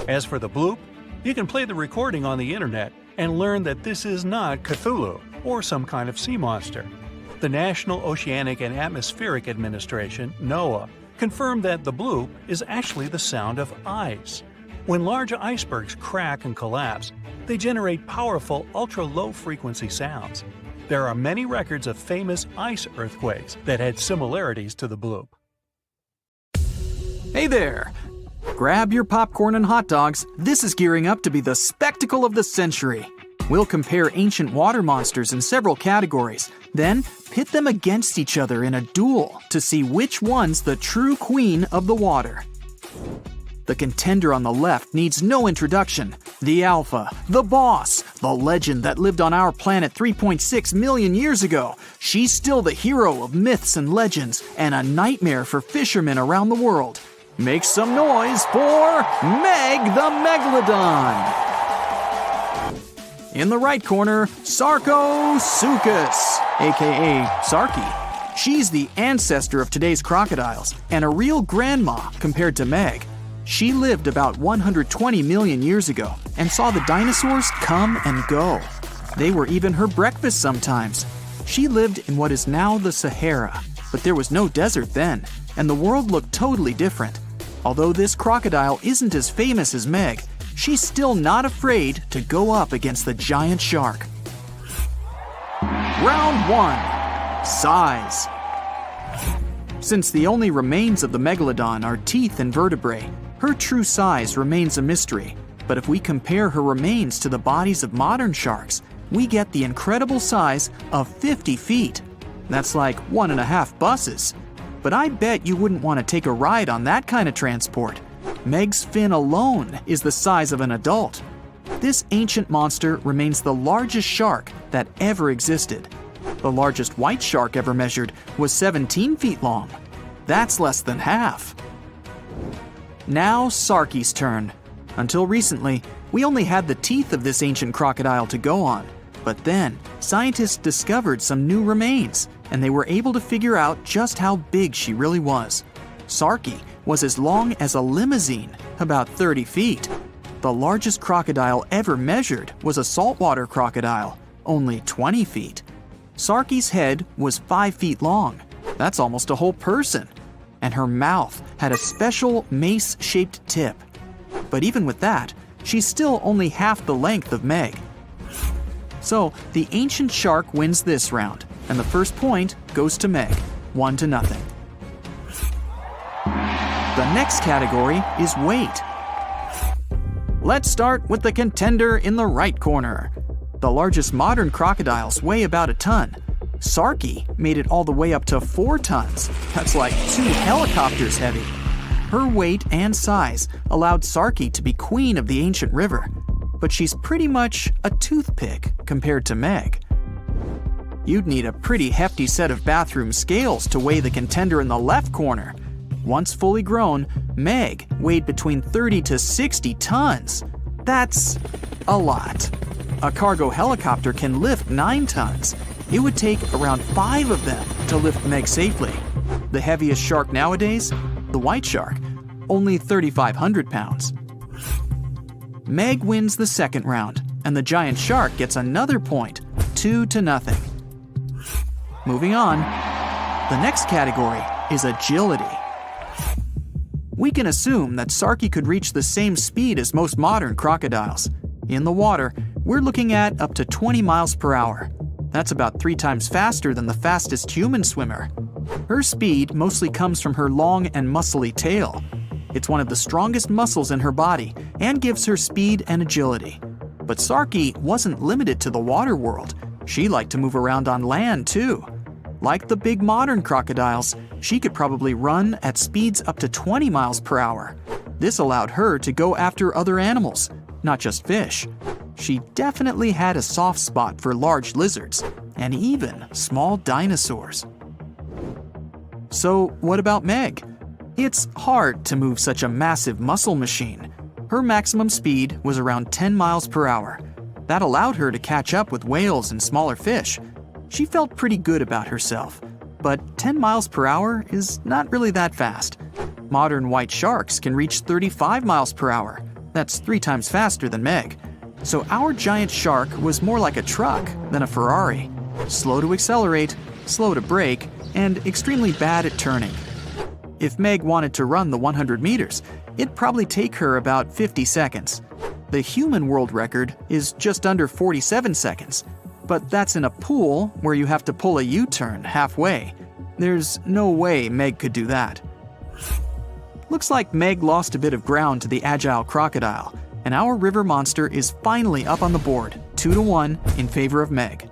Speaker 3: As for the bloop, you can play the recording on the internet and learn that this is not Cthulhu or some kind of sea monster. The National Oceanic and Atmospheric Administration, NOAA, confirmed that the bloop is actually the sound of ice. When large icebergs crack and collapse, they generate powerful ultra-low frequency sounds. There are many records of famous ice earthquakes that had similarities to the bloop.
Speaker 4: Hey there! Grab your popcorn and hot dogs. This is gearing up to be the spectacle of the century. We'll compare ancient water monsters in several categories, then pit them against each other in a duel to see which one's the true queen of the water. The contender on the left needs no introduction. The alpha, the boss, the legend that lived on our planet 3.6 million years ago. She's still the hero of myths and legends and a nightmare for fishermen around the world. Make some noise for Meg the Megalodon! In the right corner, Sarcosuchus, aka Sarky. She's the ancestor of today's crocodiles and a real grandma compared to Meg. She lived about 120 million years ago and saw the dinosaurs come and go. They were even her breakfast sometimes. She lived in what is now the Sahara, but there was no desert then, and the world looked totally different. Although this crocodile isn't as famous as Meg, she's still not afraid to go up against the giant shark. Round 1. Size. Since the only remains of the Megalodon are teeth and vertebrae, her true size remains a mystery. But if we compare her remains to the bodies of modern sharks, we get the incredible size of 50 feet. That's like 1.5 buses. But I bet you wouldn't want to take a ride on that kind of transport. Meg's fin alone is the size of an adult. This ancient monster remains the largest shark that ever existed. The largest white shark ever measured was 17 feet long. That's less than half. Now Sarky's turn. Until recently, we only had the teeth of this ancient crocodile to go on. But then, scientists discovered some new remains, and they were able to figure out just how big she really was. Sarky was as long as a limousine, about 30 feet. The largest crocodile ever measured was a saltwater crocodile, only 20 feet. Sarky's head was 5 feet long. That's almost a whole person. And her mouth had a special mace-shaped tip. But even with that, she's still only half the length of Meg. So, the ancient shark wins this round, and the first point goes to Meg, 1-0. The next category is weight. Let's start with the contender in the right corner. The largest modern crocodiles weigh about a ton. Sarki made it all the way up to 4 tons. That's like 2 helicopters heavy. Her weight and size allowed Sarki to be queen of the ancient river, but she's pretty much a toothpick compared to Meg. You'd need a pretty hefty set of bathroom scales to weigh the contender in the left corner. Once fully grown, Meg weighed between 30 to 60 tons. That's a lot. A cargo helicopter can lift 9 tons. It would take around 5 of them to lift Meg safely. The heaviest shark nowadays? The white shark, only 3,500 pounds. Meg wins the second round, and the giant shark gets another point, 2-0. Moving on, the next category is agility. We can assume that Sarki could reach the same speed as most modern crocodiles. In the water, we're looking at up to 20 miles per hour. That's about 3 times faster than the fastest human swimmer. Her speed mostly comes from her long and muscly tail. It's one of the strongest muscles in her body and gives her speed and agility. But Sarki wasn't limited to the water world. She liked to move around on land too. Like the big modern crocodiles, she could probably run at speeds up to 20 miles per hour. This allowed her to go after other animals, not just fish. She definitely had a soft spot for large lizards and even small dinosaurs. So what about Meg? It's hard to move such a massive muscle machine. Her maximum speed was around 10 miles per hour. That allowed her to catch up with whales and smaller fish. She felt pretty good about herself, but 10 miles per hour is not really that fast. Modern white sharks can reach 35 miles per hour. That's 3 times faster than Meg. So our giant shark was more like a truck than a Ferrari. Slow to accelerate, slow to brake, and extremely bad at turning. If Meg wanted to run the 100 meters, it'd probably take her about 50 seconds. The human world record is just under 47 seconds, but that's in a pool where you have to pull a U-turn halfway. There's no way Meg could do that. Looks like Meg lost a bit of ground to the agile crocodile, and our river monster is finally up on the board, 2-1 in favor of Meg.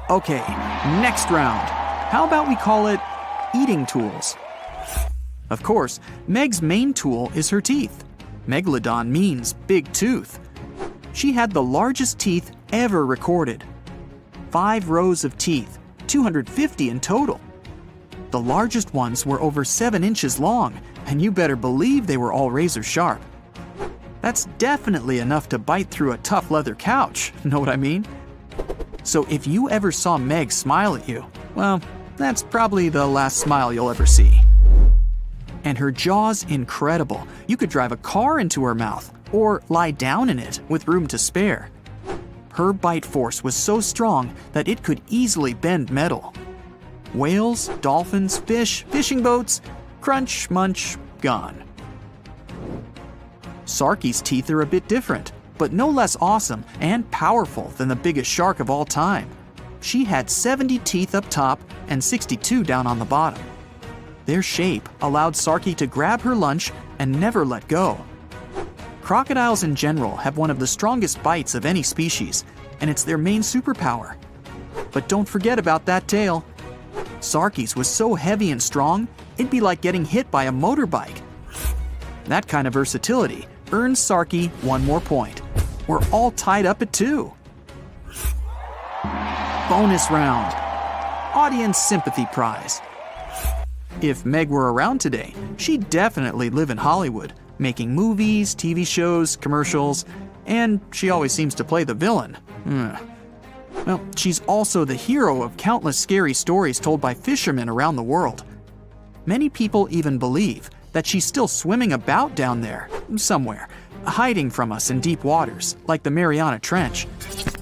Speaker 4: Okay, next round. How about we call it eating tools? Of course, Meg's main tool is her teeth. Megalodon means big tooth. She had the largest teeth ever recorded. 5 rows of teeth, 250 in total. The largest ones were over 7 inches long, and you better believe they were all razor sharp. That's definitely enough to bite through a tough leather couch, know what I mean? So if you ever saw Meg smile at you, well, that's probably the last smile you'll ever see. And her jaw's incredible. You could drive a car into her mouth, or lie down in it with room to spare. Her bite force was so strong that it could easily bend metal. Whales, dolphins, fish, fishing boats, crunch, munch, gone. Sarki's teeth are a bit different, but no less awesome and powerful than the biggest shark of all time. She had 70 teeth up top and 62 down on the bottom. Their shape allowed Sarki to grab her lunch and never let go. Crocodiles in general have one of the strongest bites of any species, and it's their main superpower. But don't forget about that tail. Sarki's was so heavy and strong, it'd be like getting hit by a motorbike. That kind of versatility earns Sarki 1 more point. We're all tied up at 2. Bonus round. Audience sympathy prize. If Meg were around today, she'd definitely live in Hollywood, making movies, TV shows, commercials, and she always seems to play the villain. Well, she's also the hero of countless scary stories told by fishermen around the world. Many people even believe that she's still swimming about down there, somewhere, hiding from us in deep waters, like the Mariana Trench.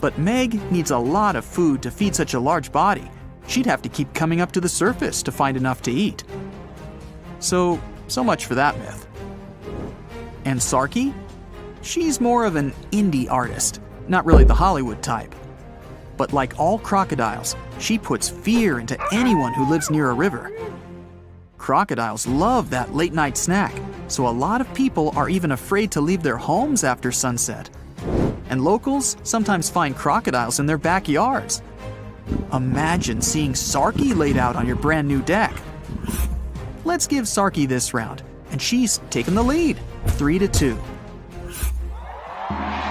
Speaker 4: But Meg needs a lot of food to feed such a large body. She'd have to keep coming up to the surface to find enough to eat. So much for that myth. And Sarki? She's more of an indie artist, not really the Hollywood type. But like all crocodiles, she puts fear into anyone who lives near a river. Crocodiles love that late-night snack, so a lot of people are even afraid to leave their homes after sunset. And locals sometimes find crocodiles in their backyards. Imagine seeing Sarky laid out on your brand new deck. Let's give Sarky this round, and she's taken the lead, 3-2.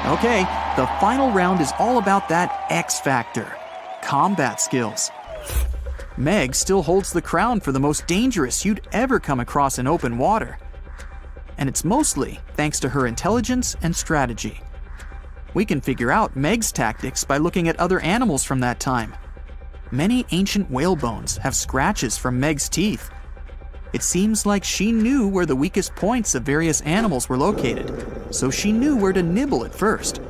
Speaker 4: Okay, the final round is all about that X factor, combat skills. Meg still holds the crown for the most dangerous you'd ever come across in open water. And it's mostly thanks to her intelligence and strategy. We can figure out Meg's tactics by looking at other animals from that time. Many ancient whale bones have scratches from Meg's teeth. It seems like she knew where the weakest points of various animals were located, so she knew where to nibble at first.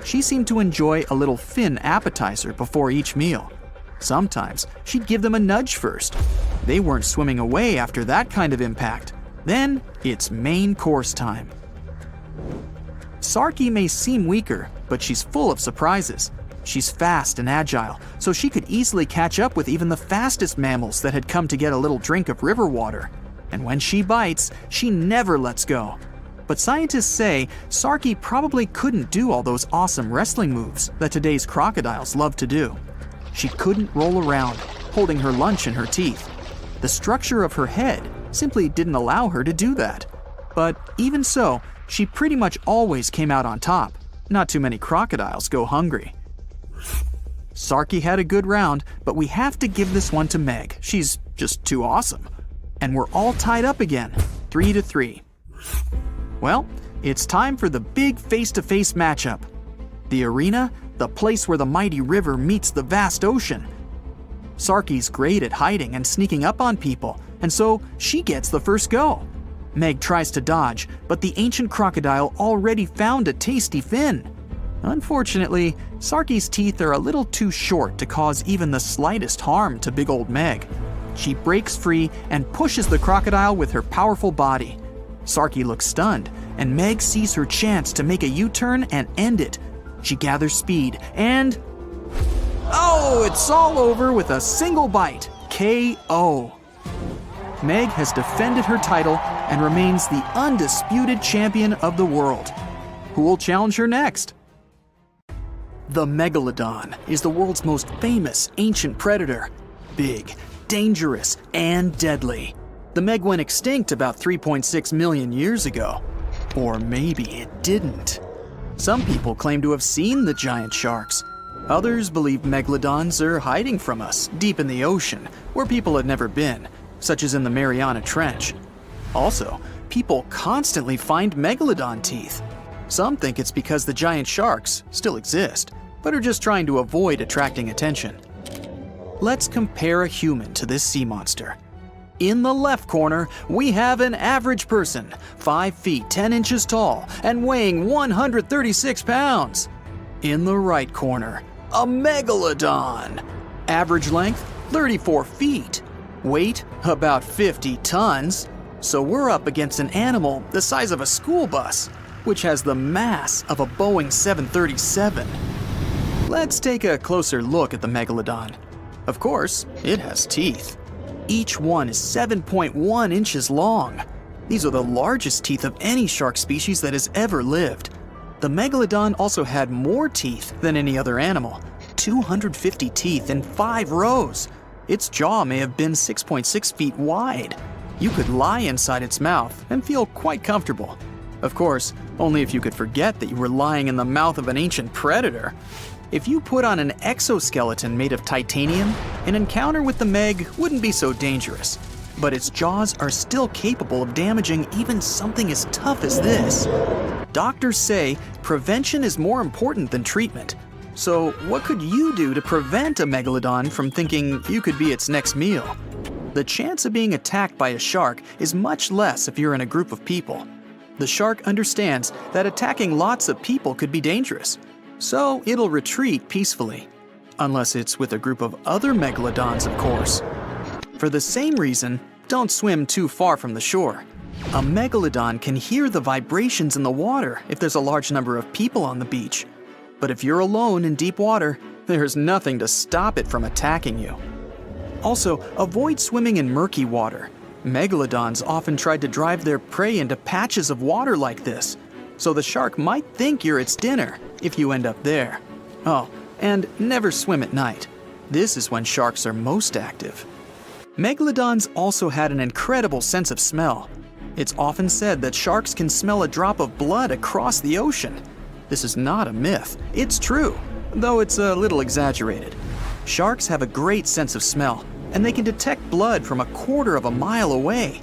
Speaker 4: She seemed to enjoy a little fin appetizer before each meal. Sometimes she'd give them a nudge first. They weren't swimming away after that kind of impact. Then it's main course time. Sarky may seem weaker, but she's full of surprises. She's fast and agile, so she could easily catch up with even the fastest mammals that had come to get a little drink of river water. And when she bites, she never lets go. But scientists say Sarky probably couldn't do all those awesome wrestling moves that today's crocodiles love to do. She couldn't roll around, holding her lunch in her teeth. The structure of her head simply didn't allow her to do that. But even so, she pretty much always came out on top. Not too many crocodiles go hungry. Sarky had a good round, but we have to give this one to Meg. She's just too awesome. And we're all tied up again, 3-3. Well, it's time for the big face-to-face matchup. The arena, the place where the mighty river meets the vast ocean. Sarky's great at hiding and sneaking up on people, and so she gets the first go. Meg tries to dodge, but the ancient crocodile already found a tasty fin. Unfortunately, Sarky's teeth are a little too short to cause even the slightest harm to big old Meg. She breaks free and pushes the crocodile with her powerful body. Sarky looks stunned, and Meg sees her chance to make a U-turn and end it. She gathers speed and... oh, it's all over with a single bite. KO. Meg has defended her title and remains the undisputed champion of the world. Who will challenge her next? The Megalodon is the world's most famous ancient predator. Big, dangerous, and deadly. The Meg went extinct about 3.6 million years ago. Or maybe it didn't. Some people claim to have seen the giant sharks. Others believe megalodons are hiding from us deep in the ocean, where people had never been, such as in the Mariana Trench. Also, people constantly find megalodon teeth. Some think it's because the giant sharks still exist, but are just trying to avoid attracting attention. Let's compare a human to this sea monster. In the left corner, we have an average person, 5 feet 10 inches tall and weighing 136 pounds. In the right corner, a megalodon. Average length, 34 feet. Weight, about 50 tons. So we're up against an animal the size of a school bus, which has the mass of a Boeing 737. Let's take a closer look at the megalodon. Of course, it has teeth. Each one is 7.1 inches long. These are the largest teeth of any shark species that has ever lived. The megalodon also had more teeth than any other animal, 250 teeth in 5 rows. Its jaw may have been 6.6 feet wide. You could lie inside its mouth and feel quite comfortable. Of course, only if you could forget that you were lying in the mouth of an ancient predator. If you put on an exoskeleton made of titanium, an encounter with the Meg wouldn't be so dangerous. But its jaws are still capable of damaging even something as tough as this. Doctors say prevention is more important than treatment. So what could you do to prevent a megalodon from thinking you could be its next meal? The chance of being attacked by a shark is much less if you're in a group of people. The shark understands that attacking lots of people could be dangerous, so it'll retreat peacefully. Unless it's with a group of other megalodons, of course. For the same reason, don't swim too far from the shore. A megalodon can hear the vibrations in the water if there's a large number of people on the beach. But if you're alone in deep water, there's nothing to stop it from attacking you. Also, avoid swimming in murky water. Megalodons often tried to drive their prey into patches of water like this, so the shark might think you're its dinner if you end up there. Oh, and never swim at night. This is when sharks are most active. Megalodons also had an incredible sense of smell. It's often said that sharks can smell a drop of blood across the ocean. This is not a myth, it's true, though it's a little exaggerated. Sharks have a great sense of smell, and they can detect blood from 1/4 mile away.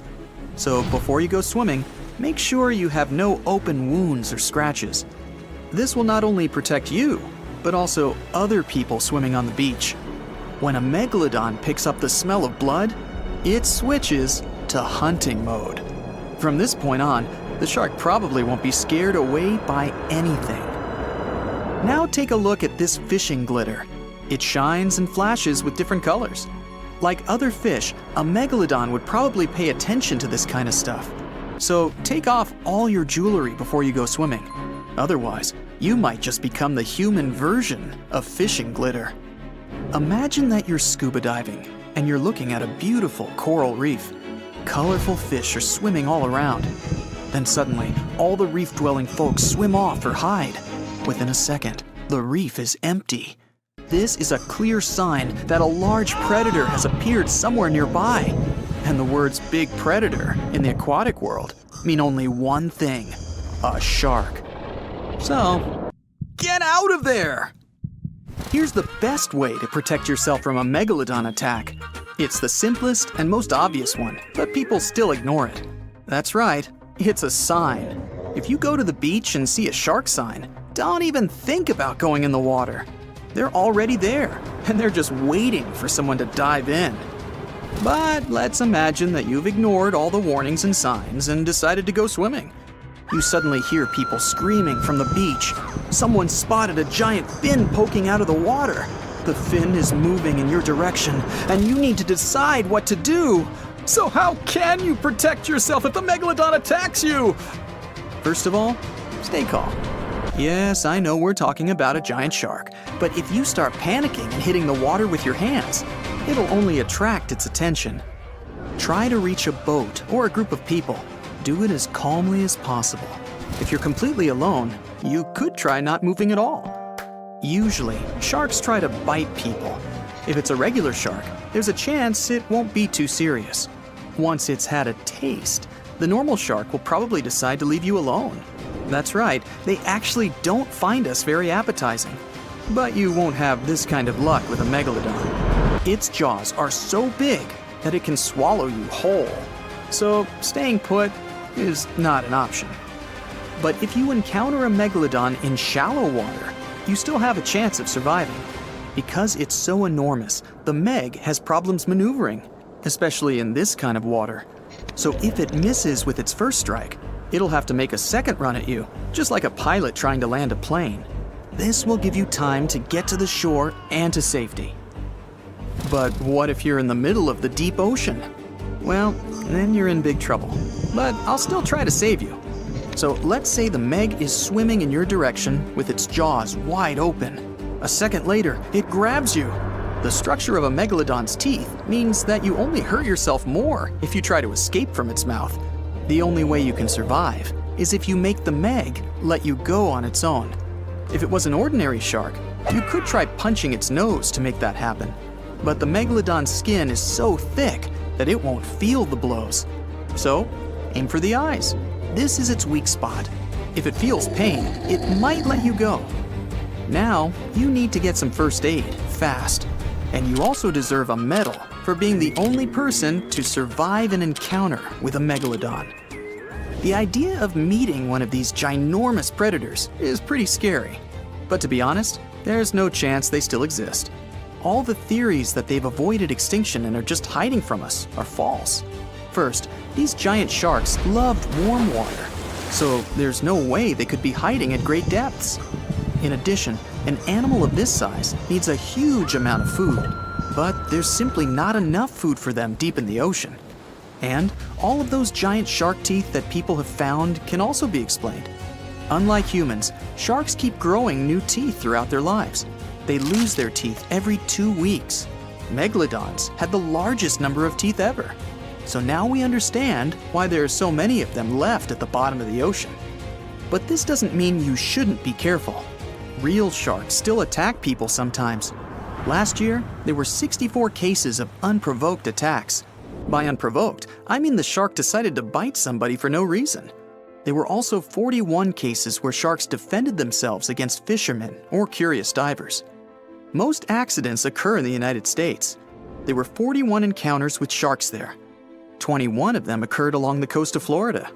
Speaker 4: So before you go swimming, make sure you have no open wounds or scratches. This will not only protect you, but also other people swimming on the beach. When a megalodon picks up the smell of blood, it switches to hunting mode. From this point on, the shark probably won't be scared away by anything. Now take a look at this fishing glitter. It shines and flashes with different colors. Like other fish, a megalodon would probably pay attention to this kind of stuff. So take off all your jewelry before you go swimming. Otherwise, you might just become the human version of fishing glitter. Imagine that you're scuba diving and you're looking at a beautiful coral reef. Colorful fish are swimming all around. Then suddenly, all the reef-dwelling folks swim off or hide. Within a second, the reef is empty. This is a clear sign that a large predator has appeared somewhere nearby. And the words big predator in the aquatic world mean only one thing: a shark. So, get out of there! Here's the best way to protect yourself from a megalodon attack. It's the simplest and most obvious one, but people still ignore it. That's right, it's a sign. If you go to the beach and see a shark sign, don't even think about going in the water. They're already there, and they're just waiting for someone to dive in. But let's imagine that you've ignored all the warnings and signs and decided to go swimming. You suddenly hear people screaming from the beach. Someone spotted a giant fin poking out of the water. The fin is moving in your direction, and you need to decide what to do. So how can you protect yourself if the megalodon attacks you? First of all, stay calm. Yes, I know we're talking about a giant shark, but if you start panicking and hitting the water with your hands, it'll only attract its attention. Try to reach a boat or a group of people. Do it as calmly as possible. If you're completely alone, you could try not moving at all. Usually, sharks try to bite people. If it's a regular shark, there's a chance it won't be too serious. Once it's had a taste, the normal shark will probably decide to leave you alone. That's right, they actually don't find us very appetizing. But you won't have this kind of luck with a megalodon. Its jaws are so big that it can swallow you whole. So staying put is not an option. But if you encounter a megalodon in shallow water, you still have a chance of surviving. Because it's so enormous, the Meg has problems maneuvering, especially in this kind of water. So if it misses with its first strike, it'll have to make a second run at you, just like a pilot trying to land a plane. This will give you time to get to the shore and to safety. But what if you're in the middle of the deep ocean? Well, then you're in big trouble. But I'll still try to save you. So let's say the Meg is swimming in your direction with its jaws wide open. A second later, it grabs you. The structure of a megalodon's teeth means that you only hurt yourself more if you try to escape from its mouth. The only way you can survive is if you make the Meg let you go on its own. If it was an ordinary shark, you could try punching its nose to make that happen. But the megalodon's skin is so thick that it won't feel the blows. So, aim for the eyes. This is its weak spot. If it feels pain, it might let you go. Now, you need to get some first aid, fast. And you also deserve a medal for being the only person to survive an encounter with a megalodon. The idea of meeting one of these ginormous predators is pretty scary. But to be honest, there's no chance they still exist. All the theories that they've avoided extinction and are just hiding from us are false. First, these giant sharks loved warm water, so there's no way they could be hiding at great depths. In addition, an animal of this size needs a huge amount of food, but there's simply not enough food for them deep in the ocean. And all of those giant shark teeth that people have found can also be explained. Unlike humans, sharks keep growing new teeth throughout their lives. They lose their teeth every 2 weeks. Megalodons had the largest number of teeth ever. So now we understand why there are so many of them left at the bottom of the ocean. But this doesn't mean you shouldn't be careful. Real sharks still attack people sometimes. Last year, there were 64 cases of unprovoked attacks. By unprovoked, I mean the shark decided to bite somebody for no reason. There were also 41 cases where sharks defended themselves against fishermen or curious divers. Most accidents occur in the United States. There were 41 encounters with sharks there. 21 of them occurred along the coast of Florida.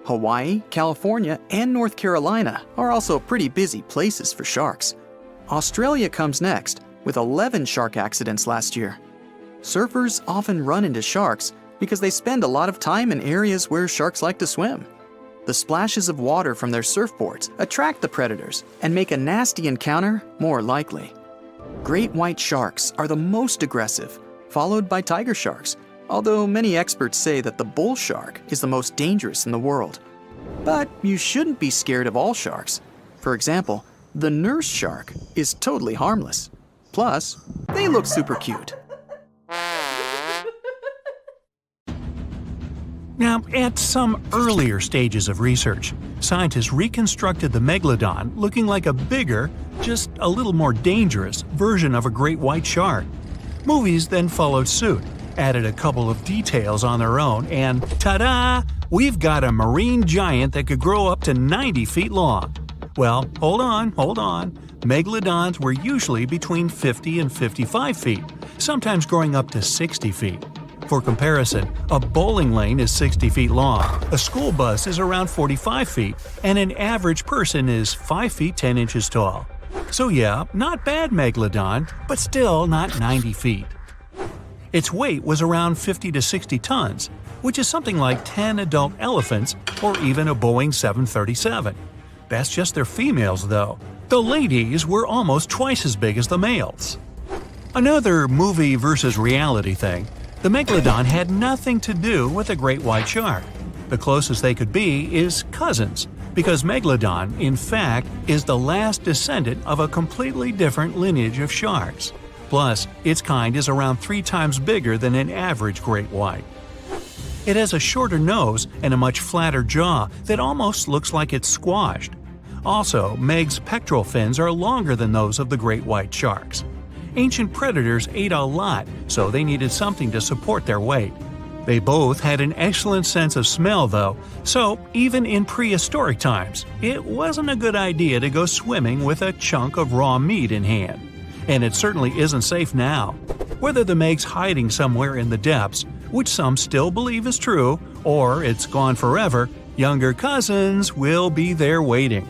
Speaker 4: Hawaii, California, and North Carolina are also pretty busy places for sharks. Australia comes next, with 11 shark accidents last year. Surfers often run into sharks because they spend a lot of time in areas where sharks like to swim. The splashes of water from their surfboards attract the predators and make a nasty encounter more likely. Great white sharks are the most aggressive, followed by tiger sharks, although many experts say that the bull shark is the most dangerous in the world. But you shouldn't be scared of all sharks. For example, the nurse shark is totally harmless. Plus, they look super cute.
Speaker 3: Now, at some earlier stages of research, scientists reconstructed the Megalodon looking like a bigger, just a little more dangerous version of a great white shark. Movies then followed suit, added a couple of details on their own, and ta-da! We've got a marine giant that could grow up to 90 feet long. Well, hold on. Megalodons were usually between 50 and 55 feet, sometimes growing up to 60 feet. For comparison, a bowling lane is 60 feet long, a school bus is around 45 feet, and an average person is 5 feet 10 inches tall. So yeah, not bad Megalodon, but still not 90 feet. Its weight was around 50 to 60 tons, which is something like 10 adult elephants or even a Boeing 737. That's just their females though. The ladies were almost twice as big as the males. Another movie versus reality thing. The Megalodon had nothing to do with a great white shark. The closest they could be is cousins, because Megalodon, in fact, is the last descendant of a completely different lineage of sharks. Plus, its kind is around 3 times bigger than an average great white. It has a shorter nose and a much flatter jaw that almost looks like it's squashed. Also, Meg's pectoral fins are longer than those of the great white sharks. Ancient predators ate a lot, so they needed something to support their weight. They both had an excellent sense of smell, though, so even in prehistoric times, it wasn't a good idea to go swimming with a chunk of raw meat in hand. And it certainly isn't safe now. Whether the Meg's hiding somewhere in the depths, which some still believe is true, or it's gone forever, younger cousins will be there waiting.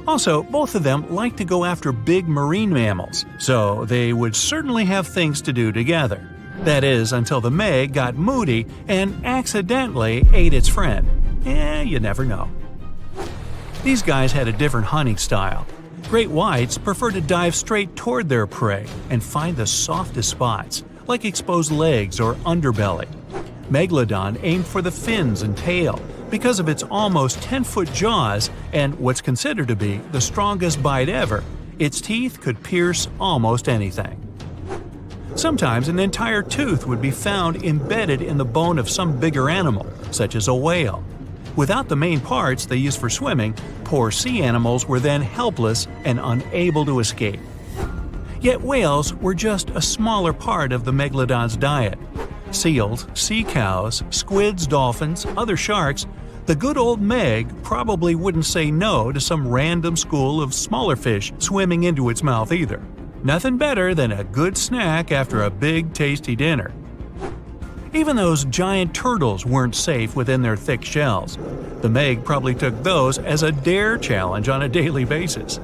Speaker 3: Also, both of them like to go after big marine mammals, so they would certainly have things to do together. That is, until the Meg got moody and accidentally ate its friend. You never know. These guys had a different hunting style. Great whites prefer to dive straight toward their prey and find the softest spots, like exposed legs or underbelly. Megalodon aimed for the fins and tail, because of its almost 10-foot jaws and what's considered to be the strongest bite ever. Its teeth could pierce almost anything. Sometimes an entire tooth would be found embedded in the bone of some bigger animal, such as a whale. Without the main parts they use for swimming, poor sea animals were then helpless and unable to escape. Yet whales were just a smaller part of the Megalodon's diet. Seals, sea cows, squids, dolphins, other sharks, the good old Meg probably wouldn't say no to some random school of smaller fish swimming into its mouth either. Nothing better than a good snack after a big tasty dinner. Even those giant turtles weren't safe within their thick shells. The Meg probably took those as a dare challenge on a daily basis.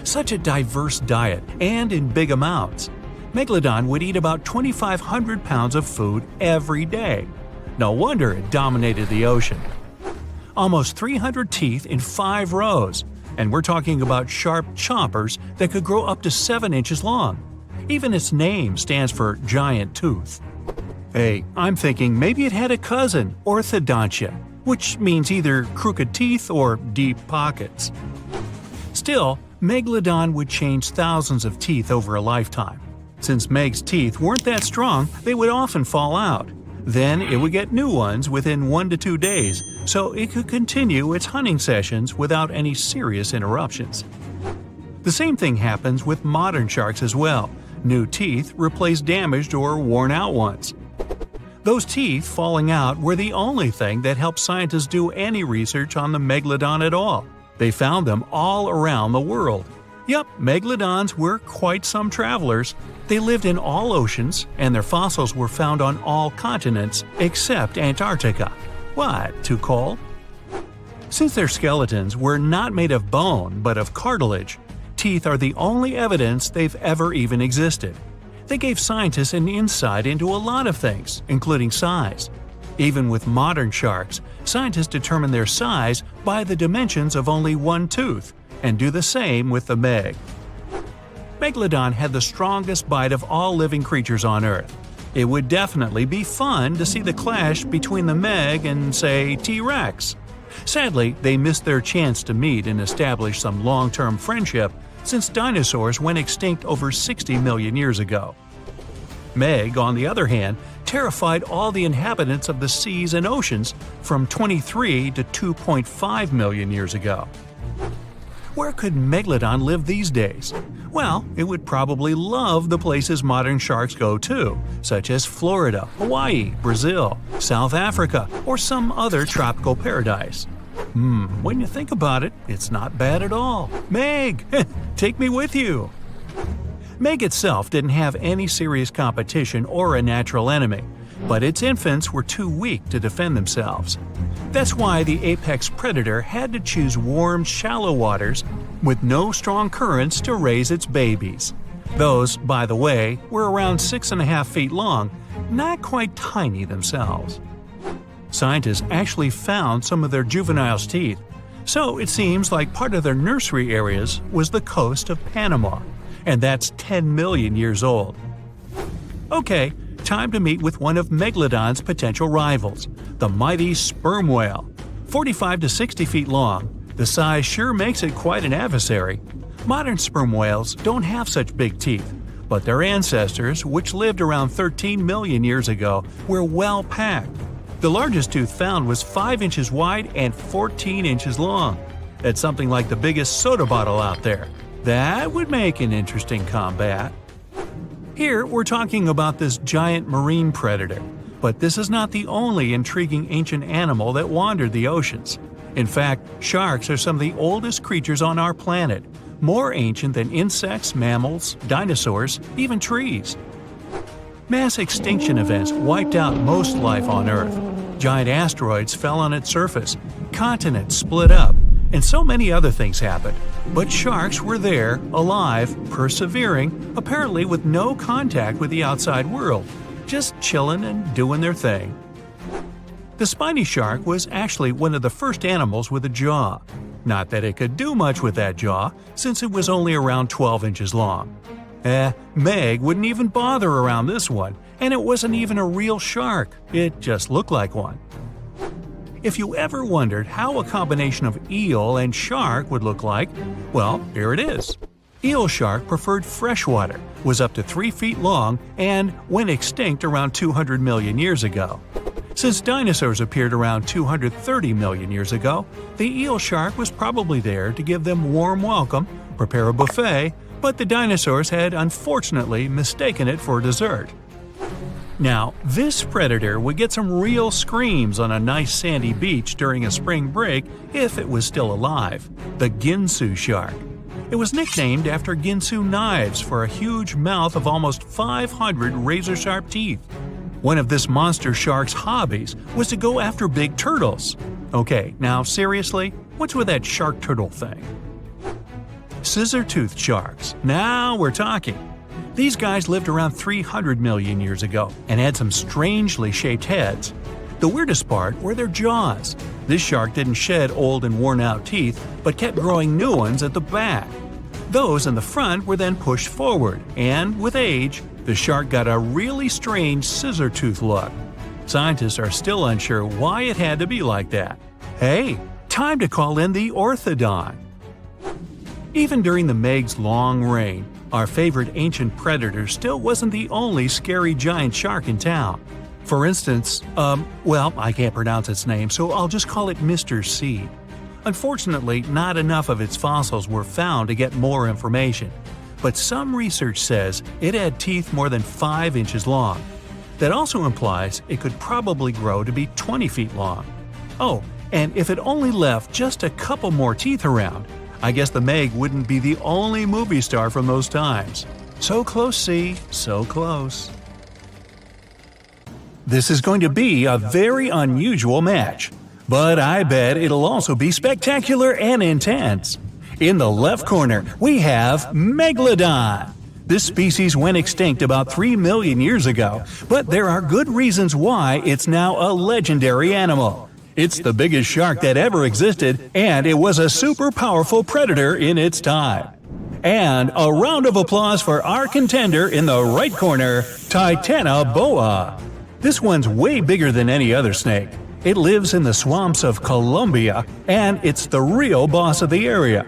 Speaker 3: Such a diverse diet, and in big amounts. Megalodon would eat about 2,500 pounds of food every day. No wonder it dominated the ocean. Almost 300 teeth in 5 rows, and we're talking about sharp chompers that could grow up to 7 inches long. Even its name stands for giant tooth. Hey, I'm thinking maybe it had a cousin, orthodontia, which means either crooked teeth or deep pockets. Still, Megalodon would change thousands of teeth over a lifetime. Since Meg's teeth weren't that strong, they would often fall out. Then it would get new ones within 1 to 2 days, so it could continue its hunting sessions without any serious interruptions. The same thing happens with modern sharks as well. New teeth replace damaged or worn-out ones. Those teeth falling out were the only thing that helped scientists do any research on the Megalodon at all. They found them all around the world. Yup, Megalodons were quite some travelers. They lived in all oceans, and their fossils were found on all continents except Antarctica. What, too cold? Since their skeletons were not made of bone but of cartilage, teeth are the only evidence they've ever even existed. They gave scientists an insight into a lot of things, including size. Even with modern sharks, scientists determine their size by the dimensions of only one tooth, and do the same with the Meg. Megalodon had the strongest bite of all living creatures on Earth. It would definitely be fun to see the clash between the Meg and, say, T-Rex. Sadly, they missed their chance to meet and establish some long-term friendship since dinosaurs went extinct over 60 million years ago. Meg, on the other hand, terrified all the inhabitants of the seas and oceans from 23 to 2.5 million years ago. Where could Megalodon live these days? Well, it would probably love the places modern sharks go to, such as Florida, Hawaii, Brazil, South Africa, or some other tropical paradise. When you think about it, it's not bad at all. Meg, take me with you! Meg itself didn't have any serious competition or a natural enemy, but its infants were too weak to defend themselves. That's why the apex predator had to choose warm, shallow waters with no strong currents to raise its babies. Those, by the way, were around 6.5 feet long, not quite tiny themselves. Scientists actually found some of their juveniles' teeth, so it seems like part of their nursery areas was the coast of Panama, and that's 10 million years old. Okay, time to meet with one of Megalodon's potential rivals, the mighty sperm whale. 45 to 60 feet long, the size sure makes it quite an adversary. Modern sperm whales don't have such big teeth, but their ancestors, which lived around 13 million years ago, were well packed. The largest tooth found was 5 inches wide and 14 inches long. That's something like the biggest soda bottle out there. That would make an interesting combat. Here we're talking about this giant marine predator, but this is not the only intriguing ancient animal that wandered the oceans. In fact, sharks are some of the oldest creatures on our planet, more ancient than insects, mammals, dinosaurs, even trees. Mass extinction events wiped out most life on Earth. Giant asteroids fell on its surface, continents split up, and so many other things happened. But sharks were there, alive, persevering, apparently with no contact with the outside world, just chilling and doing their thing. The spiny shark was actually one of the first animals with a jaw. Not that it could do much with that jaw, since it was only around 12 inches long. Meg wouldn't even bother around this one, and it wasn't even a real shark, it just looked like one. If you ever wondered how a combination of eel and shark would look like, well, here it is. Eel shark preferred freshwater, was up to 3 feet long, and went extinct around 200 million years ago. Since dinosaurs appeared around 230 million years ago, the eel shark was probably there to give them warm welcome, prepare a buffet, but the dinosaurs had unfortunately mistaken it for dessert. Now, this predator would get some real screams on a nice sandy beach during a spring break if it was still alive, the Ginsu shark. It was nicknamed after Ginsu knives for a huge mouth of almost 500 razor-sharp teeth. One of this monster shark's hobbies was to go after big turtles. Okay, now seriously, what's with that shark turtle thing? Scissor-toothed sharks. Now we're talking. These guys lived around 300 million years ago and had some strangely shaped heads. The weirdest part were their jaws. This shark didn't shed old and worn-out teeth, but kept growing new ones at the back. Those in the front were then pushed forward, and with age, the shark got a really strange scissor-tooth look. Scientists are still unsure why it had to be like that. Hey, time to call in the orthodont. Even during the Meg's long reign, our favorite ancient predator still wasn't the only scary giant shark in town. For instance, well, I can't pronounce its name, so I'll just call it Mr. C. Unfortunately, not enough of its fossils were found to get more information, but some research says it had teeth more than 5 inches long. That also implies it could probably grow to be 20 feet long. Oh, and if it only left just a couple more teeth around, I guess the Meg wouldn't be the only movie star from those times. So close, C, so close. This is going to be a very unusual match, but I bet it'll also be spectacular and intense. In the left corner, we have Megalodon. This species went extinct about 3 million years ago, but there are good reasons why it's now a legendary animal. It's the biggest shark that ever existed, and it was a super powerful predator in its time. And a round of applause for our contender in the right corner, Titanoboa. This one's way bigger than any other snake. It lives in the swamps of Colombia, and it's the real boss of the area.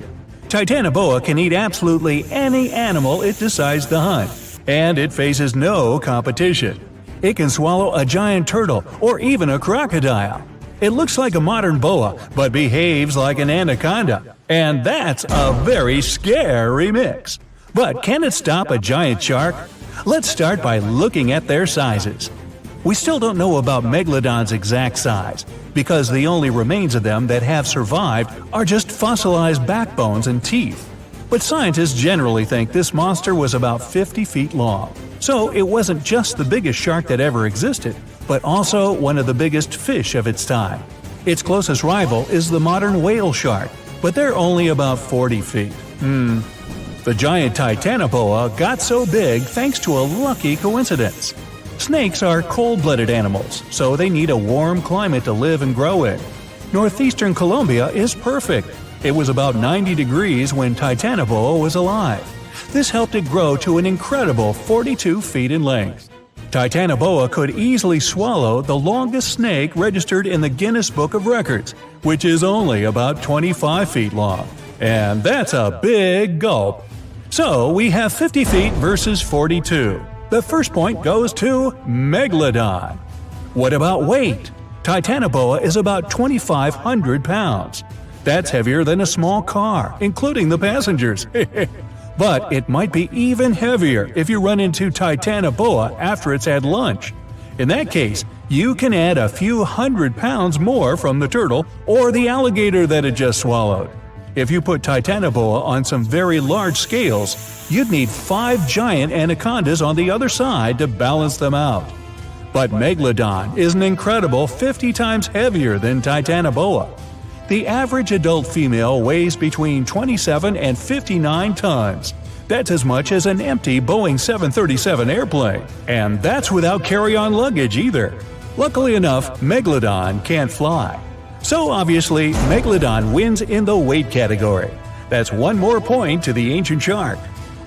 Speaker 3: Titanoboa can eat absolutely any animal it decides to hunt, and it faces no competition. It can swallow a giant turtle or even a crocodile. It looks like a modern boa, but behaves like an anaconda, and that's a very scary mix. But can it stop a giant shark? Let's start by looking at their sizes. We still don't know about Megalodon's exact size, because the only remains of them that have survived are just fossilized backbones and teeth. But scientists generally think this monster was about 50 feet long. So it wasn't just the biggest shark that ever existed, but also one of the biggest fish of its time. Its closest rival is the modern whale shark, but they're only about 40 feet. The giant Titanoboa got so big thanks to a lucky coincidence. Snakes are cold-blooded animals, so they need a warm climate to live and grow in. Northeastern Colombia is perfect. It was about 90 degrees when Titanoboa was alive. This helped it grow to an incredible 42 feet in length. Titanoboa could easily swallow the longest snake registered in the Guinness Book of Records, which is only about 25 feet long. And that's a big gulp. So we have 50 feet versus 42. The first point goes to Megalodon. What about weight? Titanoboa is about 2,500 pounds. That's heavier than a small car, including the passengers. But it might be even heavier if you run into Titanoboa after it's had lunch. In that case, you can add a few hundred pounds more from the turtle or the alligator that it just swallowed. If you put Titanoboa on some very large scales, you'd need 5 giant anacondas on the other side to balance them out. But Megalodon is an incredible 50 times heavier than Titanoboa. The average adult female weighs between 27 and 59 tons. That's as much as an empty Boeing 737 airplane. And that's without carry-on luggage either. Luckily enough, Megalodon can't fly. So obviously, Megalodon wins in the weight category. That's 1 more point to the ancient shark.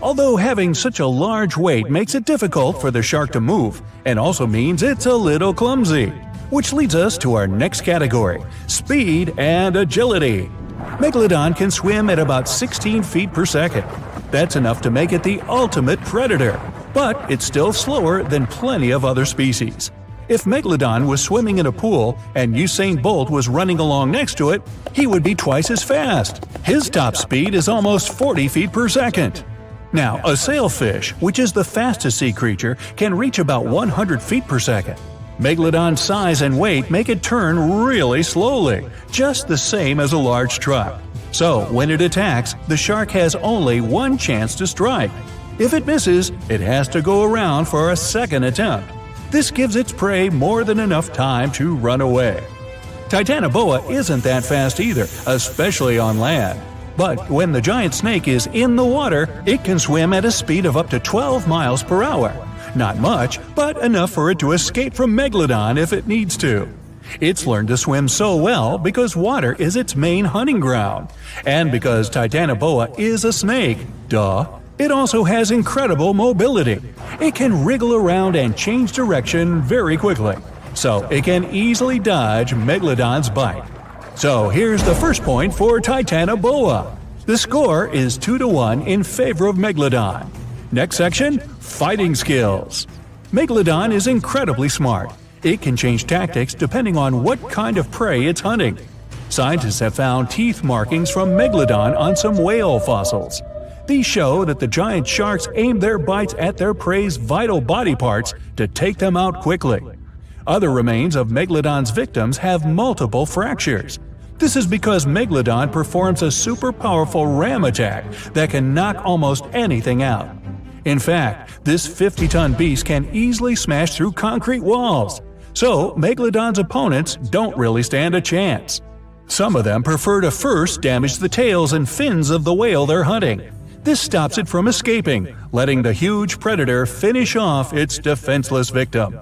Speaker 3: Although having such a large weight makes it difficult for the shark to move, and also means it's a little clumsy. Which leads us to our next category, speed and agility. Megalodon can swim at about 16 feet per second. That's enough to make it the ultimate predator, but it's still slower than plenty of other species. If Megalodon was swimming in a pool and Usain Bolt was running along next to it, he would be twice as fast. His top speed is almost 40 feet per second. Now, a sailfish, which is the fastest sea creature, can reach about 100 feet per second. Megalodon's size and weight make it turn really slowly, just the same as a large truck. So, when it attacks, the shark has only one chance to strike. If it misses, it has to go around for a second attempt. This gives its prey more than enough time to run away. Titanoboa isn't that fast either, especially on land. But when the giant snake is in the water, it can swim at a speed of up to 12 miles per hour. Not much, but enough for it to escape from Megalodon if it needs to. It's learned to swim so well because water is its main hunting ground. And because Titanoboa is a snake, duh, it also has incredible mobility. It can wriggle around and change direction very quickly, so it can easily dodge Megalodon's bite. So here's the first point for Titanoboa. The score is 2-1 in favor of Megalodon. Next section, fighting skills. Megalodon is incredibly smart. It can change tactics depending on what kind of prey it's hunting. Scientists have found teeth markings from Megalodon on some whale fossils. These show that the giant sharks aim their bites at their prey's vital body parts to take them out quickly. Other remains of Megalodon's victims have multiple fractures. This is because Megalodon performs a super powerful ram attack that can knock almost anything out. In fact, this 50-ton beast can easily smash through concrete walls. So, Megalodon's opponents don't really stand a chance. Some of them prefer to first damage the tails and fins of the whale they're hunting. This stops it from escaping, letting the huge predator finish off its defenseless victim.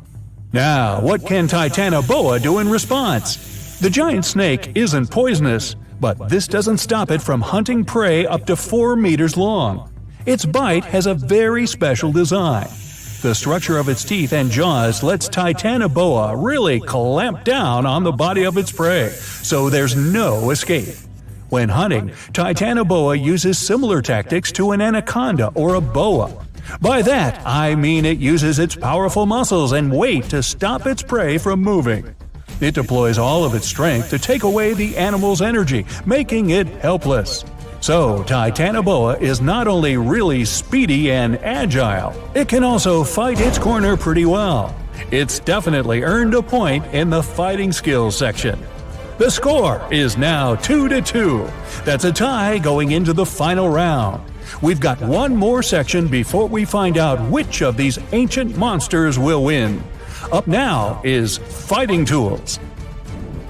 Speaker 3: Now, what can Titanoboa do in response? The giant snake isn't poisonous, but this doesn't stop it from hunting prey up to 4 meters long. Its bite has a very special design. The structure of its teeth and jaws lets Titanoboa really clamp down on the body of its prey, so there's no escape. When hunting, Titanoboa uses similar tactics to an anaconda or a boa. By that, I mean it uses its powerful muscles and weight to stop its prey from moving. It deploys all of its strength to take away the animal's energy, making it helpless. So, Titanoboa is not only really speedy and agile, it can also fight its corner pretty well. It's definitely earned a point in the fighting skills section. The score is now 2-2. That's a tie going into the final round. We've got one more section before we find out which of these ancient monsters will win. Up now is fighting tools.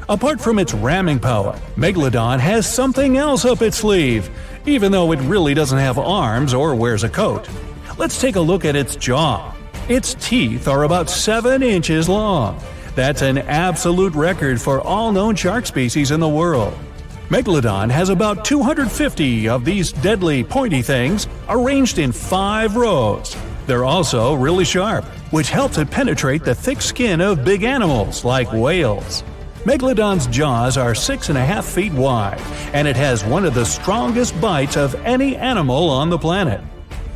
Speaker 3: Apart from its ramming power, Megalodon has something else up its sleeve, even though it really doesn't have arms or wears a coat. Let's take a look at its jaw. Its teeth are about 7 inches long. That's an absolute record for all known shark species in the world. Megalodon has about 250 of these deadly pointy things arranged in 5 rows. They're also really sharp, which helps it penetrate the thick skin of big animals like whales. Megalodon's jaws are 6.5 feet wide, and it has one of the strongest bites of any animal on the planet.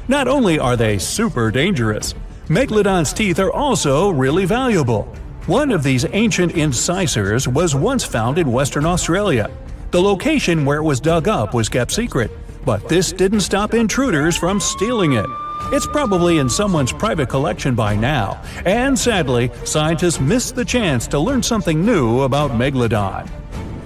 Speaker 3: Not only are they super dangerous, Megalodon's teeth are also really valuable. One of these ancient incisors was once found in Western Australia. The location where it was dug up was kept secret, but this didn't stop intruders from stealing it. It's probably in someone's private collection by now, and sadly, scientists missed the chance to learn something new about Megalodon.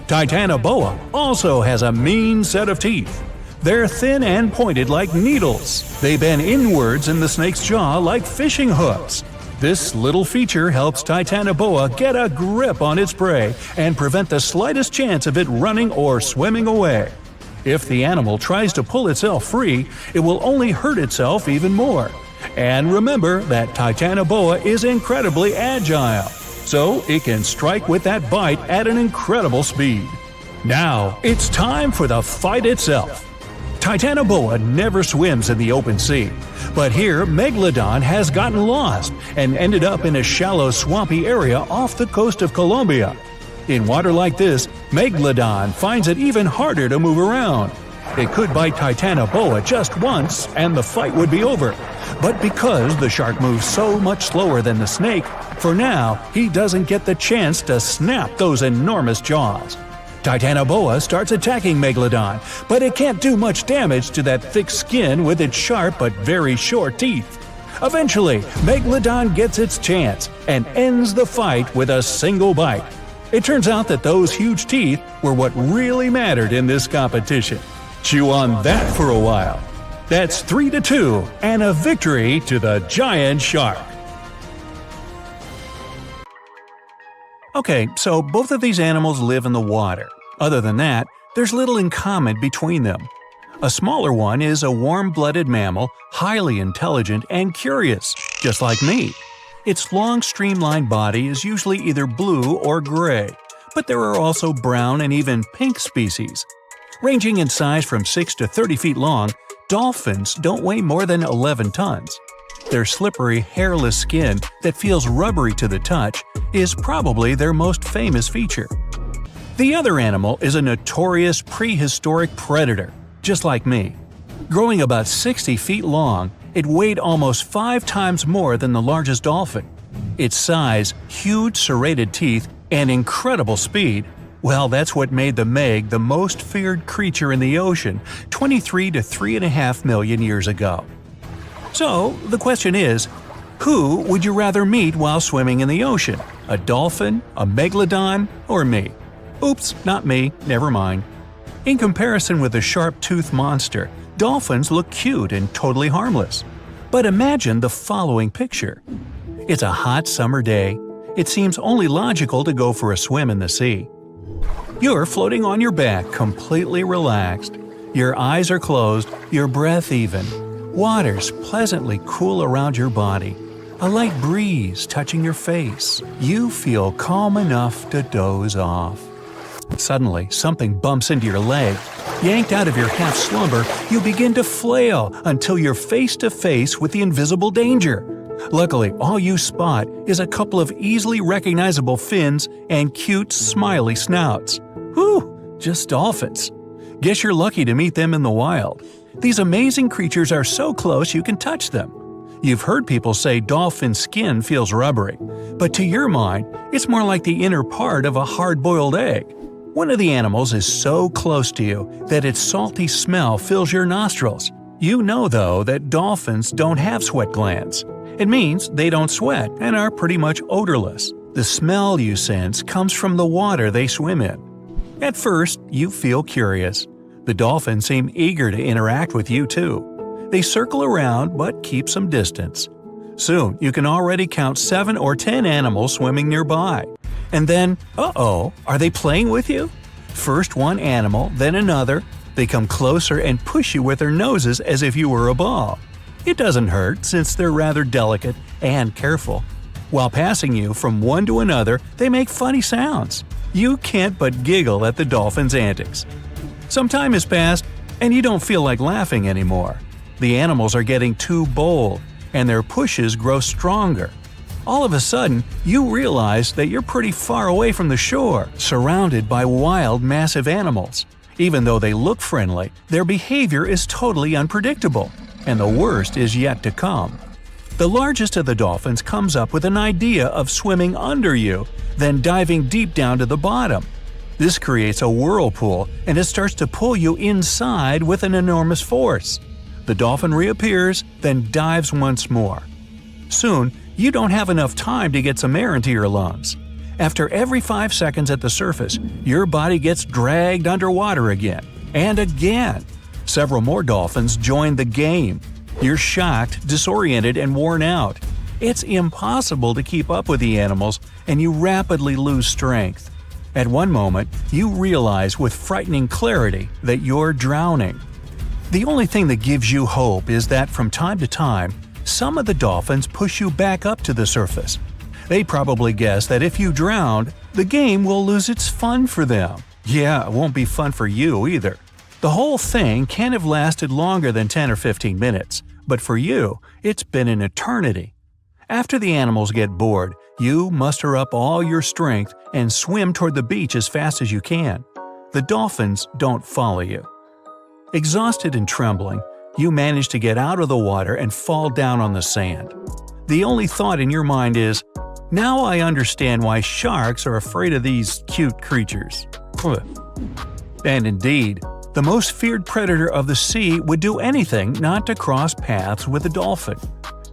Speaker 3: Titanoboa also has a mean set of teeth. They're thin and pointed like needles. They bend inwards in the snake's jaw like fishing hooks. This little feature helps Titanoboa get a grip on its prey and prevent the slightest chance of it running or swimming away. If the animal tries to pull itself free, it will only hurt itself even more. And remember that Titanoboa is incredibly agile, so it can strike with that bite at an incredible speed. Now, it's time for the fight itself. Titanoboa never swims in the open sea, but here Megalodon has gotten lost and ended up in a shallow swampy area off the coast of Colombia. In water like this, Megalodon finds it even harder to move around. It could bite Titanoboa just once and the fight would be over. But because the shark moves so much slower than the snake, for now he doesn't get the chance to snap those enormous jaws. Titanoboa starts attacking Megalodon, but it can't do much damage to that thick skin with its sharp but very short teeth. Eventually, Megalodon gets its chance and ends the fight with a single bite. It turns out that those huge teeth were what really mattered in this competition. Chew on that for a while. That's 3-2 and a victory to the giant shark. Okay, so both of these animals live in the water. Other than that, there's little in common between them. A smaller one is a warm-blooded mammal, highly intelligent and curious, just like me. Its long streamlined body is usually either blue or gray, but there are also brown and even pink species. Ranging in size from 6 to 30 feet long, dolphins don't weigh more than 11 tons. Their slippery, hairless skin that feels rubbery to the touch is probably their most famous feature. The other animal is a notorious prehistoric predator, just like me. Growing about 60 feet long, it weighed almost 5 times more than the largest dolphin. Its size, huge serrated teeth, and incredible speed, well, that's what made the Meg the most feared creature in the ocean 23 to 3.5 million years ago. So, the question is, who would you rather meet while swimming in the ocean? A dolphin, a megalodon, or me? Oops, not me, never mind. In comparison with the sharp-toothed monster, dolphins look cute and totally harmless. But imagine the following picture. It's a hot summer day. It seems only logical to go for a swim in the sea. You're floating on your back, completely relaxed. Your eyes are closed, your breath even. Water's pleasantly cool around your body. A light breeze touching your face. You feel calm enough to doze off. Suddenly, something bumps into your leg. Yanked out of your half-slumber, you begin to flail until you're face to face with the invisible danger. Luckily, all you spot is a couple of easily recognizable fins and cute, smiley snouts. Whew, just dolphins. Guess you're lucky to meet them in the wild. These amazing creatures are so close you can touch them. You've heard people say dolphin skin feels rubbery, but to your mind, it's more like the inner part of a hard-boiled egg. One of the animals is so close to you that its salty smell fills your nostrils. You know, though, that dolphins don't have sweat glands. It means they don't sweat and are pretty much odorless. The smell you sense comes from the water they swim in. At first, you feel curious. The dolphins seem eager to interact with you too. They circle around but keep some distance. Soon, you can already count 7 or 10 animals swimming nearby. And then, uh-oh, are they playing with you? First one animal, then another. They come closer and push you with their noses as if you were a ball. It doesn't hurt since they're rather delicate and careful. While passing you from one to another, they make funny sounds. You can't but giggle at the dolphin's antics. Some time has passed, and you don't feel like laughing anymore. The animals are getting too bold, and their pushes grow stronger. All of a sudden, you realize that you're pretty far away from the shore, surrounded by wild, massive animals. Even though they look friendly, their behavior is totally unpredictable, and the worst is yet to come. The largest of the dolphins comes up with an idea of swimming under you, then diving deep down to the bottom. This creates a whirlpool, and it starts to pull you inside with an enormous force. The dolphin reappears, then dives once more. Soon, you don't have enough time to get some air into your lungs. After every 5 seconds at the surface, your body gets dragged underwater again, and again. Several more dolphins join the game. You're shocked, disoriented, and worn out. It's impossible to keep up with the animals, and you rapidly lose strength. At one moment, you realize with frightening clarity that you're drowning. The only thing that gives you hope is that from time to time, some of the dolphins push you back up to the surface. They probably guess that if you drowned, the game will lose its fun for them. Yeah, it won't be fun for you either. The whole thing can't have lasted longer than 10 or 15 minutes, but for you, it's been an eternity. After the animals get bored, you muster up all your strength and swim toward the beach as fast as you can. The dolphins don't follow you. Exhausted and trembling, you manage to get out of the water and fall down on the sand. The only thought in your mind is, now I understand why sharks are afraid of these cute creatures. And indeed, the most feared predator of the sea would do anything not to cross paths with a dolphin.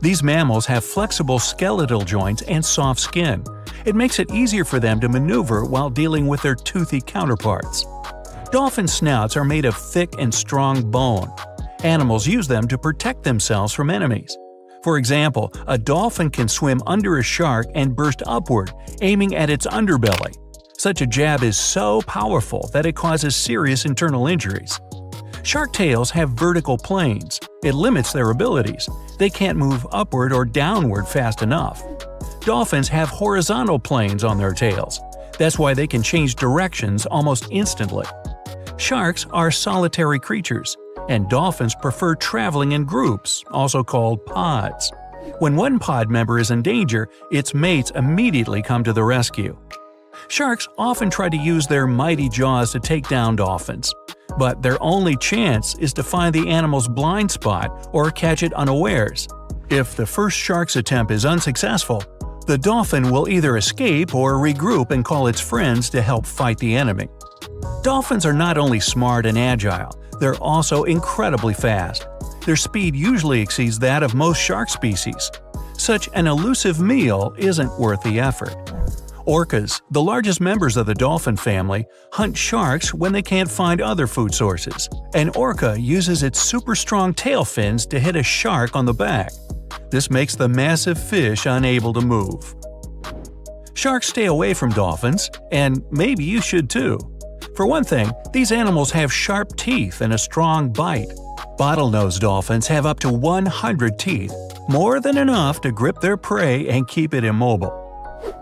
Speaker 3: These mammals have flexible skeletal joints and soft skin. It makes it easier for them to maneuver while dealing with their toothy counterparts. Dolphin snouts are made of thick and strong bone. Animals use them to protect themselves from enemies. For example, a dolphin can swim under a shark and burst upward, aiming at its underbelly. Such a jab is so powerful that it causes serious internal injuries. Shark tails have vertical planes. It limits their abilities. They can't move upward or downward fast enough. Dolphins have horizontal planes on their tails. That's why they can change directions almost instantly. Sharks are solitary creatures, and dolphins prefer traveling in groups, also called pods. When one pod member is in danger, its mates immediately come to the rescue. Sharks often try to use their mighty jaws to take down dolphins, but their only chance is to find the animal's blind spot or catch it unawares. If the first shark's attempt is unsuccessful, The dolphin will either escape or regroup and call its friends to help fight the enemy. Dolphins are not only smart and agile, they're also incredibly fast. Their speed usually exceeds that of most shark species. Such an elusive meal isn't worth the effort. Orcas, the largest members of the dolphin family, hunt sharks when they can't find other food sources. An orca uses its super strong tail fins to hit a shark on the back. This makes the massive fish unable to move. Sharks stay away from dolphins, and maybe you should too. For one thing, these animals have sharp teeth and a strong bite. Bottlenose dolphins have up to 100 teeth, more than enough to grip their prey and keep it immobile.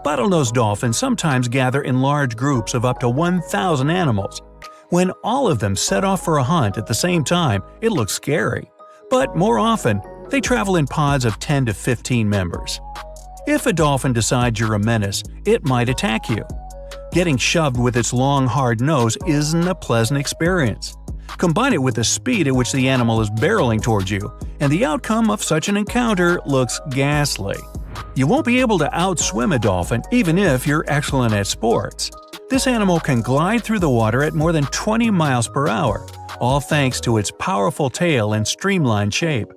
Speaker 3: Bottlenose dolphins sometimes gather in large groups of up to 1,000 animals. When all of them set off for a hunt at the same time, it looks scary. But more often, they travel in pods of 10 to 15 members. If a dolphin decides you're a menace, it might attack you. Getting shoved with its long, hard nose isn't a pleasant experience. Combine it with the speed at which the animal is barreling towards you, and the outcome of such an encounter looks ghastly. You won't be able to outswim a dolphin even if you're excellent at sports. This animal can glide through the water at more than 20 miles per hour, all thanks to its powerful tail and streamlined shape.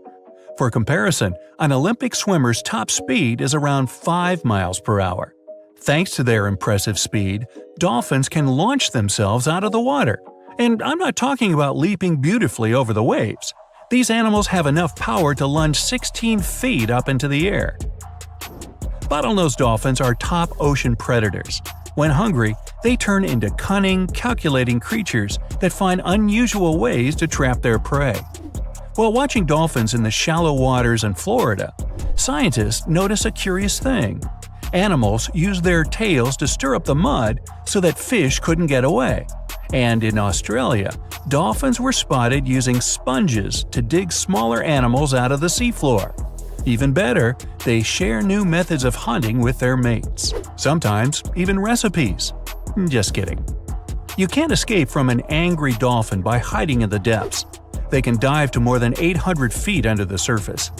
Speaker 3: For comparison, an Olympic swimmer's top speed is around 5 miles per hour. Thanks to their impressive speed, dolphins can launch themselves out of the water. And I'm not talking about leaping beautifully over the waves. These animals have enough power to lunge 16 feet up into the air. Bottlenose dolphins are top ocean predators. When hungry, they turn into cunning, calculating creatures that find unusual ways to trap their prey. While watching dolphins in the shallow waters in Florida, scientists notice a curious thing. Animals use their tails to stir up the mud so that fish couldn't get away. And in Australia, dolphins were spotted using sponges to dig smaller animals out of the seafloor. Even better, they share new methods of hunting with their mates. Sometimes even recipes. Just kidding. You can't escape from an angry dolphin by hiding in the depths. They can dive to more than 800 feet under the surface.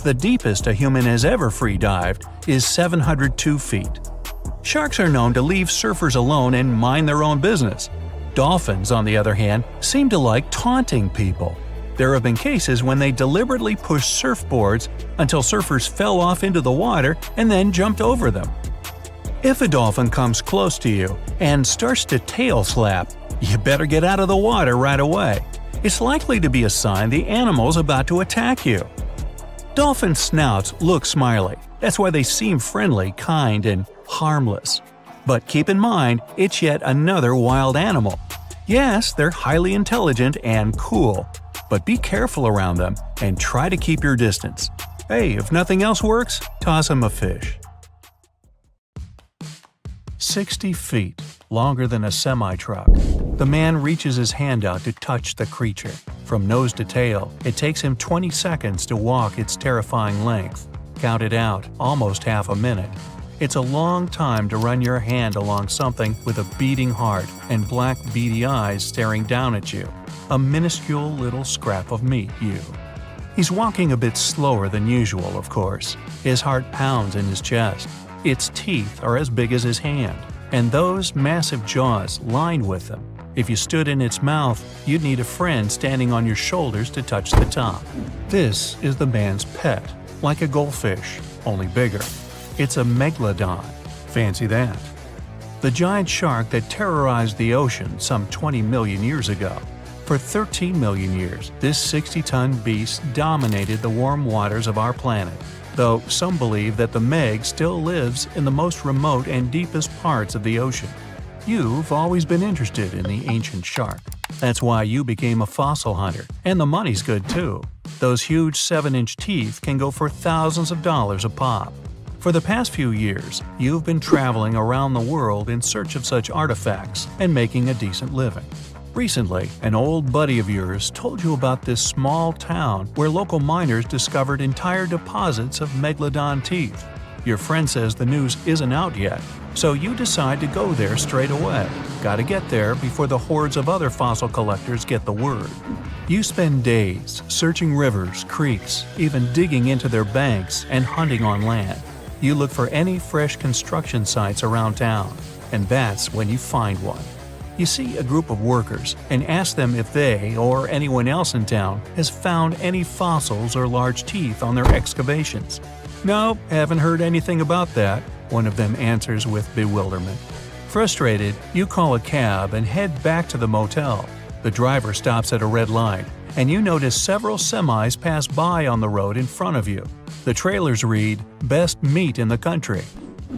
Speaker 3: The deepest a human has ever free-dived is 702 feet. Sharks are known to leave surfers alone and mind their own business. Dolphins, on the other hand, seem to like taunting people. There have been cases when they deliberately pushed surfboards until surfers fell off into the water and then jumped over them. If a dolphin comes close to you and starts to tail slap, you better get out of the water right away. It's likely to be a sign the animal's about to attack you. Dolphin snouts look smiley. That's why they seem friendly, kind, and harmless. But keep in mind, it's yet another wild animal. Yes, they're highly intelligent and cool, but be careful around them and try to keep your distance. Hey, if nothing else works, toss them a fish. 60 feet, longer than a semi-truck. The man reaches his hand out to touch the creature. From nose to tail, it takes him 20 seconds to walk its terrifying length. Count it out, almost half a minute. It's a long time to run your hand along something with a beating heart and black beady eyes staring down at you. A minuscule little scrap of meat, you. He's walking a bit slower than usual, of course. His heart pounds in his chest. Its teeth are as big as his hand, and those massive jaws lined with them. If you stood in its mouth, you'd need a friend standing on your shoulders to touch the top. This is the man's pet, like a goldfish, only bigger. It's a Megalodon. Fancy that. The giant shark that terrorized the ocean some 20 million years ago. For 13 million years, this 60-ton beast dominated the warm waters of our planet, though some believe that the Meg still lives in the most remote and deepest parts of the ocean. You've always been interested in the ancient shark. That's why you became a fossil hunter, and the money's good too. Those huge 7-inch teeth can go for thousands of dollars a pop. For the past few years, you've been traveling around the world in search of such artifacts and making a decent living. Recently, an old buddy of yours told you about this small town where local miners discovered entire deposits of Megalodon teeth. Your friend says the news isn't out yet, so you decide to go there straight away. Gotta get there before the hordes of other fossil collectors get the word. You spend days searching rivers, creeks, even digging into their banks and hunting on land. You look for any fresh construction sites around town, and that's when you find one. You see a group of workers and ask them if they or anyone else in town has found any fossils or large teeth on their excavations. "No, haven't heard anything about that," one of them answers with bewilderment. Frustrated, you call a cab and head back to the motel. The driver stops at a red light, and you notice several semis pass by on the road in front of you. The trailers read, "Best meat in the country."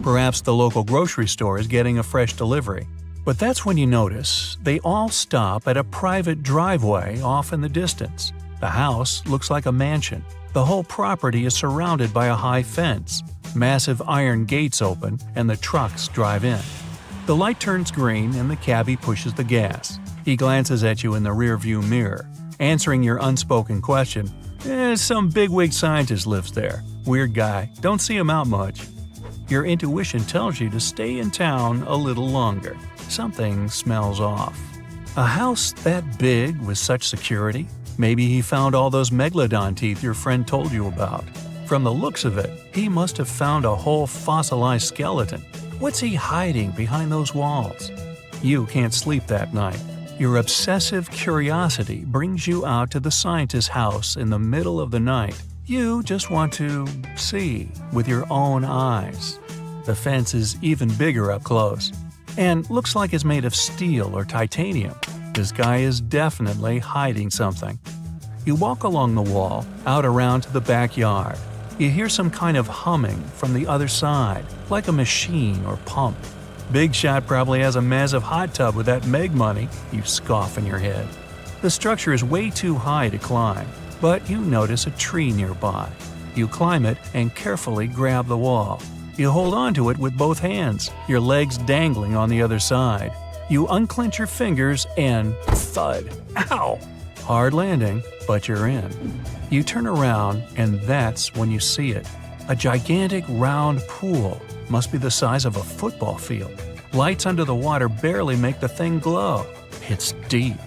Speaker 3: Perhaps the local grocery store is getting a fresh delivery. But that's when you notice they all stop at a private driveway off in the distance. The house looks like a mansion. The whole property is surrounded by a high fence. Massive iron gates open, and the trucks drive in. The light turns green and the cabbie pushes the gas. He glances at you in the rearview mirror, answering your unspoken question. Some bigwig scientist lives there. Weird guy. Don't see him out much." Your intuition tells you to stay in town a little longer. Something smells off. A house that big with such security? Maybe he found all those Megalodon teeth your friend told you about. From the looks of it, he must have found a whole fossilized skeleton. What's he hiding behind those walls? You can't sleep that night. Your obsessive curiosity brings you out to the scientist's house in the middle of the night. You just want to see with your own eyes. The fence is even bigger up close, and looks like it's made of steel or titanium. This guy is definitely hiding something. You walk along the wall, out around to the backyard. You hear some kind of humming from the other side, like a machine or pump. Big Shot probably has a massive hot tub with that Meg money, you scoff in your head. The structure is way too high to climb, but you notice a tree nearby. You climb it and carefully grab the wall. You hold onto it with both hands, your legs dangling on the other side. You unclench your fingers and thud. Ow! Hard landing, but you're in. You turn around and that's when you see it. A gigantic round pool, must be the size of a football field. Lights under the water barely make the thing glow. It's deep.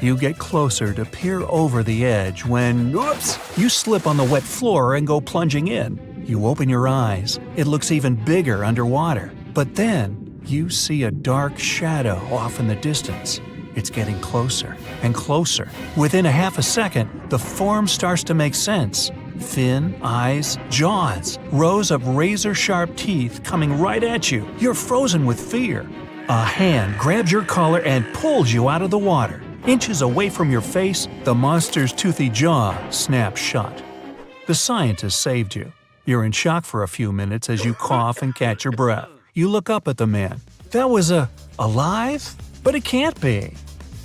Speaker 3: You get closer to peer over the edge when, oops, you slip on the wet floor and go plunging in. You open your eyes. It looks even bigger underwater. But then you see a dark shadow off in the distance. It's getting closer and closer. Within a half a second, the form starts to make sense. Fin, eyes, jaws, rows of razor-sharp teeth coming right at you. You're frozen with fear. A hand grabs your collar and pulls you out of the water. Inches away from your face, the monster's toothy jaw snaps shut. The scientist saved you. You're in shock for a few minutes as you cough and catch your breath. You look up at the man. That was alive? But it can't be.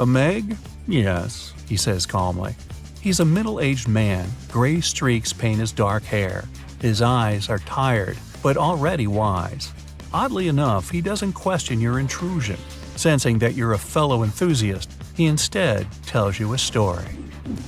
Speaker 3: A Meg? Yes, he says calmly. He's a middle-aged man. Gray streaks paint his dark hair. His eyes are tired, but already wise. Oddly enough, he doesn't question your intrusion. Sensing that you're a fellow enthusiast, he instead tells you a story.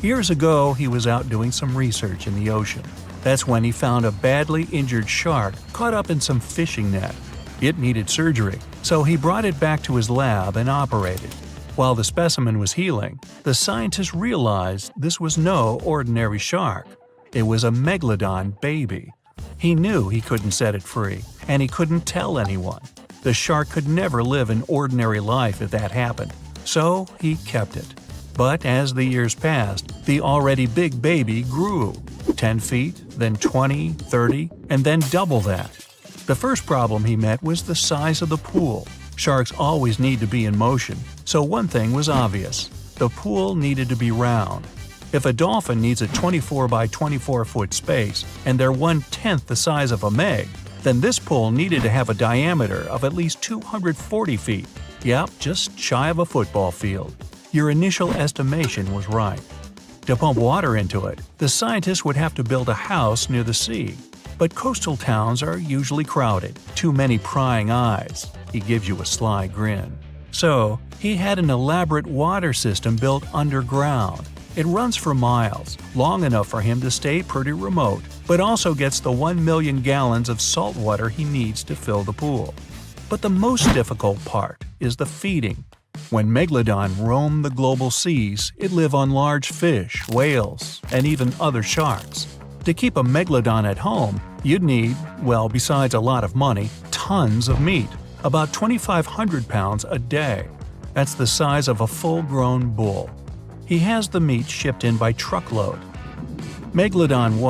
Speaker 3: Years ago, he was out doing some research in the ocean. That's when he found a badly injured shark caught up in some fishing net. It needed surgery, so he brought it back to his lab and operated. While the specimen was healing, the scientist realized this was no ordinary shark. It was a Megalodon baby. He knew he couldn't set it free, and he couldn't tell anyone. The shark could never live an ordinary life if that happened, so he kept it. But as the years passed, the already big baby grew. 10 feet, then 20, 30, and then double that. The first problem he met was the size of the pool. Sharks always need to be in motion, so one thing was obvious. The pool needed to be round. If a dolphin needs a 24 by 24 foot space, and they're 1/10 the size of a Meg, then this pool needed to have a diameter of at least 240 feet. Yep, just shy of a football field. Your initial estimation was right. To pump water into it, the scientists would have to build a house near the sea. But coastal towns are usually crowded, too many prying eyes. He gives you a sly grin. So, he had an elaborate water system built underground. It runs for miles, long enough for him to stay pretty remote, but also gets the 1 million gallons of salt water he needs to fill the pool. But the most difficult part is the feeding. When Megalodon roam the global seas, it live on large fish, whales, and even other sharks. To keep a megalodon at home, you'd need, well, besides a lot of money, tons of meat, about 2,500 pounds a day. That's the size of a full-grown bull. He has the meat shipped in by truckload. Megalodon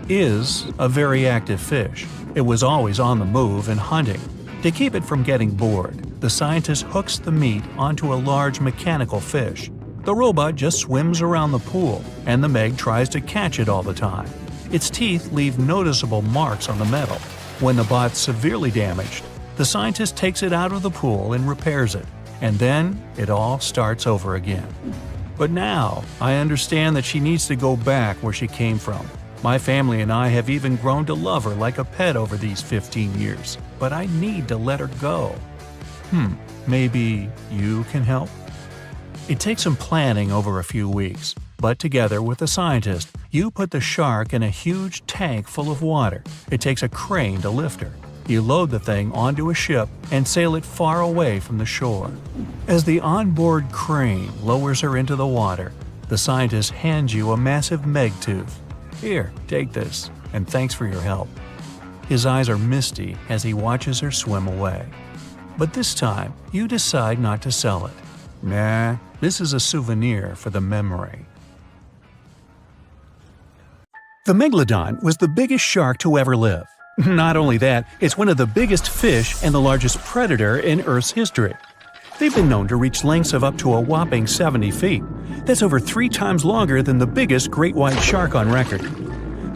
Speaker 3: is a very active fish. It was always on the move and hunting. To keep it from getting bored, the scientist hooks the meat onto a large mechanical fish. The robot just swims around the pool, and the Meg tries to catch it all the time. Its teeth leave noticeable marks on the metal. When the bot's severely damaged, the scientist takes it out of the pool and repairs it, and then it all starts over again. But now, I understand that she needs to go back where she came from. My family and I have even grown to love her like a pet over these 15 years, but I need to let her go. Maybe you can help? It takes some planning over a few weeks, but together with the scientist, you put the shark in a huge tank full of water. It takes a crane to lift her. You load the thing onto a ship and sail it far away from the shore. As the onboard crane lowers her into the water, the scientist hands you a massive Meg tooth. Here, take this, and thanks for your help. His eyes are misty as he watches her swim away. But this time, you decide not to sell it. Nah, this is a souvenir for the memory. The Megalodon was the biggest shark to ever live. Not only that, it's one of the biggest fish and the largest predator in Earth's history. They've been known to reach lengths of up to a whopping 70 feet. That's over 3 times longer than the biggest great white shark on record.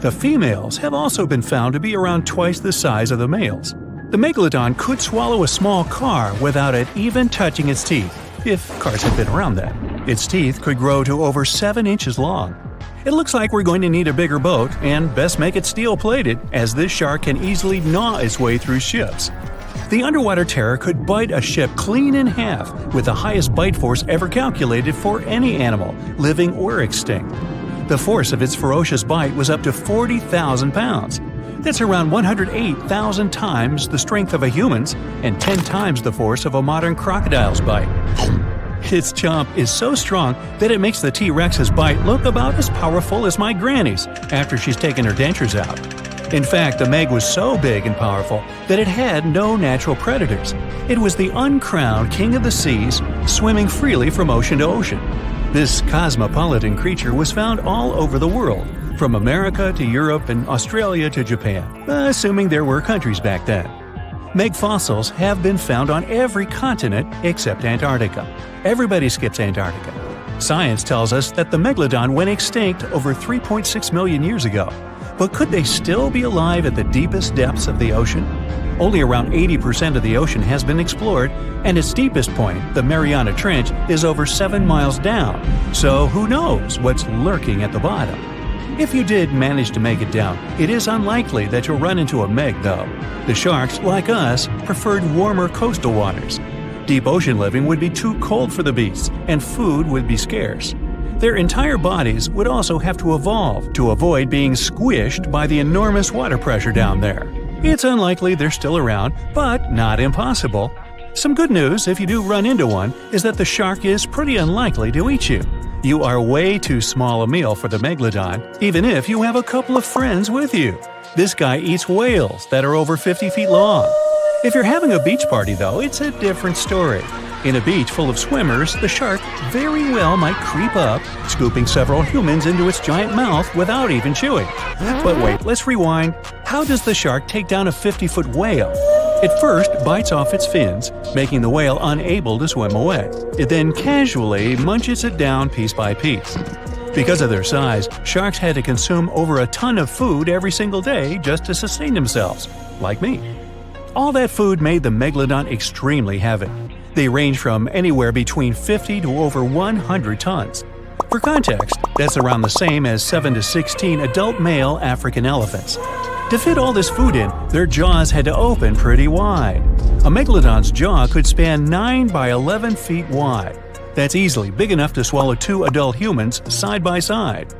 Speaker 3: The females have also been found to be around twice the size of the males. The Megalodon could swallow a small car without it even touching its teeth, if cars had been around then. Its teeth could grow to over 7 inches long. It looks like we're going to need a bigger boat, and best make it steel-plated, as this shark can easily gnaw its way through ships. The underwater terror could bite a ship clean in half, with the highest bite force ever calculated for any animal, living or extinct. The force of its ferocious bite was up to 40,000 pounds. That's around 108,000 times the strength of a human's and 10 times the force of a modern crocodile's bite. Its chomp is so strong that it makes the T-Rex's bite look about as powerful as my granny's after she's taken her dentures out. In fact, the Meg was so big and powerful that it had no natural predators. It was the uncrowned king of the seas, swimming freely from ocean to ocean. This cosmopolitan creature was found all over the world, from America to Europe and Australia to Japan, assuming there were countries back then. Meg fossils have been found on every continent except Antarctica. Everybody skips Antarctica. Science tells us that the Megalodon went extinct over 3.6 million years ago. But could they still be alive at the deepest depths of the ocean? Only around 80% of the ocean has been explored, and its deepest point, the Mariana Trench, is over 7 miles down. So who knows what's lurking at the bottom? If you did manage to make it down, it is unlikely that you'll run into a Meg, though. The sharks, like us, preferred warmer coastal waters. Deep ocean living would be too cold for the beasts, and food would be scarce. Their entire bodies would also have to evolve to avoid being squished by the enormous water pressure down there. It's unlikely they're still around, but not impossible. Some good news, if you do run into one, is that the shark is pretty unlikely to eat you. You are way too small a meal for the Megalodon, even if you have a couple of friends with you. This guy eats whales that are over 50 feet long. If you're having a beach party, though, it's a different story. In a beach full of swimmers, the shark very well might creep up, scooping several humans into its giant mouth without even chewing. But wait, let's rewind. How does the shark take down a 50-foot whale? It first bites off its fins, making the whale unable to swim away. It then casually munches it down piece by piece. Because of their size, sharks had to consume over a ton of food every single day just to sustain themselves, like me. All that food made the Megalodon extremely heavy. They range from anywhere between 50 to over 100 tons. For context, that's around the same as 7 to 16 adult male African elephants. To fit all this food in, their jaws had to open pretty wide. A Megalodon's jaw could span 9 by 11 feet wide. That's easily big enough to swallow 2 adult humans side by side.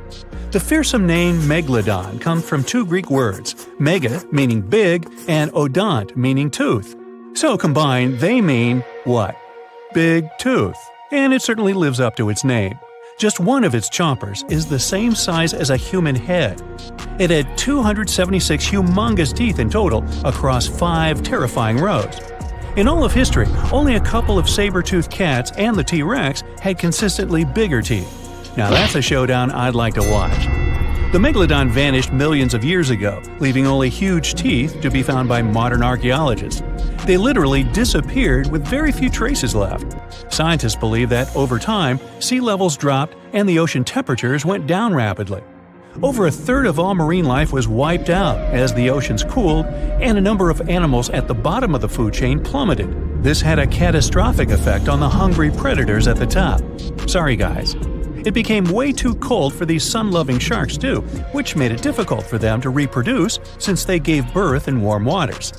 Speaker 3: The fearsome name Megalodon comes from 2 Greek words, mega meaning big and odont meaning tooth. So combined, they mean what? Big tooth. And it certainly lives up to its name. Just one of its chompers is the same size as a human head. It had 276 humongous teeth in total across 5 terrifying rows. In all of history, only a couple of saber-toothed cats and the T-Rex had consistently bigger teeth. Now that's a showdown I'd like to watch. The Megalodon vanished millions of years ago, leaving only huge teeth to be found by modern archaeologists. They literally disappeared with very few traces left. Scientists believe that over time, sea levels dropped and the ocean temperatures went down rapidly. Over a third of all marine life was wiped out as the oceans cooled and a number of animals at the bottom of the food chain plummeted. This had a catastrophic effect on the hungry predators at the top. Sorry guys. It became way too cold for these sun-loving sharks too, which made it difficult for them to reproduce since they gave birth in warm waters.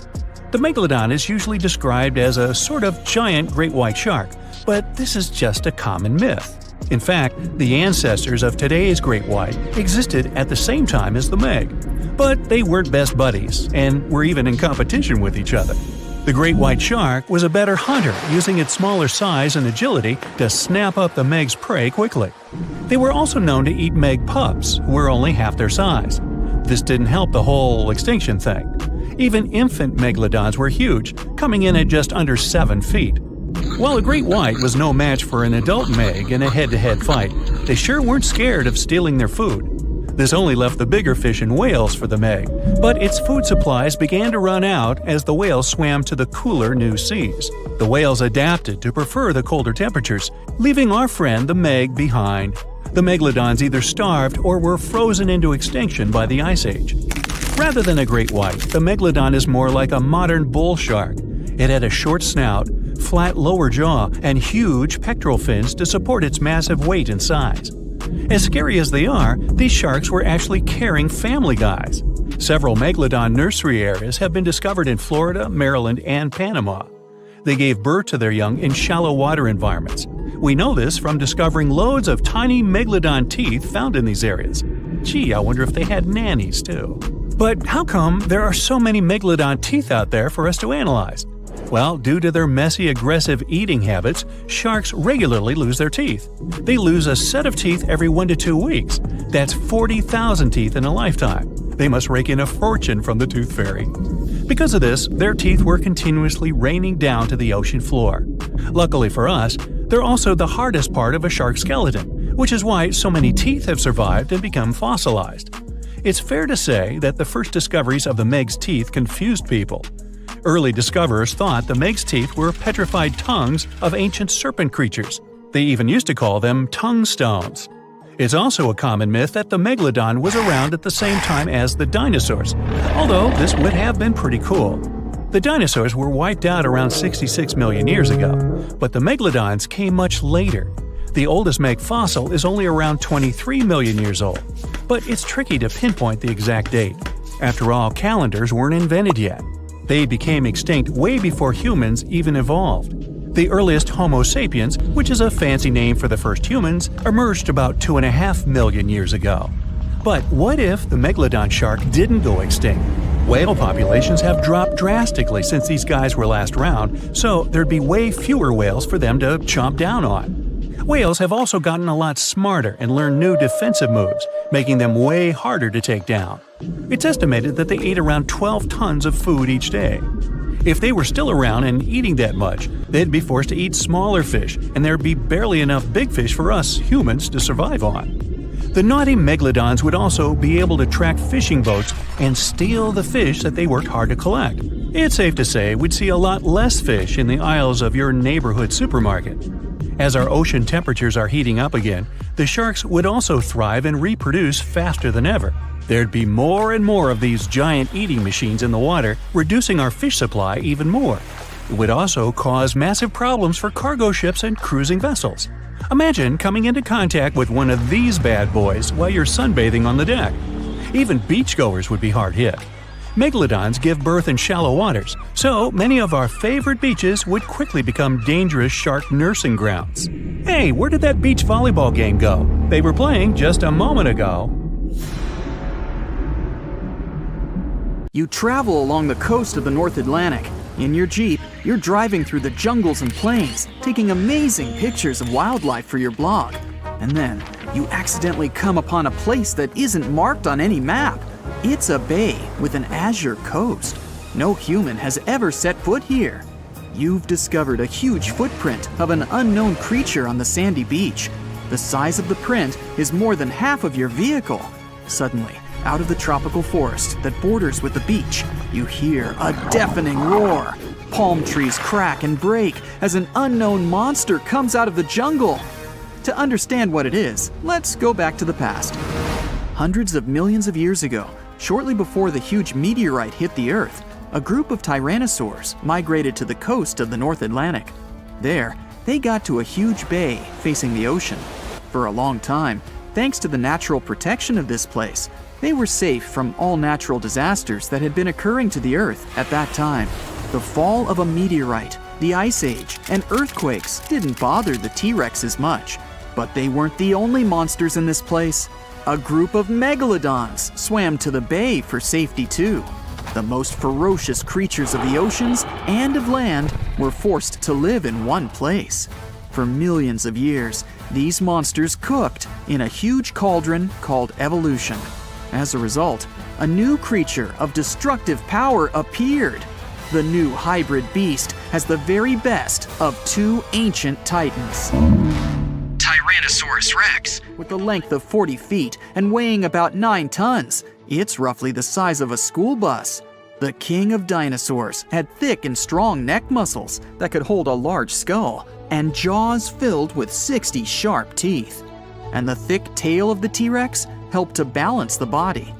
Speaker 3: The Megalodon is usually described as a sort of giant great white shark, but this is just a common myth. In fact, the ancestors of today's great white existed at the same time as the Meg. But they weren't best buddies, and were even in competition with each other. The great white shark was a better hunter, using its smaller size and agility to snap up the Meg's prey quickly. They were also known to eat Meg pups, who were only half their size. This didn't help the whole extinction thing. Even infant Megalodons were huge, coming in at just under 7 feet. While a great white was no match for an adult Meg in a head-to-head fight, they sure weren't scared of stealing their food. This only left the bigger fish and whales for the Meg, but its food supplies began to run out as the whales swam to the cooler new seas. The whales adapted to prefer the colder temperatures, leaving our friend the Meg behind. The Megalodons either starved or were frozen into extinction by the Ice Age. Rather than a great white, the Megalodon is more like a modern bull shark. It had a short snout, flat lower jaw, and huge pectoral fins to support its massive weight and size. As scary as they are, these sharks were actually caring family guys. Several Megalodon nursery areas have been discovered in Florida, Maryland, and Panama. They gave birth to their young in shallow water environments. We know this from discovering loads of tiny Megalodon teeth found in these areas. Gee, I wonder if they had nannies too. But how come there are so many Megalodon teeth out there for us to analyze? Well, due to their messy, aggressive eating habits, sharks regularly lose their teeth. They lose a set of teeth every 1 to 2 weeks. That's 40,000 teeth in a lifetime. They must rake in a fortune from the tooth fairy. Because of this, their teeth were continuously raining down to the ocean floor. Luckily for us, they're also the hardest part of a shark skeleton, which is why so many teeth have survived and become fossilized. It's fair to say that the first discoveries of the Meg's teeth confused people. Early discoverers thought the Meg's teeth were petrified tongues of ancient serpent creatures. They even used to call them tongue stones. It's also a common myth that the Megalodon was around at the same time as the dinosaurs, although this would have been pretty cool. The dinosaurs were wiped out around 66 million years ago, but the Megalodons came much later. The oldest Meg fossil is only around 23 million years old, but it's tricky to pinpoint the exact date. After all, calendars weren't invented yet. They became extinct way before humans even evolved. The earliest Homo sapiens, which is a fancy name for the first humans, emerged about 2.5 million years ago. But what if the Megalodon shark didn't go extinct? Whale populations have dropped drastically since these guys were last around, so there'd be way fewer whales for them to chomp down on. Whales have also gotten a lot smarter and learned new defensive moves, making them way harder to take down. It's estimated that they ate around 12 tons of food each day. If they were still around and eating that much, they'd be forced to eat smaller fish, and there'd be barely enough big fish for us humans to survive on. The naughty Megalodons would also be able to track fishing boats and steal the fish that they worked hard to collect. It's safe to say we'd see a lot less fish in the aisles of your neighborhood supermarket. As our ocean temperatures are heating up again, the sharks would also thrive and reproduce faster than ever. There'd be more and more of these giant eating machines in the water, reducing our fish supply even more. It would also cause massive problems for cargo ships and cruising vessels. Imagine coming into contact with one of these bad boys while you're sunbathing on the deck. Even beachgoers would be hard hit. Megalodons give birth in shallow waters, so many of our favorite beaches would quickly become dangerous shark nursing grounds. Hey, where did that beach volleyball game go? They were playing just a moment ago.
Speaker 4: You travel along the coast of the North Atlantic. In your Jeep, you're driving through the jungles and plains, taking amazing pictures of wildlife for your blog. And then you accidentally come upon a place that isn't marked on any map. It's a bay with an azure coast. No human has ever set foot here. You've discovered a huge footprint of an unknown creature on the sandy beach. The size of the print is more than half of your vehicle. Suddenly, out of the tropical forest that borders with the beach, you hear a deafening roar. Palm trees crack and break as an unknown monster comes out of the jungle. To understand what it is, let's go back to the past. Hundreds of millions of years ago, shortly before the huge meteorite hit the Earth, a group of tyrannosaurs migrated to the coast of the North Atlantic. There, they got to a huge bay facing the ocean. For a long time, thanks to the natural protection of this place, they were safe from all natural disasters that had been occurring to the Earth at that time. The fall of a meteorite, the Ice Age, and earthquakes didn't bother the T-Rexes much. But they weren't the only monsters in this place. A group of Megalodons swam to the bay for safety too. The most ferocious creatures of the oceans and of land were forced to live in one place. For millions of years, these monsters cooked in a huge cauldron called evolution. As a result, a new creature of destructive power appeared. The new hybrid beast has the very best of two ancient titans. Tyrannosaurus rex, with a length of 40 feet and weighing about 9 tons. It's roughly the size of a school bus. The king of dinosaurs had thick and strong neck muscles that could hold a large skull, and jaws filled with 60 sharp teeth. And the thick tail of the T-Rex helped to balance the body.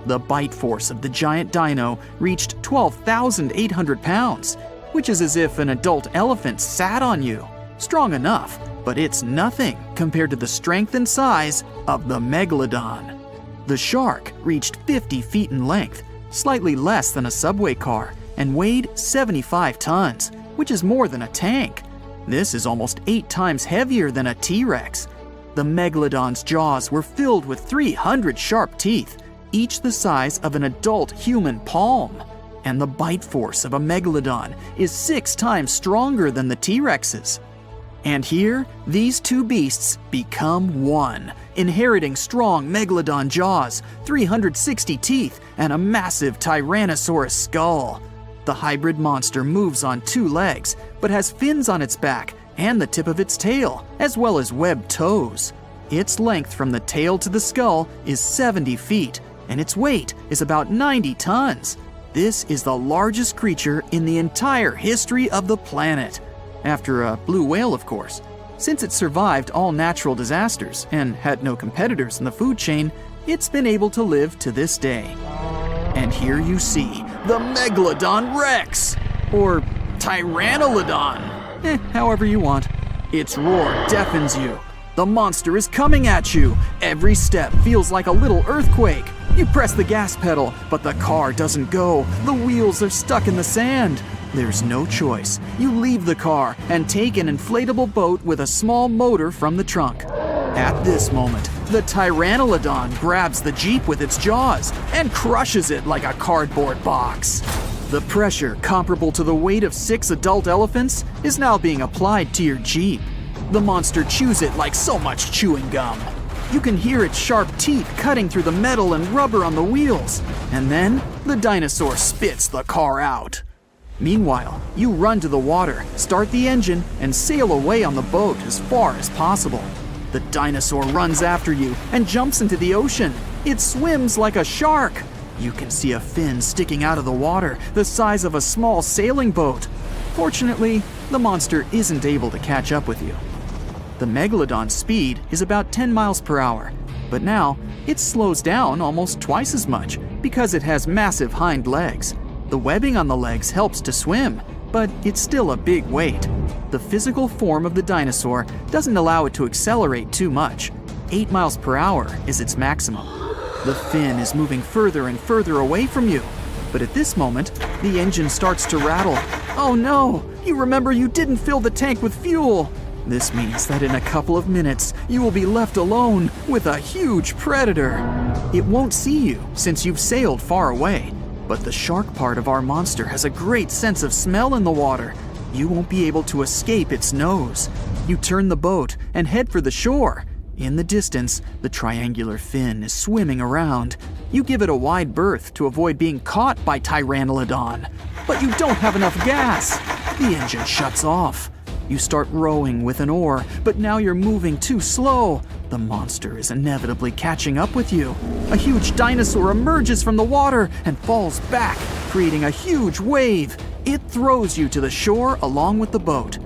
Speaker 4: The bite force of the giant dino reached 12,800 pounds, which is as if an adult elephant sat on you. Strong enough, but it's nothing compared to the strength and size of the Megalodon. The shark reached 50 feet in length, slightly less than a subway car, and weighed 75 tons, which is more than a tank. This is almost 8 times heavier than a T-Rex. The Megalodon's jaws were filled with 300 sharp teeth, each the size of an adult human palm. And the bite force of a Megalodon is 6 times stronger than the T-Rex's. And here, these two beasts become one, inheriting strong Megalodon jaws, 360 teeth, and a massive Tyrannosaurus skull. The hybrid monster moves on 2 legs, but has fins on its back and the tip of its tail, as well as webbed toes. Its length from the tail to the skull is 70 feet, and its weight is about 90 tons. This is the largest creature in the entire history of the planet. After a blue whale, of course. Since it survived all natural disasters and had no competitors in the food chain, it's been able to live to this day. And here you see the Megalodon Rex, or Tyrannolodon, however you want. Its roar deafens you. The monster is coming at you. Every step feels like a little earthquake. You press the gas pedal, but the car doesn't go. The wheels are stuck in the sand. There's no choice. You leave the car and take an inflatable boat with a small motor from the trunk. At this moment, the Tyrannolodon grabs the Jeep with its jaws and crushes it like a cardboard box. The pressure, comparable to the weight of 6 adult elephants, is now being applied to your Jeep. The monster chews it like so much chewing gum. You can hear its sharp teeth cutting through the metal and rubber on the wheels. And then, the dinosaur spits the car out. Meanwhile, you run to the water, start the engine, and sail away on the boat as far as possible. The dinosaur runs after you and jumps into the ocean. It swims like a shark. You can see a fin sticking out of the water, the size of a small sailing boat. Fortunately, the monster isn't able to catch up with you. The Megalodon's speed is about 10 miles per hour, but now it slows down almost twice as much because it has massive hind legs. The webbing on the legs helps to swim, but it's still a big weight. The physical form of the dinosaur doesn't allow it to accelerate too much. 8 miles per hour is its maximum. The fin is moving further and further away from you, but at this moment, the engine starts to rattle. Oh no! You remember you didn't fill the tank with fuel! This means that in a couple of minutes, you will be left alone with a huge predator. It won't see you since you've sailed far away, but the shark part of our monster has a great sense of smell in the water. You won't be able to escape its nose. You turn the boat and head for the shore. In the distance, the triangular fin is swimming around. You give it a wide berth to avoid being caught by Pteranodon. But you don't have enough gas. The engine shuts off. You start rowing with an oar, but now you're moving too slow. The monster is inevitably catching up with you. A huge dinosaur emerges from the water and falls back, creating a huge wave. It throws you to the shore along with the boat.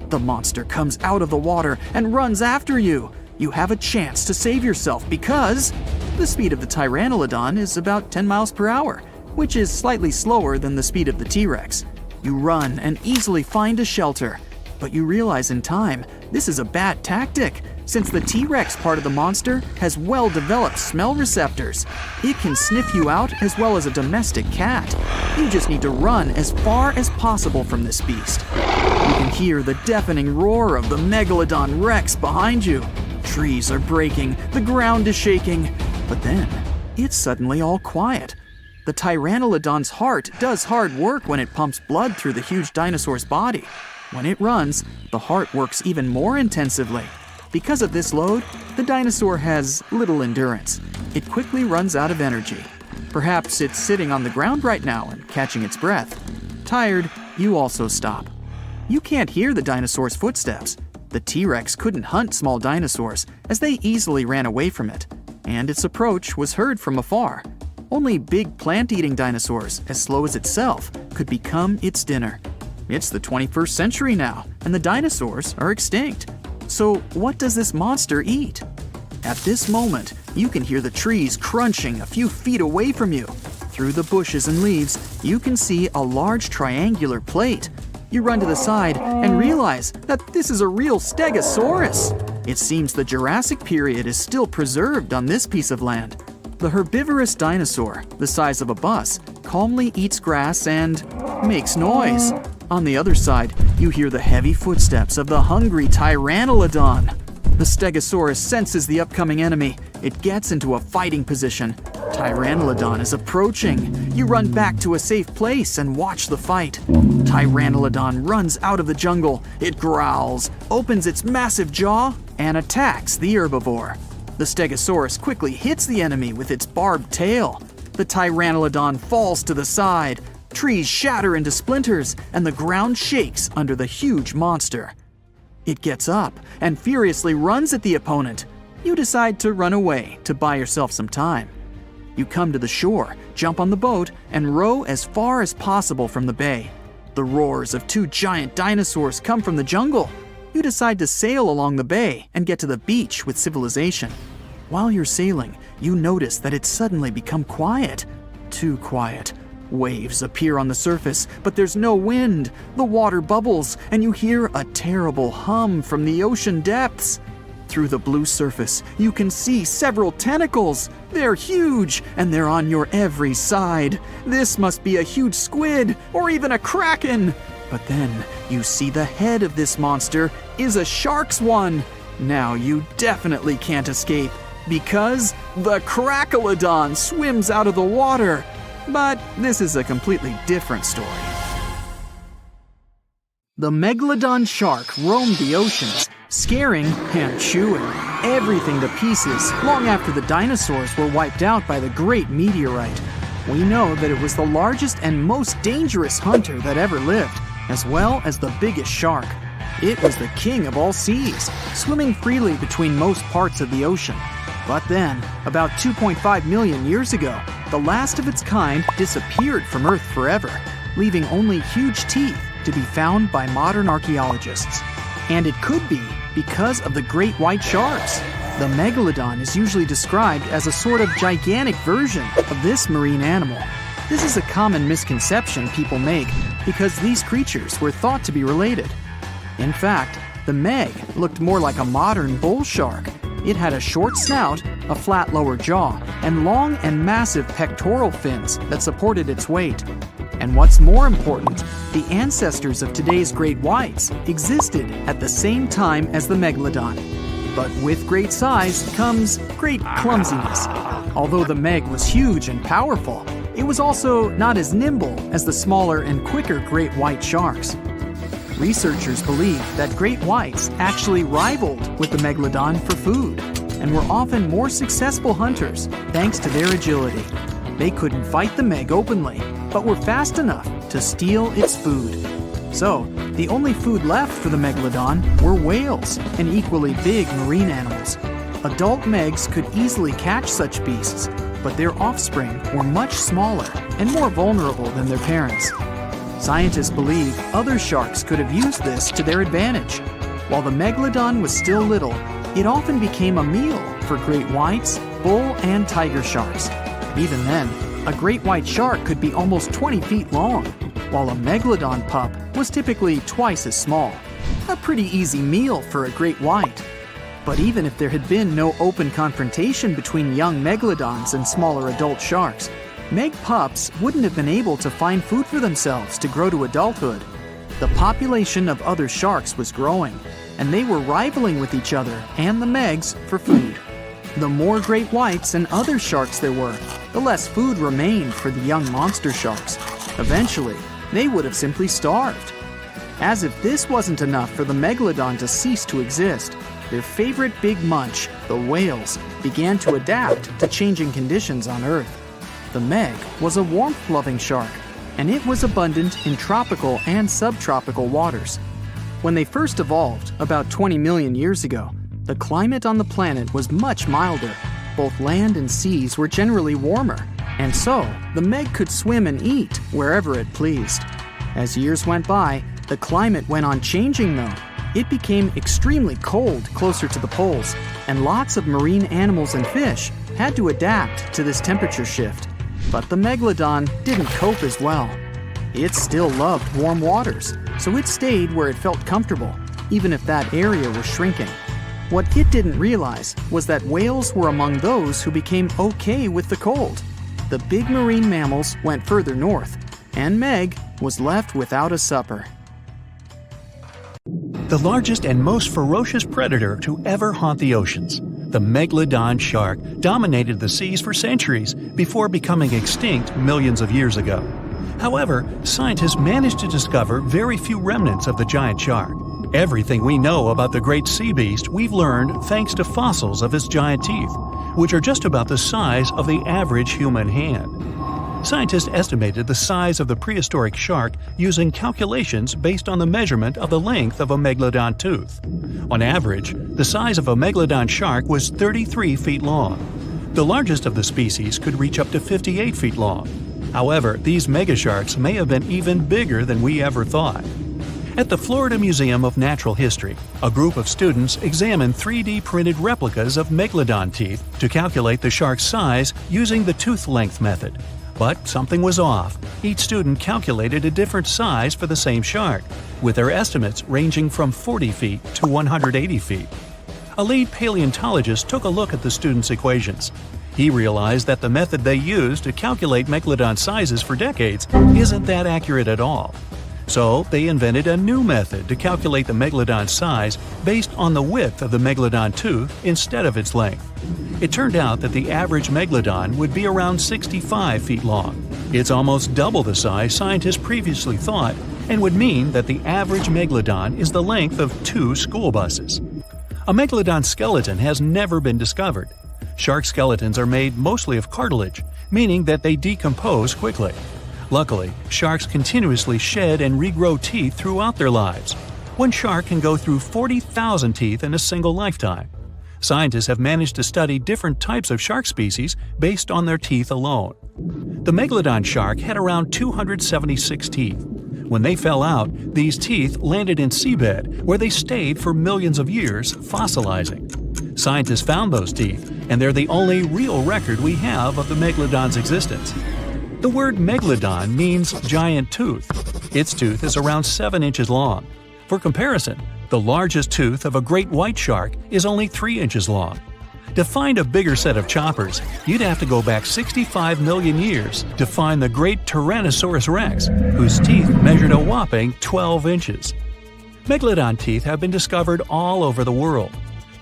Speaker 4: The monster comes out of the water and runs after you. You have a chance to save yourself because the speed of the Pteranodon is about 10 miles per hour, which is slightly slower than the speed of the T-Rex. You run and easily find a shelter. But you realize in time, this is a bad tactic, since the T-Rex part of the monster has well-developed smell receptors. It can sniff you out as well as a domestic cat. You just need to run as far as possible from this beast. You can hear the deafening roar of the Megalodon Rex behind you. Trees are breaking, the ground is shaking, but then it's suddenly all quiet. The Pteranodon's heart does hard work when it pumps blood through the huge dinosaur's body. When it runs, the heart works even more intensively. Because of this load, the dinosaur has little endurance. It quickly runs out of energy. Perhaps it's sitting on the ground right now and catching its breath. Tired, you also stop. You can't hear the dinosaur's footsteps. The T-Rex couldn't hunt small dinosaurs, as they easily ran away from it, and its approach was heard from afar. Only big plant-eating dinosaurs, as slow as itself, could become its dinner. It's the 21st century now, and the dinosaurs are extinct. So what does this monster eat? At this moment, you can hear the trees crunching a few feet away from you. Through the bushes and leaves, you can see a large triangular plate. You run to the side and realize that this is a real Stegosaurus. It seems the Jurassic period is still preserved on this piece of land. The herbivorous dinosaur, the size of a bus, calmly eats grass and makes noise. On the other side, you hear the heavy footsteps of the hungry Pteranodon. The Stegosaurus senses the upcoming enemy. It gets into a fighting position. Pteranodon is approaching. You run back to a safe place and watch the fight. Pteranodon runs out of the jungle. It growls, opens its massive jaw, and attacks the herbivore. The Stegosaurus quickly hits the enemy with its barbed tail. The Pteranodon falls to the side. Trees shatter into splinters, and the ground shakes under the huge monster. It gets up and furiously runs at the opponent. You decide to run away to buy yourself some time. You come to the shore, jump on the boat, and row as far as possible from the bay. The roars of two giant dinosaurs come from the jungle. You decide to sail along the bay and get to the beach with civilization. While you're sailing, you notice that it's suddenly become quiet. Too quiet. Waves appear on the surface, but there's no wind. The water bubbles, and you hear a terrible hum from the ocean depths. Through the blue surface, you can see several tentacles. They're huge, and they're on your every side. This must be a huge squid, or even a kraken. But then, you see the head of this monster is a shark's one. Now you definitely can't escape, because the Crackalodon swims out of the water. But this is a completely different story. The Megalodon shark roamed the oceans, scaring and chewing everything to pieces long after the dinosaurs were wiped out by the great meteorite. We know that it was the largest and most dangerous hunter that ever lived, as well as the biggest shark. It was the king of all seas, swimming freely between most parts of the ocean. But then, about 2.5 million years ago, the last of its kind disappeared from Earth forever, leaving only huge teeth to be found by modern archaeologists. And it could be because of the great white sharks. The Megalodon is usually described as a sort of gigantic version of this marine animal. This is a common misconception people make because these creatures were thought to be related. In fact, the Meg looked more like a modern bull shark. It had a short snout, a flat lower jaw, and long and massive pectoral fins that supported its weight. And what's more important, the ancestors of today's great whites existed at the same time as the Megalodon. But with great size comes great clumsiness. Although the Meg was huge and powerful, it was also not as nimble as the smaller and quicker great white sharks. Researchers believe that great whites actually rivaled with the Megalodon for food. and were often more successful hunters thanks to their agility. They couldn't fight the Meg openly, but were fast enough to steal its food. So, the only food left for the Megalodon were whales and equally big marine animals. Adult Megs could easily catch such beasts, but their offspring were much smaller and more vulnerable than their parents. Scientists believe other sharks could have used this to their advantage. While the Megalodon was still little, it often became a meal for great whites, bull, and tiger sharks. Even then, a great white shark could be almost 20 feet long, while a Megalodon pup was typically twice as small. A pretty easy meal for a great white. But even if there had been no open confrontation between young Megalodons and smaller adult sharks, Meg pups wouldn't have been able to find food for themselves to grow to adulthood. The population of other sharks was growing, and they were rivaling with each other and the Megs for food. The more great whites and other sharks there were, the less food remained for the young monster sharks. Eventually, they would have simply starved. As if this wasn't enough for the Megalodon to cease to exist, their favorite big munch, the whales, began to adapt to changing conditions on Earth. The Meg was a warmth-loving shark, and it was abundant in tropical and subtropical waters. When they first evolved, about 20 million years ago, the climate on the planet was much milder. Both land and seas were generally warmer, and so the Meg could swim and eat wherever it pleased. As years went by, the climate went on changing though. It became extremely cold closer to the poles, and lots of marine animals and fish had to adapt to this temperature shift. But the Megalodon didn't cope as well. It still loved warm waters, so it stayed where it felt comfortable, even if that area was shrinking. What it didn't realize was that whales were among those who became okay with the cold. The big marine mammals went further north, and Meg was left without a supper.
Speaker 3: The largest and most ferocious predator to ever haunt the oceans, the Megalodon shark, dominated the seas for centuries before becoming extinct millions of years ago. However, scientists managed to discover very few remnants of the giant shark. Everything we know about the great sea beast we've learned thanks to fossils of its giant teeth, which are just about the size of the average human hand. Scientists estimated the size of the prehistoric shark using calculations based on the measurement of the length of a Megalodon tooth. On average, the size of a Megalodon shark was 33 feet long. The largest of the species could reach up to 58 feet long. However, these megasharks may have been even bigger than we ever thought. At the Florida Museum of Natural History, a group of students examined 3D printed replicas of Megalodon teeth to calculate the shark's size using the tooth length method. But something was off. Each student calculated a different size for the same shark, with their estimates ranging from 40 feet to 180 feet. A lead paleontologist took a look at the students' equations. He realized that the method they used to calculate Megalodon sizes for decades isn't that accurate at all. So they invented a new method to calculate the Megalodon size based on the width of the Megalodon tooth instead of its length. It turned out that the average Megalodon would be around 65 feet long. It's almost double the size scientists previously thought, and would mean that the average Megalodon is the length of 2 school buses. A Megalodon skeleton has never been discovered. Shark skeletons are made mostly of cartilage, meaning that they decompose quickly. Luckily, sharks continuously shed and regrow teeth throughout their lives. One shark can go through 40,000 teeth in a single lifetime. Scientists have managed to study different types of shark species based on their teeth alone. The Megalodon shark had around 276 teeth. When they fell out, these teeth landed in seabed, where they stayed for millions of years, fossilizing. Scientists found those teeth, and they're the only real record we have of the Megalodon's existence. The word Megalodon means giant tooth. Its tooth is around 7 inches long. For comparison, the largest tooth of a great white shark is only 3 inches long. To find a bigger set of choppers, you'd have to go back 65 million years to find the great Tyrannosaurus rex, whose teeth measured a whopping 12 inches. Megalodon teeth have been discovered all over the world.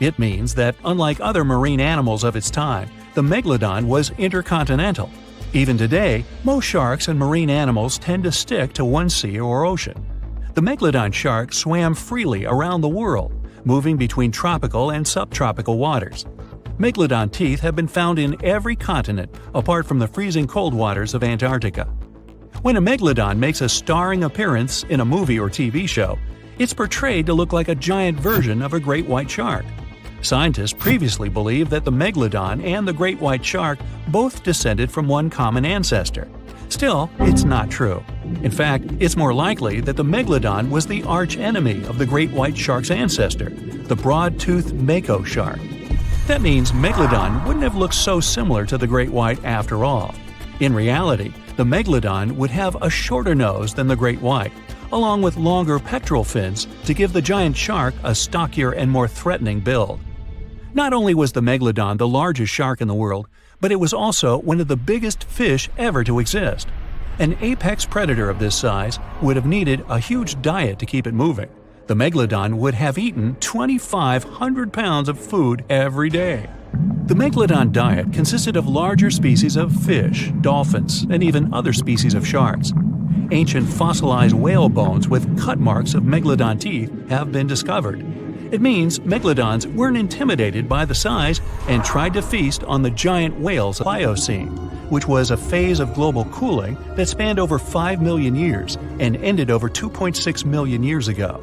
Speaker 3: It means that, unlike other marine animals of its time, the Megalodon was intercontinental. Even today, most sharks and marine animals tend to stick to one sea or ocean. The Megalodon shark swam freely around the world, moving between tropical and subtropical waters. Megalodon teeth have been found in every continent apart from the freezing cold waters of Antarctica. When a megalodon makes a starring appearance in a movie or TV show, it's portrayed to look like a giant version of a great white shark. Scientists previously believed that the megalodon and the great white shark both descended from one common ancestor. Still, it's not true. In fact, it's more likely that the megalodon was the arch-enemy of the great white shark's ancestor, the broad-toothed mako shark. That means Megalodon wouldn't have looked so similar to the great white after all. In reality, the Megalodon would have a shorter nose than the great white, along with longer pectoral fins to give the giant shark a stockier and more threatening build. Not only was the Megalodon the largest shark in the world, but it was also one of the biggest fish ever to exist. An apex predator of this size would have needed a huge diet to keep it moving. The Megalodon would have eaten 2,500 pounds of food every day. The Megalodon diet consisted of larger species of fish, dolphins, and even other species of sharks. Ancient fossilized whale bones with cut marks of Megalodon teeth have been discovered. It means Megalodons weren't intimidated by the size and tried to feast on the giant whales of the Pliocene, which was a phase of global cooling that spanned over 5 million years and ended over 2.6 million years ago.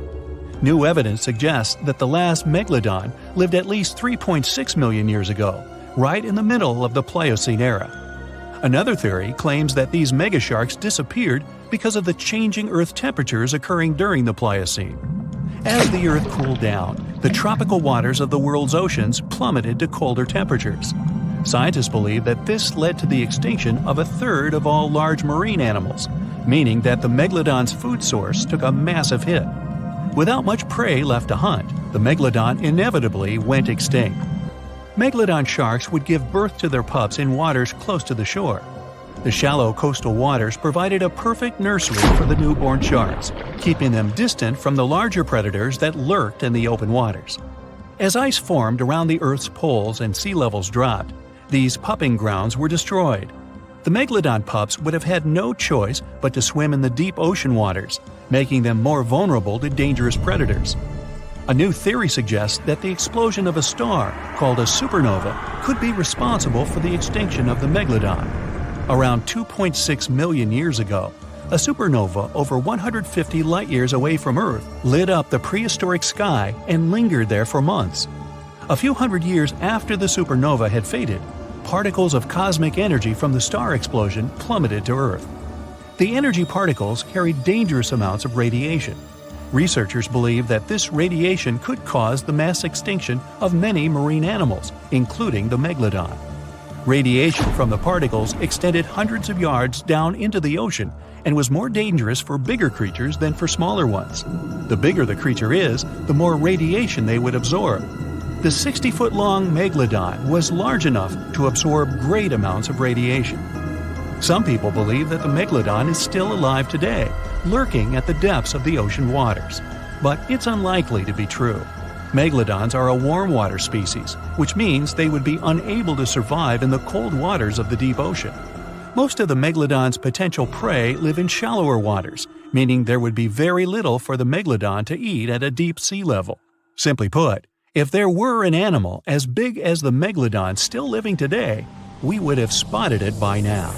Speaker 3: New evidence suggests that the last Megalodon lived at least 3.6 million years ago, right in the middle of the Pliocene era. Another theory claims that these megasharks disappeared because of the changing Earth temperatures occurring during the Pliocene. As the Earth cooled down, the tropical waters of the world's oceans plummeted to colder temperatures. Scientists believe that this led to the extinction of a third of all large marine animals, meaning that the Megalodon's food source took a massive hit. Without much prey left to hunt, the Megalodon inevitably went extinct. Megalodon sharks would give birth to their pups in waters close to the shore. The shallow coastal waters provided a perfect nursery for the newborn sharks, keeping them distant from the larger predators that lurked in the open waters. As ice formed around the Earth's poles and sea levels dropped, these pupping grounds were destroyed. The Megalodon pups would have had no choice but to swim in the deep ocean waters, making them more vulnerable to dangerous predators. A new theory suggests that the explosion of a star, called a supernova, could be responsible for the extinction of the Megalodon. Around 2.6 million years ago, a supernova over 150 light-years away from Earth lit up the prehistoric sky and lingered there for months. A few hundred years after the supernova had faded, particles of cosmic energy from the star explosion plummeted to Earth. The energy particles carried dangerous amounts of radiation. Researchers believe that this radiation could cause the mass extinction of many marine animals, including the Megalodon. Radiation from the particles extended hundreds of yards down into the ocean and was more dangerous for bigger creatures than for smaller ones. The bigger the creature is, the more radiation they would absorb. The 60-foot-long Megalodon was large enough to absorb great amounts of radiation. Some people believe that the Megalodon is still alive today, lurking at the depths of the ocean waters. But it's unlikely to be true. Megalodons are a warm water species, which means they would be unable to survive in the cold waters of the deep ocean. Most of the Megalodon's potential prey live in shallower waters, meaning there would be very little for the Megalodon to eat at a deep sea level. Simply put, if there were an animal as big as the Megalodon still living today, we would have spotted it by now.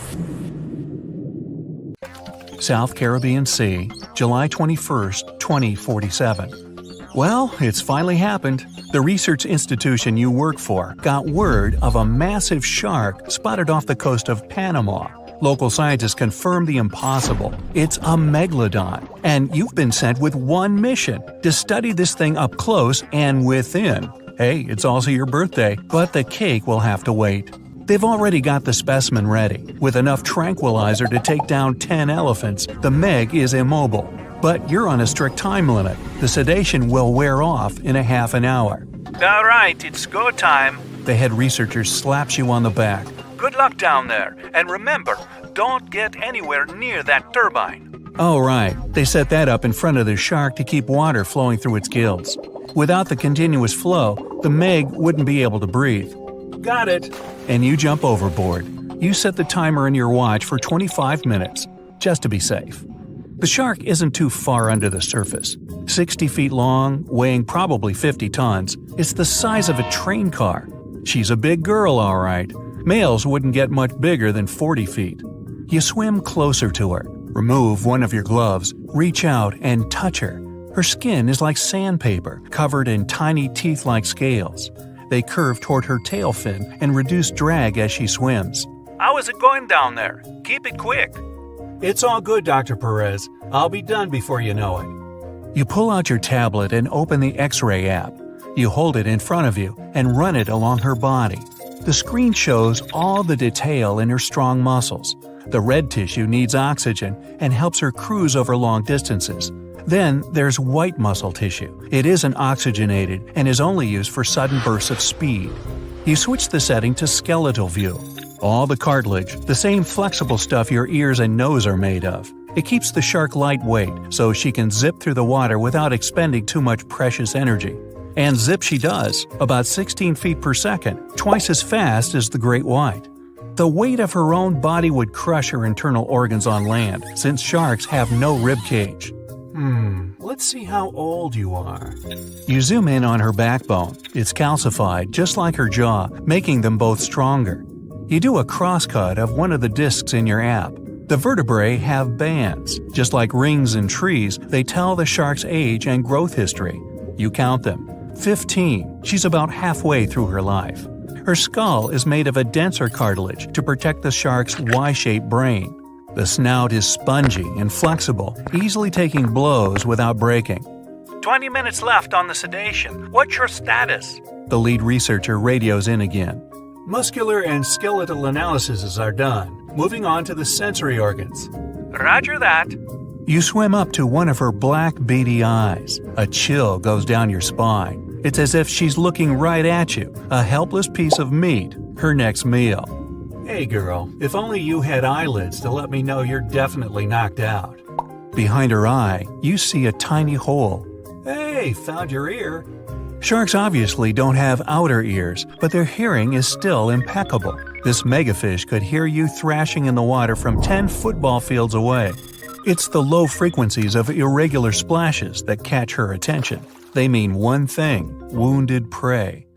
Speaker 3: South Caribbean Sea, July 21, 2047. Well, it's finally happened. The research institution you work for got word of a massive shark spotted off the coast of Panama. Local scientists confirmed the impossible. It's a Megalodon, and you've been sent with one mission: to study this thing up close and within. Hey, it's also your birthday, but the cake will have to wait. They've already got the specimen ready. With enough tranquilizer to take down 10 elephants, the Meg is immobile. But you're on a strict time limit. The sedation will wear off in a half an hour.
Speaker 5: All right, it's go time.
Speaker 3: The head researcher slaps you on the back.
Speaker 5: Good luck down there, and remember, don't get anywhere near that turbine.
Speaker 3: Oh, right. They set that up in front of the shark to keep water flowing through its gills. Without the continuous flow, the Meg wouldn't be able to breathe.
Speaker 5: Got it.
Speaker 3: And you jump overboard. You set the timer in your watch for 25 minutes, just to be safe. The shark isn't too far under the surface. 60 feet long, weighing probably 50 tons, it's the size of a train car. She's a big girl, all right. Males wouldn't get much bigger than 40 feet. You swim closer to her, remove one of your gloves, reach out and touch her. Her skin is like sandpaper, covered in tiny teeth-like scales. They curve toward her tail fin and reduce drag as she swims.
Speaker 5: How is it going down there? Keep it quick.
Speaker 3: It's all good, Dr. Perez. I'll be done before you know it. You pull out your tablet and open the X-ray app. You hold it in front of you and run it along her body. The screen shows all the detail in her strong muscles. The red tissue needs oxygen and helps her cruise over long distances. Then there's white muscle tissue. It isn't oxygenated and is only used for sudden bursts of speed. You switch the setting to skeletal view. All the cartilage, the same flexible stuff your ears and nose are made of. It keeps the shark lightweight so she can zip through the water without expending too much precious energy. And zip she does, about 16 feet per second, twice as fast as the great white. The weight of her own body would crush her internal organs on land, since sharks have no rib cage. Let's see how old you are. You zoom in on her backbone. It's calcified, just like her jaw, making them both stronger. You do a crosscut of one of the discs in your app. The vertebrae have bands. Just like rings in trees, they tell the shark's age and growth history. You count them. 15. She's about halfway through her life. Her skull is made of a denser cartilage to protect the shark's Y-shaped brain. The snout is spongy and flexible, easily taking blows without breaking.
Speaker 5: 20 minutes left on the sedation. What's your status?
Speaker 3: The lead researcher radios in again. Muscular and skeletal analyses are done. Moving on to the sensory organs.
Speaker 5: Roger that.
Speaker 3: You swim up to one of her black, beady eyes. A chill goes down your spine. It's as if she's looking right at you, a helpless piece of meat, her next meal. Hey girl, if only you had eyelids to let me know you're definitely knocked out. Behind her eye, you see a tiny hole. Hey, found your ear. Sharks obviously don't have outer ears, but their hearing is still impeccable. This megafish could hear you thrashing in the water from 10 football fields away. It's the low frequencies of irregular splashes that catch her attention. They mean one thing: wounded prey.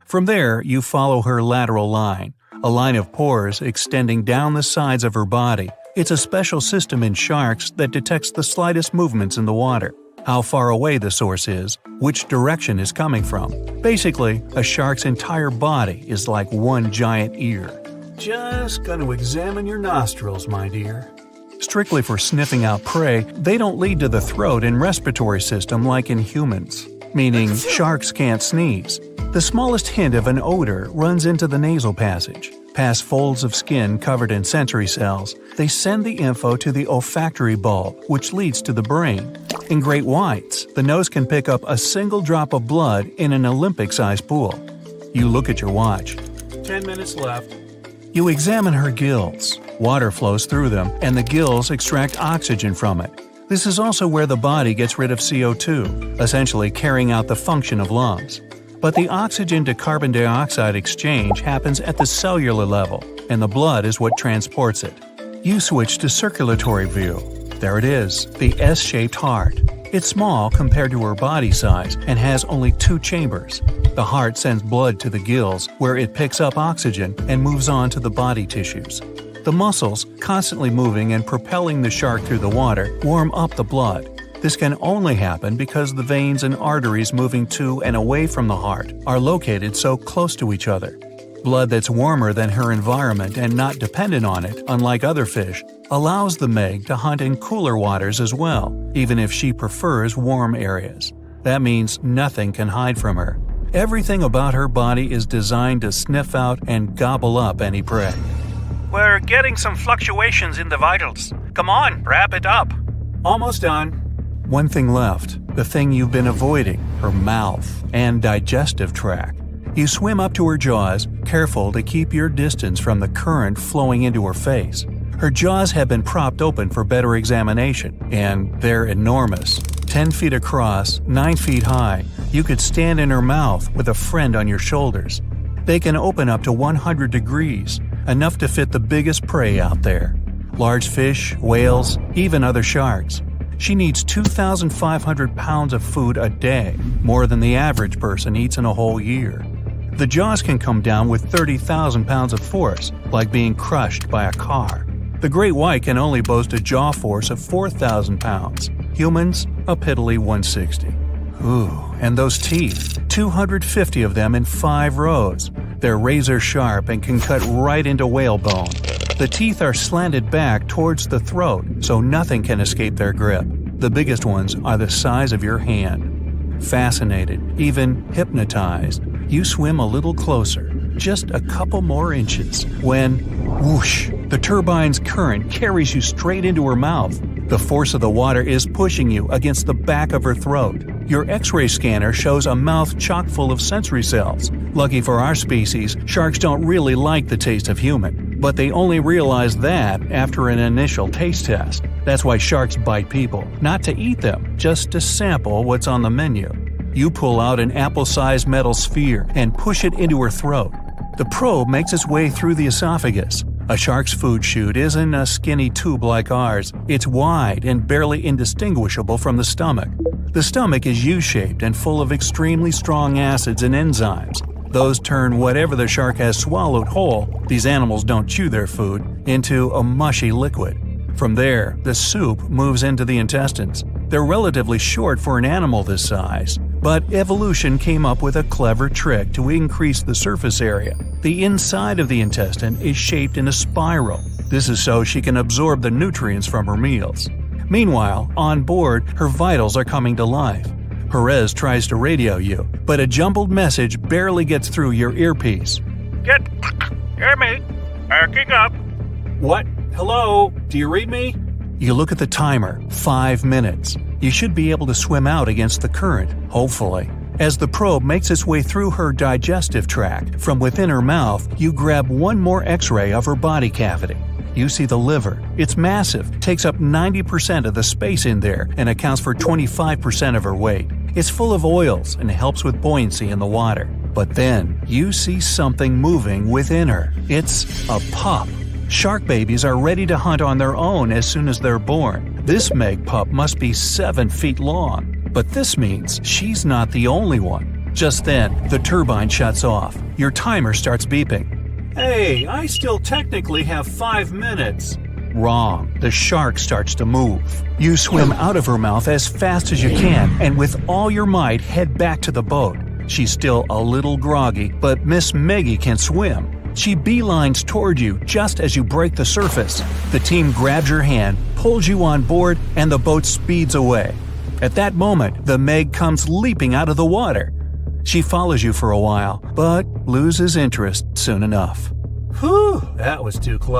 Speaker 3: From there, you follow her lateral line, a line of pores extending down the sides of her body. It's a special system in sharks that detects the slightest movements in the water, how far away the source is, which direction is coming from. Basically, a shark's entire body is like one giant ear. Just gonna examine your nostrils, my dear. Strictly for sniffing out prey, they don't lead to the throat and respiratory system like in humans, meaning sharks can't sneeze. The smallest hint of an odor runs into the nasal passage. Past folds of skin covered in sensory cells, they send the info to the olfactory bulb, which leads to the brain. In great whites, the nose can pick up a single drop of blood in an Olympic-sized pool. You look at your watch. 10 minutes left. You examine her gills. Water flows through them, and the gills extract oxygen from it. This is also where the body gets rid of CO2, essentially carrying out the function of lungs. But the oxygen to carbon dioxide exchange happens at the cellular level, and the blood is what transports it. You switch to circulatory view. There it is, the S-shaped heart. It's small compared to her body size and has only 2 chambers. The heart sends blood to the gills, where it picks up oxygen and moves on to the body tissues. The muscles, constantly moving and propelling the shark through the water, warm up the blood. This can only happen because the veins and arteries moving to and away from the heart are located so close to each other. Blood that's warmer than her environment and not dependent on it, unlike other fish, allows the Meg to hunt in cooler waters as well, even if she prefers warm areas. That means nothing can hide from her. Everything about her body is designed to sniff out and gobble up any prey.
Speaker 5: We're getting some fluctuations in the vitals. Come on, wrap it up.
Speaker 3: Almost done. One thing left, the thing you've been avoiding, her mouth and digestive tract. You swim up to her jaws, careful to keep your distance from the current flowing into her face. Her jaws have been propped open for better examination, and they're enormous. 10 feet across, 9 feet high, you could stand in her mouth with a friend on your shoulders. They can open up to 100 degrees, enough to fit the biggest prey out there. Large fish, whales, even other sharks. She needs 2,500 pounds of food a day, more than the average person eats in a whole year. The jaws can come down with 30,000 pounds of force, like being crushed by a car. The great white can only boast a jaw force of 4,000 pounds. Humans, a piddly 160. Ooh, and those teeth, 250 of them in 5 rows. They're razor sharp and can cut right into whale bone. The teeth are slanted back towards the throat, so nothing can escape their grip. The biggest ones are the size of your hand. Fascinated, even hypnotized, you swim a little closer, just a couple more inches, when, whoosh, the turbine's current carries you straight into her mouth. The force of the water is pushing you against the back of her throat. Your X-ray scanner shows a mouth chock full of sensory cells. Lucky for our species, sharks don't really like the taste of human, but they only realize that after an initial taste test. That's why sharks bite people, not to eat them, just to sample what's on the menu. You pull out an apple-sized metal sphere and push it into her throat. The probe makes its way through the esophagus. A shark's food chute isn't a skinny tube like ours. It's wide and barely indistinguishable from the stomach. The stomach is U-shaped and full of extremely strong acids and enzymes. Those turn whatever the shark has swallowed whole, these animals don't chew their food, into a mushy liquid. From there, the soup moves into the intestines. They're relatively short for an animal this size, but evolution came up with a clever trick to increase the surface area. The inside of the intestine is shaped in a spiral. This is so she can absorb the nutrients from her meals. Meanwhile, on board, her vitals are coming to life. Perez tries to radio you, but a jumbled message barely gets through your earpiece.
Speaker 6: Hear me? Backing up.
Speaker 3: What? Hello? Do you read me? You look at the timer. 5 minutes. You should be able to swim out against the current, hopefully. As the probe makes its way through her digestive tract, from within her mouth, you grab one more X-ray of her body cavity. You see the liver. It's massive, takes up 90% of the space in there, and accounts for 25% of her weight. It's full of oils and helps with buoyancy in the water. But then, you see something moving within her. It's a pup. Shark babies are ready to hunt on their own as soon as they're born. This Meg pup must be 7 feet long. But this means she's not the only one. Just then, the turbine shuts off. Your timer starts beeping. Hey, I still technically have 5 minutes. Wrong. The shark starts to move. You swim out of her mouth as fast as you can and with all your might head back to the boat. She's still a little groggy, but Miss Meggie can swim. She beelines toward you just as you break the surface. The team grabs your hand, pulls you on board, and the boat speeds away. At that moment, the Meg comes leaping out of the water. She follows you for a while, but loses interest soon enough. Whew, that was too close.